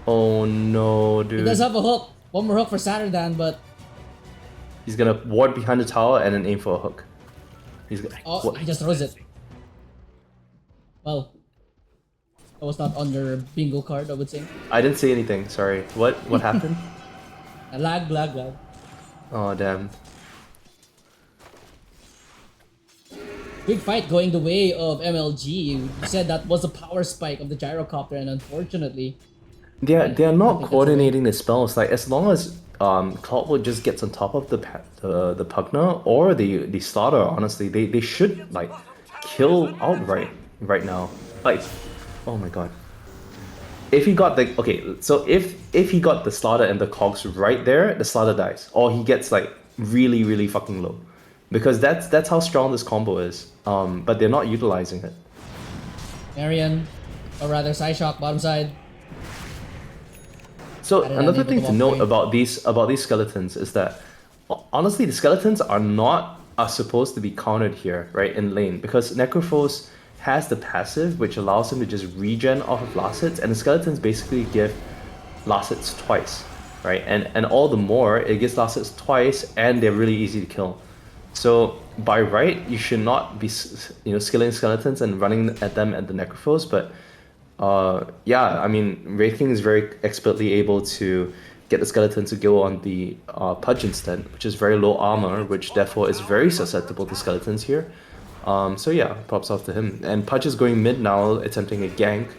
Oh no, dude. He does have a hook. One more hook for Saturdan, but... He's gonna ward behind the tower and then aim for a hook. He's gonna... Oh, what? he just throws it. Well, that was not on your bingo card, I would say. I didn't say anything, sorry. What happened? Lag. Oh, damn. Big fight going the way of MLG. You said that was a power spike of the gyrocopter, and unfortunately... They're not coordinating the spells. Like, as long as Clockwork just gets on top of the Pugna or the Slaughter, honestly, they should, like, kill outright right now. Like, oh my god. If he got the... Okay, so if he got the Slaughter and the Cogs right there, the Slaughter dies. Or he gets, like, really, really fucking low. Because that's how strong this combo is. But they're not utilizing it. Arian, or rather Psyshock, bottom side. So another thing to note about these skeletons is that honestly the skeletons are supposed to be countered here, right, in lane, because Necrophos has the passive which allows him to just regen off of last hits, and the skeletons basically give last hits twice, right? And all the more it gives last hits twice, and they're really easy to kill. So by right, you should not be, you know, skilling skeletons and running at them at the Necrophos, but yeah, I mean, Wraith King is very expertly able to get the skeleton to go on the Pudge instead, which is very low armor, which therefore is very susceptible to skeletons here. So yeah, props off to him. And Pudge is going mid now, attempting a gank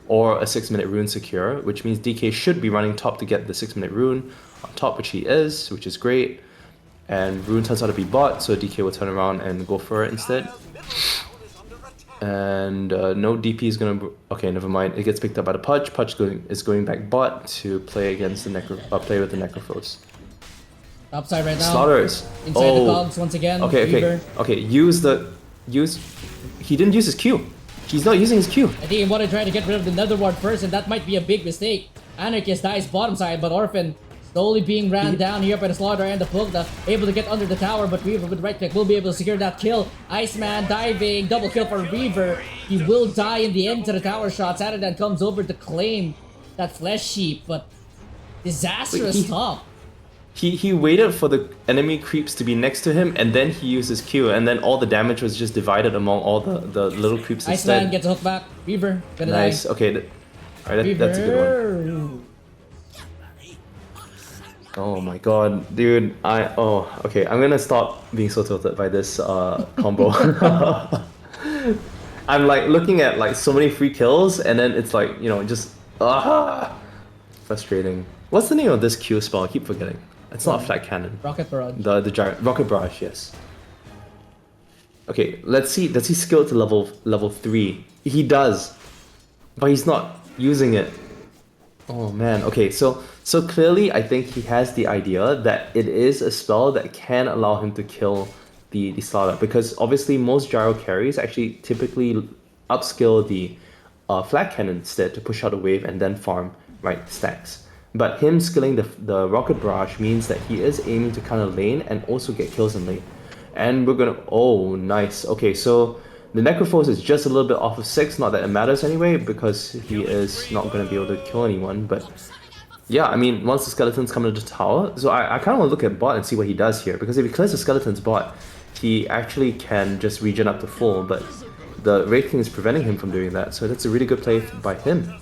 or a 6-minute rune secure, which means DK should be running top to get the 6-minute rune on top, which he is, which is great. And rune turns out to be bot, so DK will turn around and go for it instead. And no DP is gonna... Okay, never mind. It gets picked up by the Pudge. Pudge is going back bot to play against the play with the Necrophos. Top side right now. Slaughters. Inside the cogs once again. Okay. He didn't use his Q. He's not using his Q. I think he wanted to try to get rid of the Nether Ward first, and that might be a big mistake. Anarchist dies bottom side, but Orphan slowly being ran down here by the Slaughter and the Pugda, able to get under the tower, but Reaver with right click will be able to secure that kill. Iceman diving, double kill for Reaver. He will die in the end to the tower shot. Saturdan comes over to claim that flesh sheep, but disastrous top. he waited for the enemy creeps to be next to him, and then he used his Q, and then all the damage was just divided among all the little creeps Iceman instead. gets a hook back. Reaver, gonna Nice. die. Okay. Alright, that's a good one. Reaver. Oh my god, dude! Okay. I'm gonna stop being so tilted by this combo. I'm like looking at like so many free kills, and then it's like just frustrating. What's the name of this Q spell? I keep forgetting. It's not flat cannon. Rocket barrage. The giant rocket barrage, yes. Okay, let's see. Does he skill to level 3? He does, but he's not using it. Oh man. Okay, so clearly I think he has the idea that it is a spell that can allow him to kill the starter, because obviously most gyro carries actually typically upskill the flat cannon instead to push out a wave and then farm stacks. But him skilling the rocket barrage means that he is aiming to kind of lane and also get kills in lane. And we're gonna, oh nice. Okay, so the Necrophos is just a little bit off of 6, not that it matters anyway, because he is not gonna be able to kill anyone, but yeah, I mean, once the skeletons come into the tower, so I kind of want to look at bot and see what he does here, because if he clears the skeletons bot, he actually can just regen up to full, but the Wraith King is preventing him from doing that, so that's a really good play by him.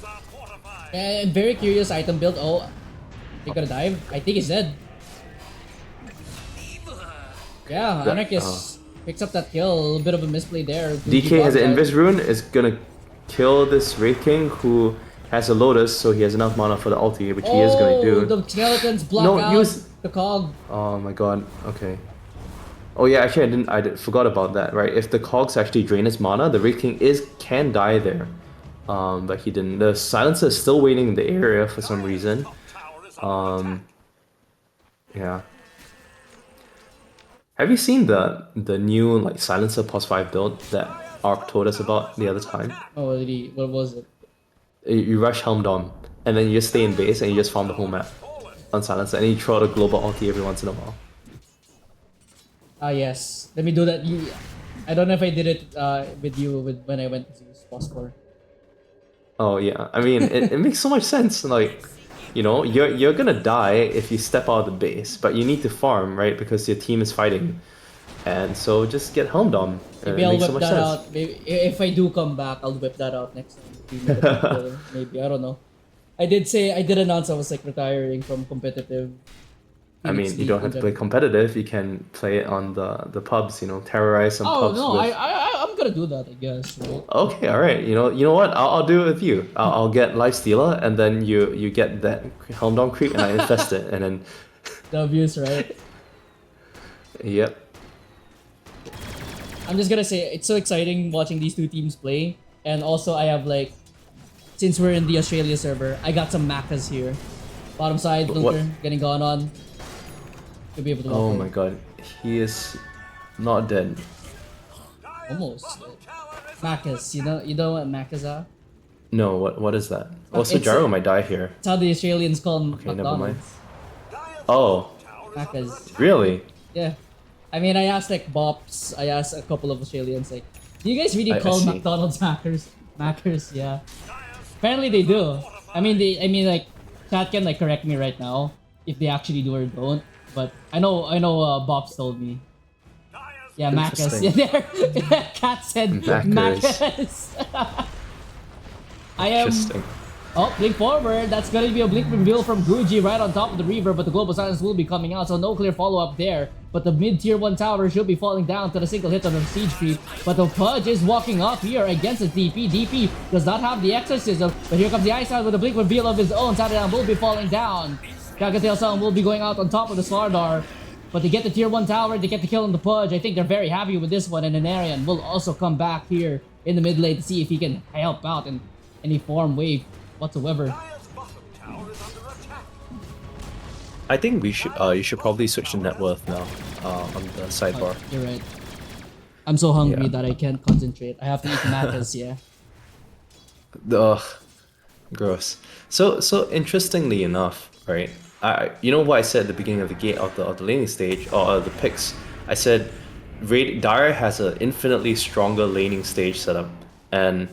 And very curious item build. Oh, you're gonna dive? I think he's dead. Yeah, Anarchist picks up that kill. A little bit of a misplay there. DK has an Invis Rune, is gonna kill this Wraith King, who has a Lotus, so he has enough mana for the ulti, which he is gonna do. The skeletons block out the cog. Oh my god, okay. Oh yeah, actually I forgot about that, right? If the cogs actually drain his mana, the Wraith King can die there. But he didn't. The Silencer is still waiting in the area for some reason. Yeah. Have you seen the new Silencer +5 build that Ark told us about the other time? Oh, what was it? You rush Helm Dom, and then you just stay in base and you just farm the whole map on Silencer, and you throw out a global ulti every once in a while. Ah yes, let me do that. I don't know if I did it with you when I went to Sponsor. Oh yeah, I mean it makes so much sense. Like, you're gonna die if you step out of the base, but you need to farm, right? Because your team is fighting, and so just get Helm Dom. Maybe I'll whip that out. Maybe if I do come back, I'll whip that out next time. Maybe, I don't know. I did announce I was retiring from competitive. I mean, you don't have to play competitive. You can play it on the pubs. Terrorize some pubs. Oh no, I'm gonna do that, I guess. Right? Okay, all right. You know what? I'll do it with you. I'll get Lifestealer, and then you get that Helm Dom creep, and I infest it, and then. The abuse, right? Yep. I'm just gonna say it's so exciting watching these two teams play, and also I have since we're in the Australia server, I got some Macas here. Bottom side, Luther getting gone on. To be able to. Oh my god, he is not dead. Almost. Macas, you know what Macas are? No, what is that? Also, Gyro might die here. It's how the Australians call them. Okay, never mind. Oh. Macas. Really? Yeah. I mean, I asked Bops. I asked a couple of Australians do you guys really call McDonald's Macas? Macas, yeah. Apparently they do. I mean, chat can correct me right now if they actually do or don't. But I know. Bops told me. Yeah, Macas. Yeah, there. Cat said Macas. I am. Interesting. Oh, blink forward. That's gonna be a blink reveal from Guji right on top of the Reaver, but the Global Silence will be coming out, so no clear follow-up there. But the mid-tier 1 tower should be falling down to the single hit on the siege creep. But the Pudge is walking up here against the DP. DP does not have the exorcism, but here comes the Ice Side with a blink reveal of his own. Saturday will be falling down. Kagatail Sun will be going out on top of the Slardar. But they get the tier 1 tower, they get the kill on the Pudge. I think they're very happy with this one, and Anarian will also come back here in the mid lane to see if he can help out in any form, wave, whatsoever. I think you should probably switch to net worth now on the sidebar. You're right. I'm so hungry that I can't concentrate. I have to eat Macas, yeah. Ugh, gross. So interestingly enough, right? You know what I said at the beginning of the gate of the laning stage or the picks? I said Dire has an infinitely stronger laning stage setup, and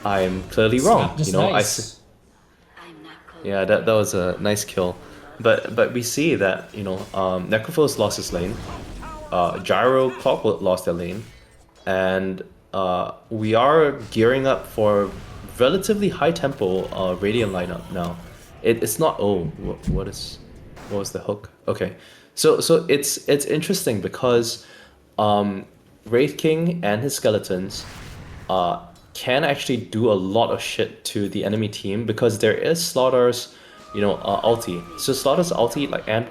I'm clearly wrong. Nice. Yeah, that was a nice kill. but we see that Necrophos lost his lane, Gyro Clockwork lost their lane, and we are gearing up for relatively high tempo Radiant lineup now. It's not what was the hook? Okay, so it's interesting because Wraith King and his skeletons can actually do a lot of shit to the enemy team because there is Slaughter's ulti. So Slaughter's ulti, like, and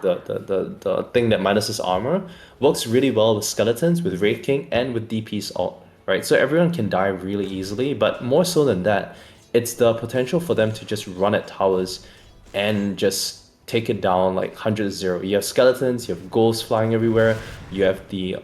the thing that minuses armor works really well with skeletons, with Wraith King, and with DP's ult, right? So everyone can die really easily, but more so than that, it's the potential for them to just run at towers and just take it down like 100-0. You have skeletons, you have ghosts flying everywhere, you have the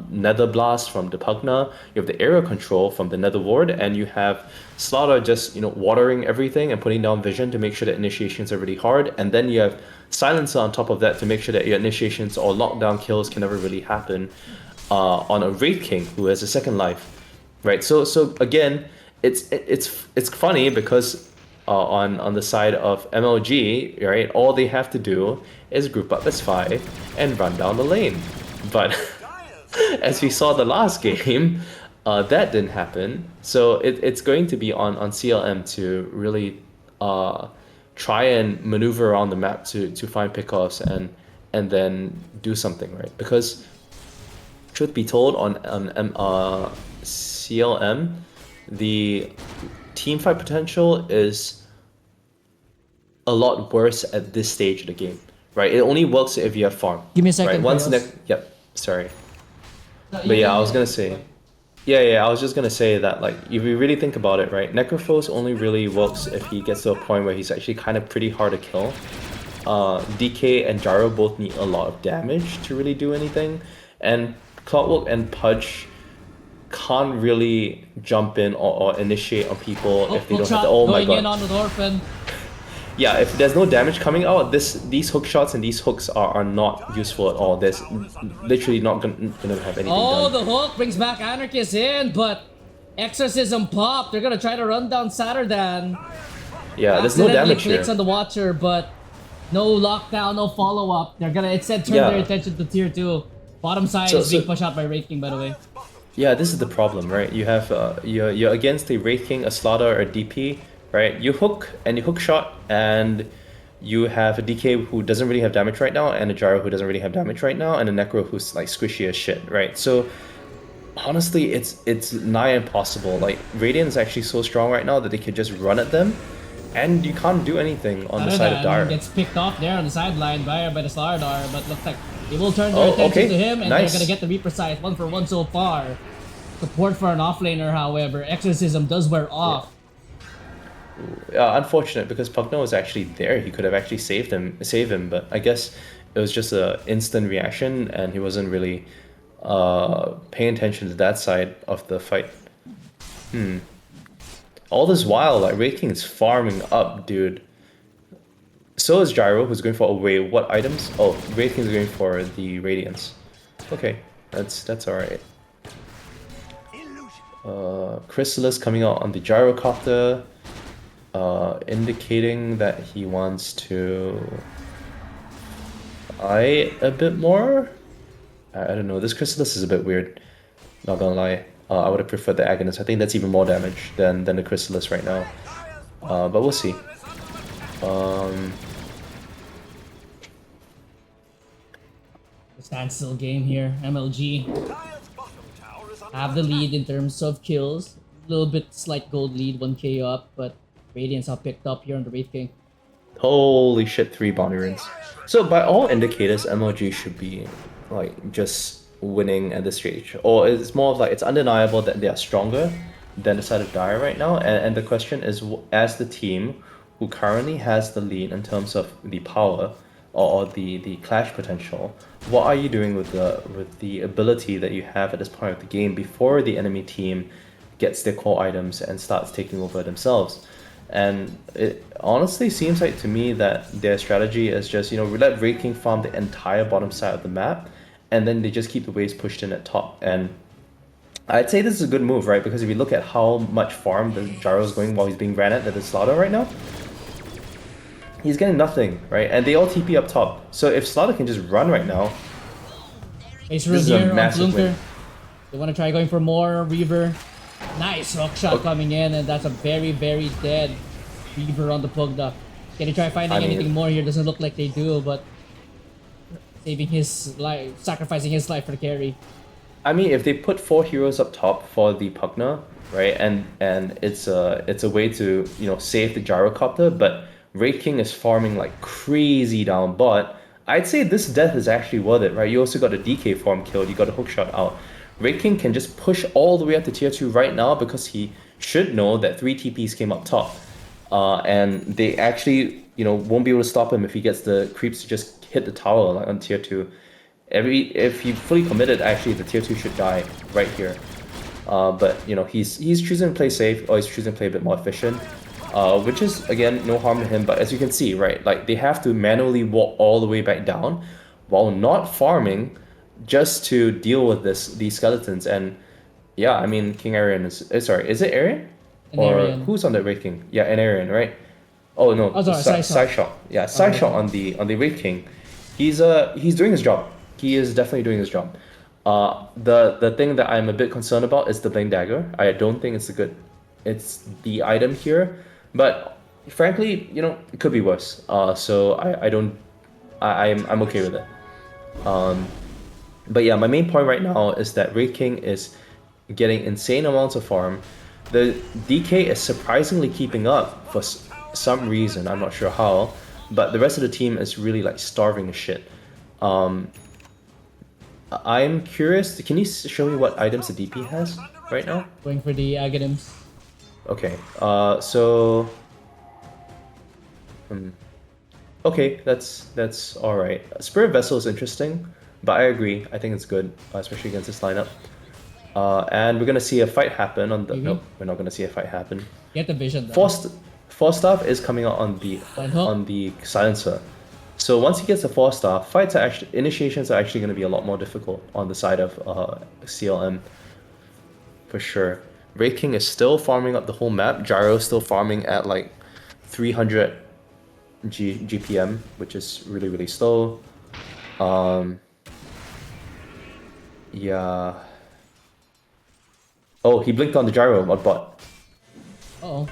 nether blast from the Pugna, you have the area control from the nether ward, and you have Slaughter just watering everything and putting down vision to make sure that initiations are really hard, and then you have Silencer on top of that to make sure that your initiations or lockdown kills can never really happen on a Wraith King who has a second life, right? So again, it's funny because on the side of MLG, right, all they have to do is group up as 5 and run down the lane. But as we saw the last game, that didn't happen. So it's going to be on CLM to really try and maneuver around the map to find pickoffs and then do something, right? Because truth be told, on CLM, the team fight potential is a lot worse at this stage of the game, right? It only works if you have farm. Give me a second. Right? Once Chaos. yep, sorry. No, But yeah, I was gonna say, yeah, I was just gonna say that, like, if you really think about it, right, Necrophos only really works if he gets to a point where he's actually kind of pretty hard to kill. DK and Gyro both need a lot of damage to really do anything, and Clockwork and Pudge can't really jump in or initiate on people if they don't have the, oh my god. Going in on with Orphan. Yeah, if there's no damage coming out, these hook shots and these hooks are not useful at all. There's literally not gonna have anything done. The hook brings back Anarchist in, but Exorcism popped. They're gonna try to run down Satterdan. Yeah, there's no damage here. Clicks on the Watcher, but no lockdown, no follow-up. They're gonna instead turn their attention to tier 2. Bottom side is being pushed out by Wraith King, by the way. Yeah, this is the problem, right? You have you're against a Wraith King, a Slaughter, or a DP, right? You hook and you hook shot, and you have a DK who doesn't really have damage right now, and a Gyro who doesn't really have damage right now, and a Necro who's like squishy as shit, right? So honestly, it's nigh impossible. Like, Radiant is actually so strong right now that they could just run at them, and you can't do anything on the side of Dire. Gets picked off there on the sideline by the Slardar, but looks like they will turn their attention to him, and they're gonna get the reprecise 1-for-1 so far. Support for an offlaner, however, Exorcism does wear off. Unfortunate, because Pugno was actually there. He could have actually saved him, but I guess it was just an instant reaction, and he wasn't really paying attention to that side of the fight. All this while, like, Wraith King is farming up, dude. So is Gyro, who's going for what items? Oh, Wraith King is going for the Radiance. Okay, that's alright. Chrysalis coming out on the Gyrocopter, indicating that he wants to eye a bit more. I don't know, this Chrysalis is a bit weird, not gonna lie. I would have preferred the Agonist. I think that's even more damage than the Chrysalis right now. But we'll see. Standstill game here. MLG have the lead in terms of kills. A little bit slight gold lead, 1k up, but Radiance are picked up here on the Wraith King. Holy shit, 3 bounty runes. So by all indicators, MLG should be like just winning at this stage. Or it's more of like, it's undeniable that they are stronger than the side of Dire right now. And the question is, as the team who currently has the lead in terms of the power or the clash potential, what are you doing with the ability that you have at this point of the game before the enemy team gets their core items and starts taking over themselves? And it honestly seems like to me that their strategy is just, we let Wraith King farm the entire bottom side of the map, and then they just keep the waves pushed in at top. And I'd say this is a good move, right? Because if you look at how much farm the Gyro is going while he's being ran at the Slaughter right now, He's getting nothing, right? And they all TP up top. So if Slaughter can just run right now, Base this room is a here on massive Flunker. win. They want to try going for more Reaver. Nice hook shot coming in, and that's a very, very dead Reaver on the Pugda. Can he try finding I mean- anything more here? Doesn't look like they do, but saving his life, sacrificing his life for the carry. I mean, if they put 4 heroes up top for the Pugna, right, and it's a way to, you know, save the Gyrocopter, but Wraith King is farming like crazy down bot. I'd say this death is actually worth it, right? You also got a DK farm killed, you got a hookshot out. Wraith King can just push all the way up to tier 2 right now because he should know that 3 TPs came up top. And they actually, you know, won't be able to stop him if he gets the creeps to just hit the tower like on tier 2. If he fully committed, actually the tier 2 should die right here. But you know, he's choosing to play safe, or he's choosing to play a bit more efficient, which is again no harm to him. But as you can see, right, like they have to manually walk all the way back down while not farming just to deal with these skeletons. And yeah, I mean King Arian is sorry, is it Arian? Or Arian. who's on the Wraith King? Yeah, an Arian, right? Oh no, Oh, sorry, Psyshock. Yeah, Psyshock on the Wraith King. He's doing his job. He is definitely doing his job. The thing that I'm a bit concerned about is the Bling Dagger. I don't think it's the item here, but frankly, you know, it could be worse. So I'm okay with it. But yeah, my main point right now is that Wraith King is getting insane amounts of farm. The DK is surprisingly keeping up for some reason. I'm not sure how, but the rest of the team is really like starving as shit. I'm curious, can you show me what items the DP has right now? Going for the Aghanims. Okay, so... okay, that's alright. Spirit Vessel is interesting, but I agree, I think it's good, especially against this lineup. And we're gonna see a fight happen on the... Nope, we're not gonna see a fight happen. Get the vision though. Force Staff is coming out on the Silencer. So once he gets a 4-star, initiations are actually going to be a lot more difficult on the side of CLM, for sure. Wraith King is still farming up the whole map. Gyro is still farming at like 300 GPM, which is really, really slow. Yeah. Oh, he blinked on the Gyro mod bot. Uh-oh.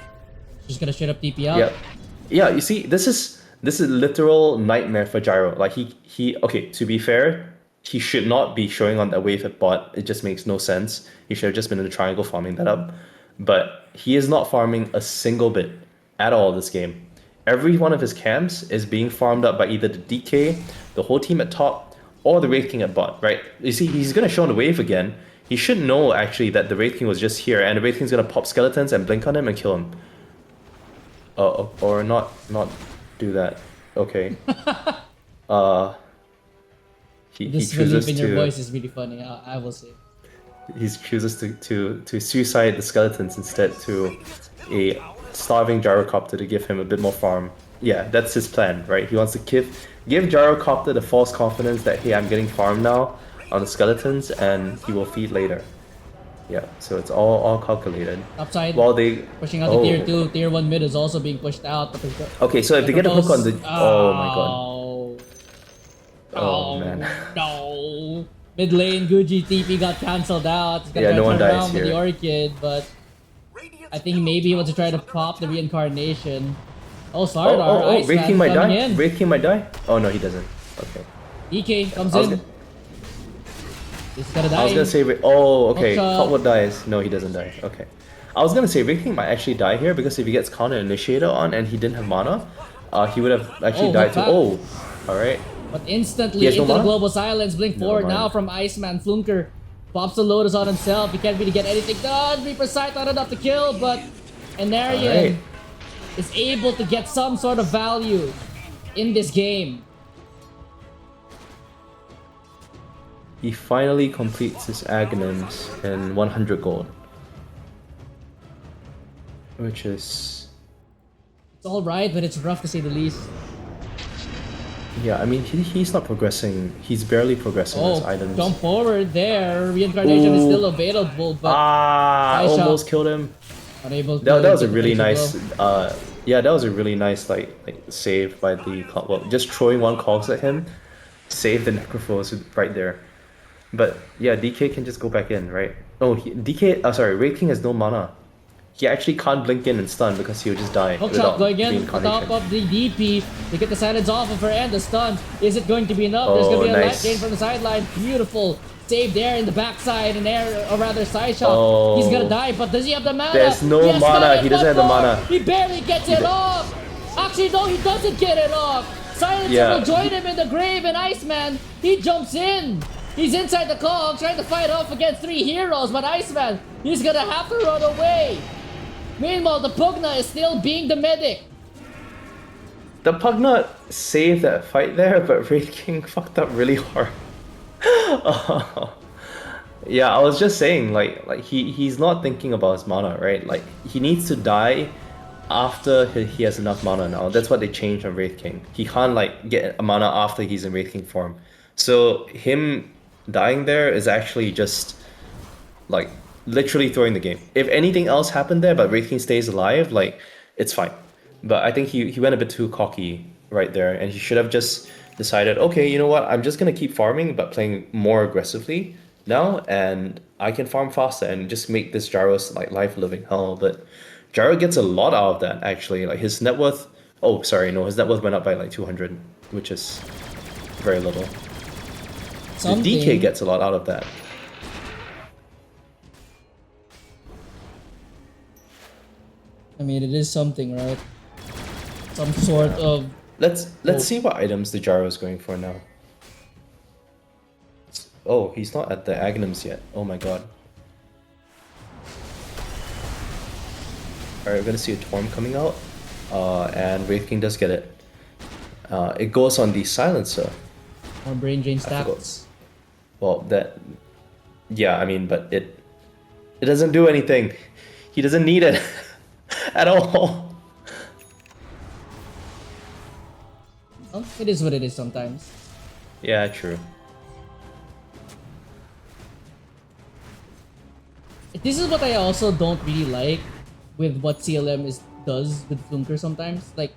Just gonna straight up TP out? Yeah. Yeah, you see, this is literal nightmare for Gyro. Like he okay, to be fair, he should not be showing on that wave at bot. It just makes no sense. He should have just been in the triangle farming that up. But he is not farming a single bit at all this game. Every one of his camps is being farmed up by either the DK, the whole team at top, or the Wraith King at bot, right? You see, he's gonna show on the wave again. He should know actually that the Wraith King was just here, and the Wraith King's gonna pop skeletons and blink on him and kill him. Or not do that. Okay. He This chooses relief in your to. voice is really funny, I will say. He chooses to suicide the skeletons instead to a starving Gyrocopter to give him a bit more farm. Yeah, that's his plan, right? He wants to give Gyrocopter the false confidence that, hey, I'm getting farm now on the skeletons, and he will feed later. Yeah, so it's all calculated. Upside, while they pushing out the tier 2, tier 1 mid is also being pushed out. Okay, so if they get a hook on the... Oh my god. Oh man. No. Mid lane, Gucci TP got cancelled out. He's gonna Yeah, no try one to turn dies around with the here. Orchid, but I think maybe he wants to try to pop the reincarnation. Oh, Oh, Slardar, Wraith King might die? in. Wraith King might die? Oh no, he doesn't. Okay. DK comes I was in. gonna- He's gonna die. I was gonna say, oh, okay, Hookshot. Cutwood dies. No, he doesn't die. Okay. I was gonna say Wraith King might actually die here because if he gets counter initiator on and he didn't have mana, he would have actually died too. back. Oh, alright. But instantly He has no into the mana? global silence, blink forward mind. now from Iceman. Flunker pops the Lotus on himself. He can't really get anything done. Reaper Sight not enough to kill, but Anarian Alright. is able to get some sort of value in this game. He finally completes his Aghanims in 100 gold. Which is... It's alright, but it's rough to say the least. Yeah, I mean, he's not progressing. He's barely progressing his items. Jump forward there. Reincarnation is still available, but Ah, Nice shot. almost killed him. unable to That was a get the really finishing nice blow. Yeah, that was a really nice like save by the well, just throwing one cogs at him, save the Necrophos right there. But yeah, DK can just go back in, right? Oh, DK. Sorry, Wraith King has no mana. He actually can't blink in and stun because he'll just die Hook without shot going in on reincarnation. top of the DP to get the silence off of her and the stun. Is it going to be enough? There's going to be a light gain from the sideline. Beautiful save there in the backside and air, or rather side shot. He's gonna die, but does he have the mana? There's no mana. He doesn't have the mana. He barely gets it off. Actually, no, he doesn't get it off. Silencer will join him in the grave, and Iceman, he jumps in. He's inside the cog trying to fight off against 3 heroes, but Iceman, he's gonna have to run away. Meanwhile, the Pugna is still being the medic. The Pugna saved that fight there, but Wraith King fucked up really hard. Yeah, I was just saying, like he's not thinking about his mana, right? Like he needs to die after he has enough mana now. That's what they changed on Wraith King. He can't like get a mana after he's in Wraith King form. So him dying there is actually just like literally throwing the game. If anything else happened there, but Wraith King stays alive, like it's fine. But I think he went a bit too cocky right there, and he should have just decided, okay, you know what, I'm just gonna keep farming but playing more aggressively now, and I can farm faster and just make this Gyro's like life living hell. But Gyro gets a lot out of that actually. Like his net worth, oh sorry, no, his net worth went up by like 200, which is very little. The DK gets a lot out of that. I mean, it is something, right? Some sort of... Let's see what items the Gyro is going for now. Oh, he's not at the Aghanims yet. Oh my god. Alright, we're gonna see a Torm coming out. And Wraith King does get it. It goes on the Silencer. More brain drain stats. Well, that... Yeah, I mean, but it doesn't do anything. He doesn't need it. At all. Well, it is what it is sometimes. Yeah, true. This is what I also don't really like with what CLM does with Flunker sometimes. Like,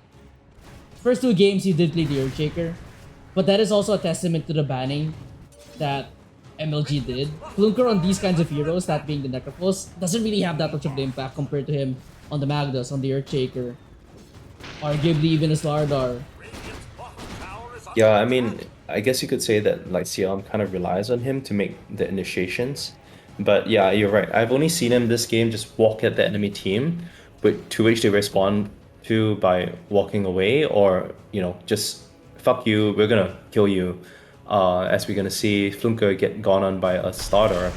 first 2 games you did play the Earthshaker, but that is also a testament to the banning that MLG did. Flunker on these kinds of heroes, that being the Necrophos, doesn't really have that much of the impact compared to him on the Magnus, on the Earthshaker, arguably even a Slardar. Yeah, I mean, I guess you could say that like CLM kind of relies on him to make the initiations. But yeah, you're right. I've only seen him this game just walk at the enemy team, to which they respond to by walking away, or, you know, just fuck you, we're gonna kill you. As we're gonna see Flunker get gone on by a starter.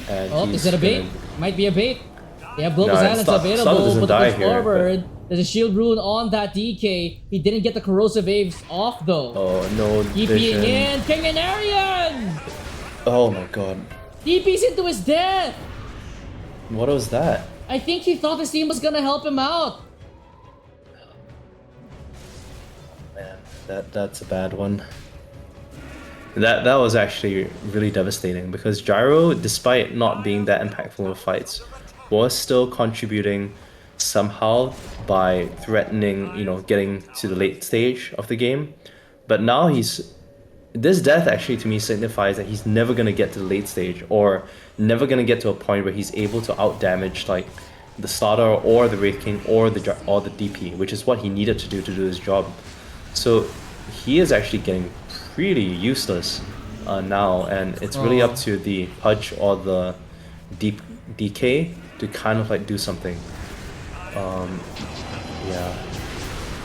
And oh, is it a bait? Might be a bait. They have Global Silence available, but die push here, forward. There's a shield rune on that DK. He didn't get the corrosive waves off though. Oh no, DPing in, Kinganarian! Oh my god. DP's into his death! What was that? I think he thought his team was gonna help him out. Man, that's a bad one. That was actually really devastating, because Gyro, despite not being that impactful in fights, was still contributing somehow by threatening, you know, getting to the late stage of the game. But now this death actually to me signifies that he's never gonna get to the late stage, or never gonna get to a point where he's able to out damage like the starter or the Wraith King or the DP, which is what he needed to do his job. So he is actually getting pretty useless now, and it's really up to the Pudge or the DK to kind of like do something. Yeah.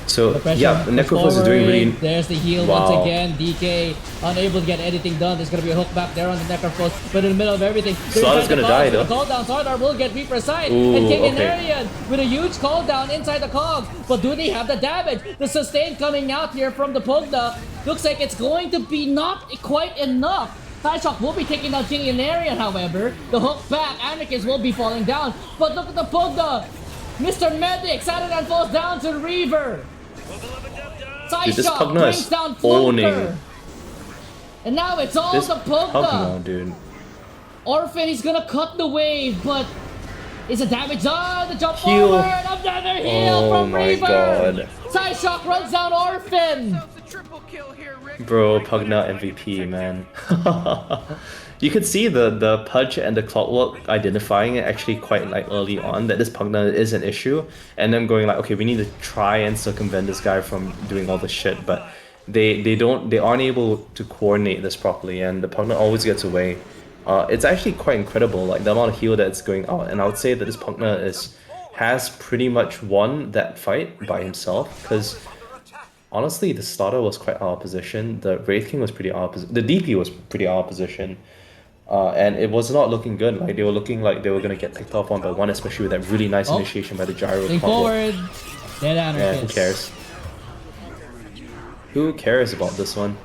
So yeah, Necrophos is doing really. There's the heal once again. DK unable to get anything done. There's gonna be a hook back there on the Necrophos, but in the middle of everything, Slard's gonna die though. The call down, Slardar will get Reaper side, and Kinganarian with a huge call down inside the cog. But do they have the damage? The sustain coming out here from the Pugna looks like it's going to be not quite enough. Sideshock will be taking down Kinganarian, however. The hook back, Anarchist will be falling down. But look at the Pugna. Mr. Medic, Saturn falls down to Reaver. Sideshock brings down Flunker. And now it's all the Pugna. Dude. Orphan, he's gonna cut the wave, but Is the damage done? The jump Heal. forward! Another heal Oh from my Reaver! god. Psyshock runs down Orphan! Bro, Pugna MVP, man. You could see the Pudge and the Clockwork identifying it actually quite like early on that this Pugna is an issue, and them going like, okay, we need to try and circumvent this guy from doing all this shit, but they aren't able to coordinate this properly, and the Pugna always gets away. It's actually quite incredible, like the amount of heal that's going out, and I would say that this Pugna has pretty much won that fight by himself, because honestly, the starter was quite out of position. The Wraith King was pretty out of position. The DP was pretty out of position. And it was not looking good. Like, they were looking like they were going to get picked off one by one, especially with that really nice initiation by the Gyro. Think forward. Dead Yeah, who cares? Who cares about this one?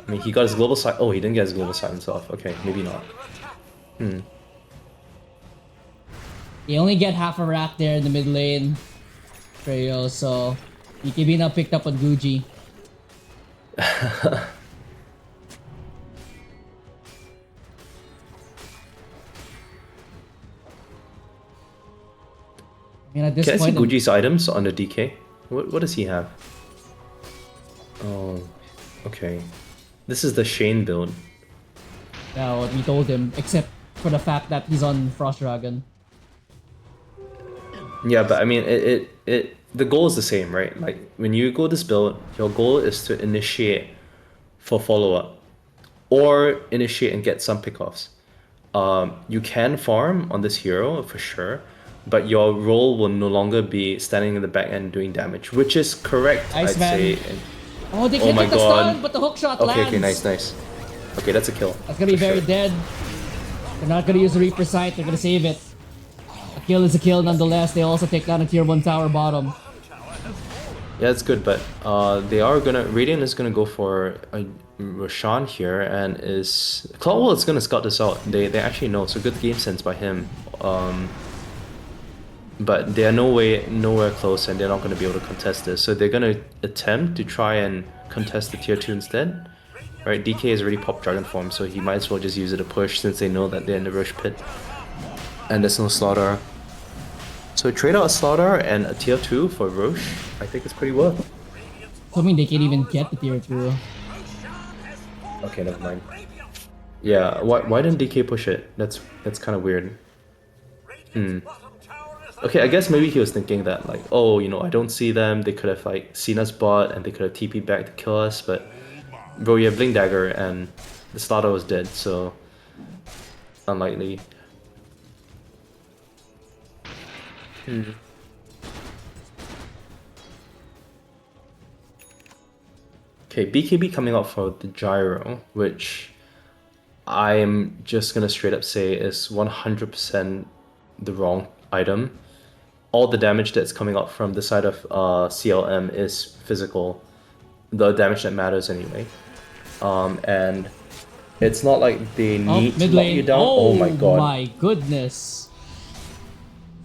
I mean, he got his global sight. Oh, he didn't get his global sight himself. Okay, maybe not. You only get half a rack there in the mid lane. Freyo, so BKB now picked up on Gucci. I mean, at this Can I see point, Guji's items on the DK? What does he have? Oh, okay. This is the Shane build. yeah, what we told him, except for the fact that he's on Frost Dragon. Yeah, but I mean, the goal is the same, right? Like, when you go this build, your goal is to initiate for follow-up. Or initiate and get some pickoffs. You can farm on this hero, for sure. But your role will no longer be standing in the back end doing damage. Which is correct, I'd say. Oh, they can't my get the god. stun, but the hook shot lands. Okay, nice. Okay, that's a kill. That's gonna be for very sure. dead. They're not gonna use the Reaper Sight, they're gonna save it. A kill is a kill nonetheless. They also take down a tier 1 tower bottom. Yeah, it's good, but they are gonna... Radiant is gonna go for a Roshan here, and is... Cloudwell is gonna scout this out. They actually know, so good game sense by him. But they are nowhere close, and they're not gonna be able to contest this. So they're gonna attempt to try and contest the tier 2 instead. Right, DK has already popped Dragon Form, so he might as well just use it to push since they know that they're in the Rush Pit. And there's no Slaughter. So trade out a Slaughter and a tier 2 for Roche, I think it's pretty worth. I mean, they can't even get the tier 2. Okay, never mind. Yeah, why didn't DK push it? That's kind of weird. Okay, I guess maybe he was thinking that, like, oh, you know, I don't see them, they could have, like, seen us bot, and they could have TP'd back to kill us, but... Bro, you have Blink Dagger, and the starter was dead, so... Unlikely. Okay, BKB coming out for the Gyro, which... I'm just gonna straight up say is 100% the wrong item. All the damage that's coming out from the side of CLM is physical. The damage that matters anyway. And it's not like they need to lock you down. Oh my god. My goodness.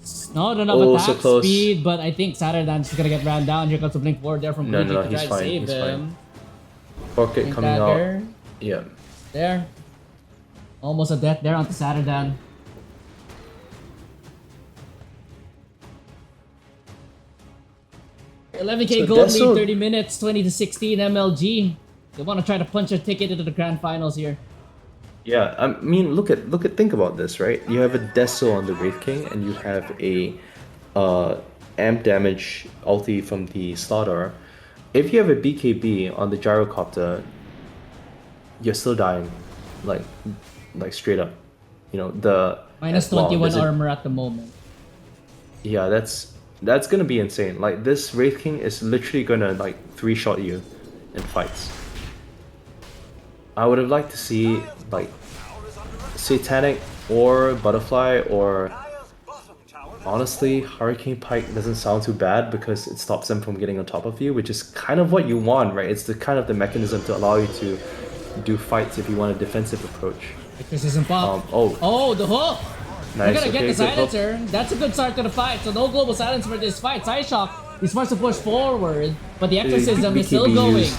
It's not enough Oh, attack so close. speed, but I think Saturday's just gonna get ran down. Here comes the blink forward there from No, Gucci no, to he's try fine, to save he's him. Orchid Blink coming dagger. out. Yeah. There. Almost a death there onto Saturday. $11K So gold that's lead, so- 30 minutes, 20 to 16 MLG. They want to try to punch a ticket into the grand finals here. Yeah, I mean, think about this, right? You have a Deso on the Wraith King, and you have a amp damage ulti from the Slaughter. If you have a BKB on the Gyrocopter, you're still dying, like straight up. You know, the Minus well, 21 there's a- armor at the moment. Yeah, that's gonna be insane. Like, this Wraith King is literally gonna like 3-shot you in fights. I would have liked to see like Satanic or Butterfly, or honestly Hurricane Pike doesn't sound too bad because it stops them from getting on top of you, which is kind of what you want, right? It's the kind of the mechanism to allow you to do fights if you want a defensive approach. This isn't pop. Oh, the hook! Nice. We're gonna get Okay, the good hook. silencer. That's a good start to the fight. So no global silence for this fight. Psyshock is forced to push forward, but the exorcism is still BKB going. used.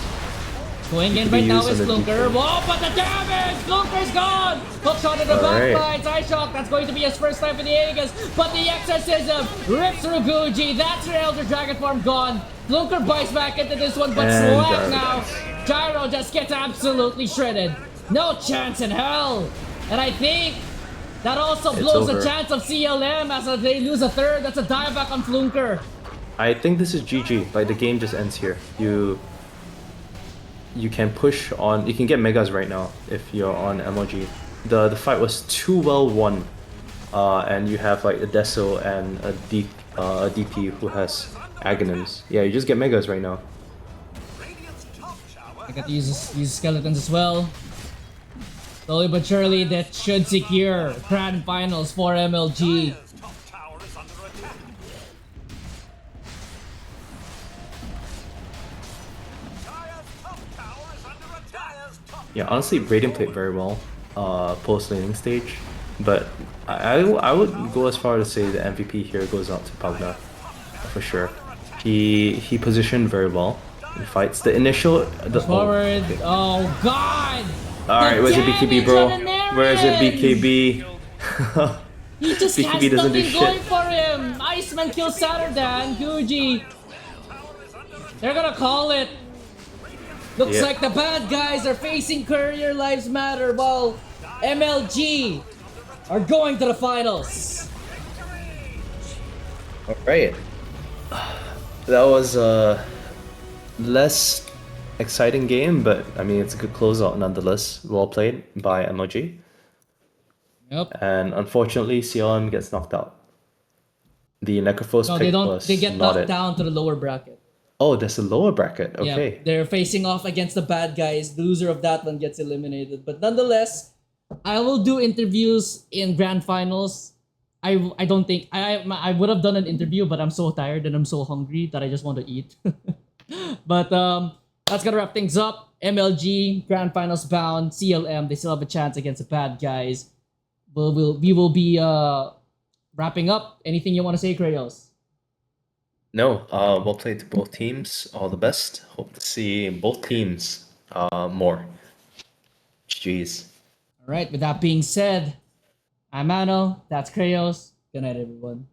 Going He in could be right now used is on the Flunker. DK. Whoa, but the damage! Flunker's gone! Hook shot in the Alright. back line. Eye shock. That's going to be his first time for the Aegis. But the exorcism rips through Guji. That's your Elder Dragon form gone. Flunker bites back into this one, but And Slack Gyro now. dies. Gyro just gets absolutely shredded. No chance in hell. And I think that also It's blows the over. chance of CLM as they lose a third. That's a dieback on Flunker. I think this is GG. Like the game just ends here. You can push on. You can get megas right now if you're on MLG. The fight was too well won, and you have like a Deso and a DP who has Aghanims. Yeah, you just get megas right now. Radiant's top tower I got to use skeletons as well. Slowly but surely, that should secure Grand Finals for MLG. Dire's top tower is under attack. Dire's top tower is under attack. Dire's top Yeah, honestly, Radiant played very well post laning stage, but I would go as far as to say the MVP here goes out to Pagna for sure. He positioned very well in fights. The initial Forward. okay. Oh god! All right, The where's your BKB, damage bro? on the Where's your Narians! BKB? He just BKB has doesn't do nothing going shit. for him! Iceman kills Saturday, Guji. They're gonna call it. Looks Yeah. like the bad guys are facing Courier Lives Matter while MLG are going to the finals. All right, that was a less exciting game, but I mean it's a good closeout nonetheless. Well played by MLG. Yep. And unfortunately, CLM gets knocked out. The Necrophos No, pick they don't. was They get not knocked it. down to the lower bracket. Oh, there's a lower bracket. Yeah, Okay. they're facing off against the bad guys. The loser of that one gets eliminated. But nonetheless, I will do interviews in grand finals. I don't think I would have done an interview, but I'm so tired and I'm so hungry that I just want to eat. But that's gonna wrap things up. MLG grand finals bound. CLM, they still have a chance against the bad guys. We will be wrapping up. Anything you want to say, Krayos? No, well played to both teams. All the best. Hope to see both teams more. Jeez. All right. With that being said, I'm Ano. That's Krayos. Good night, everyone.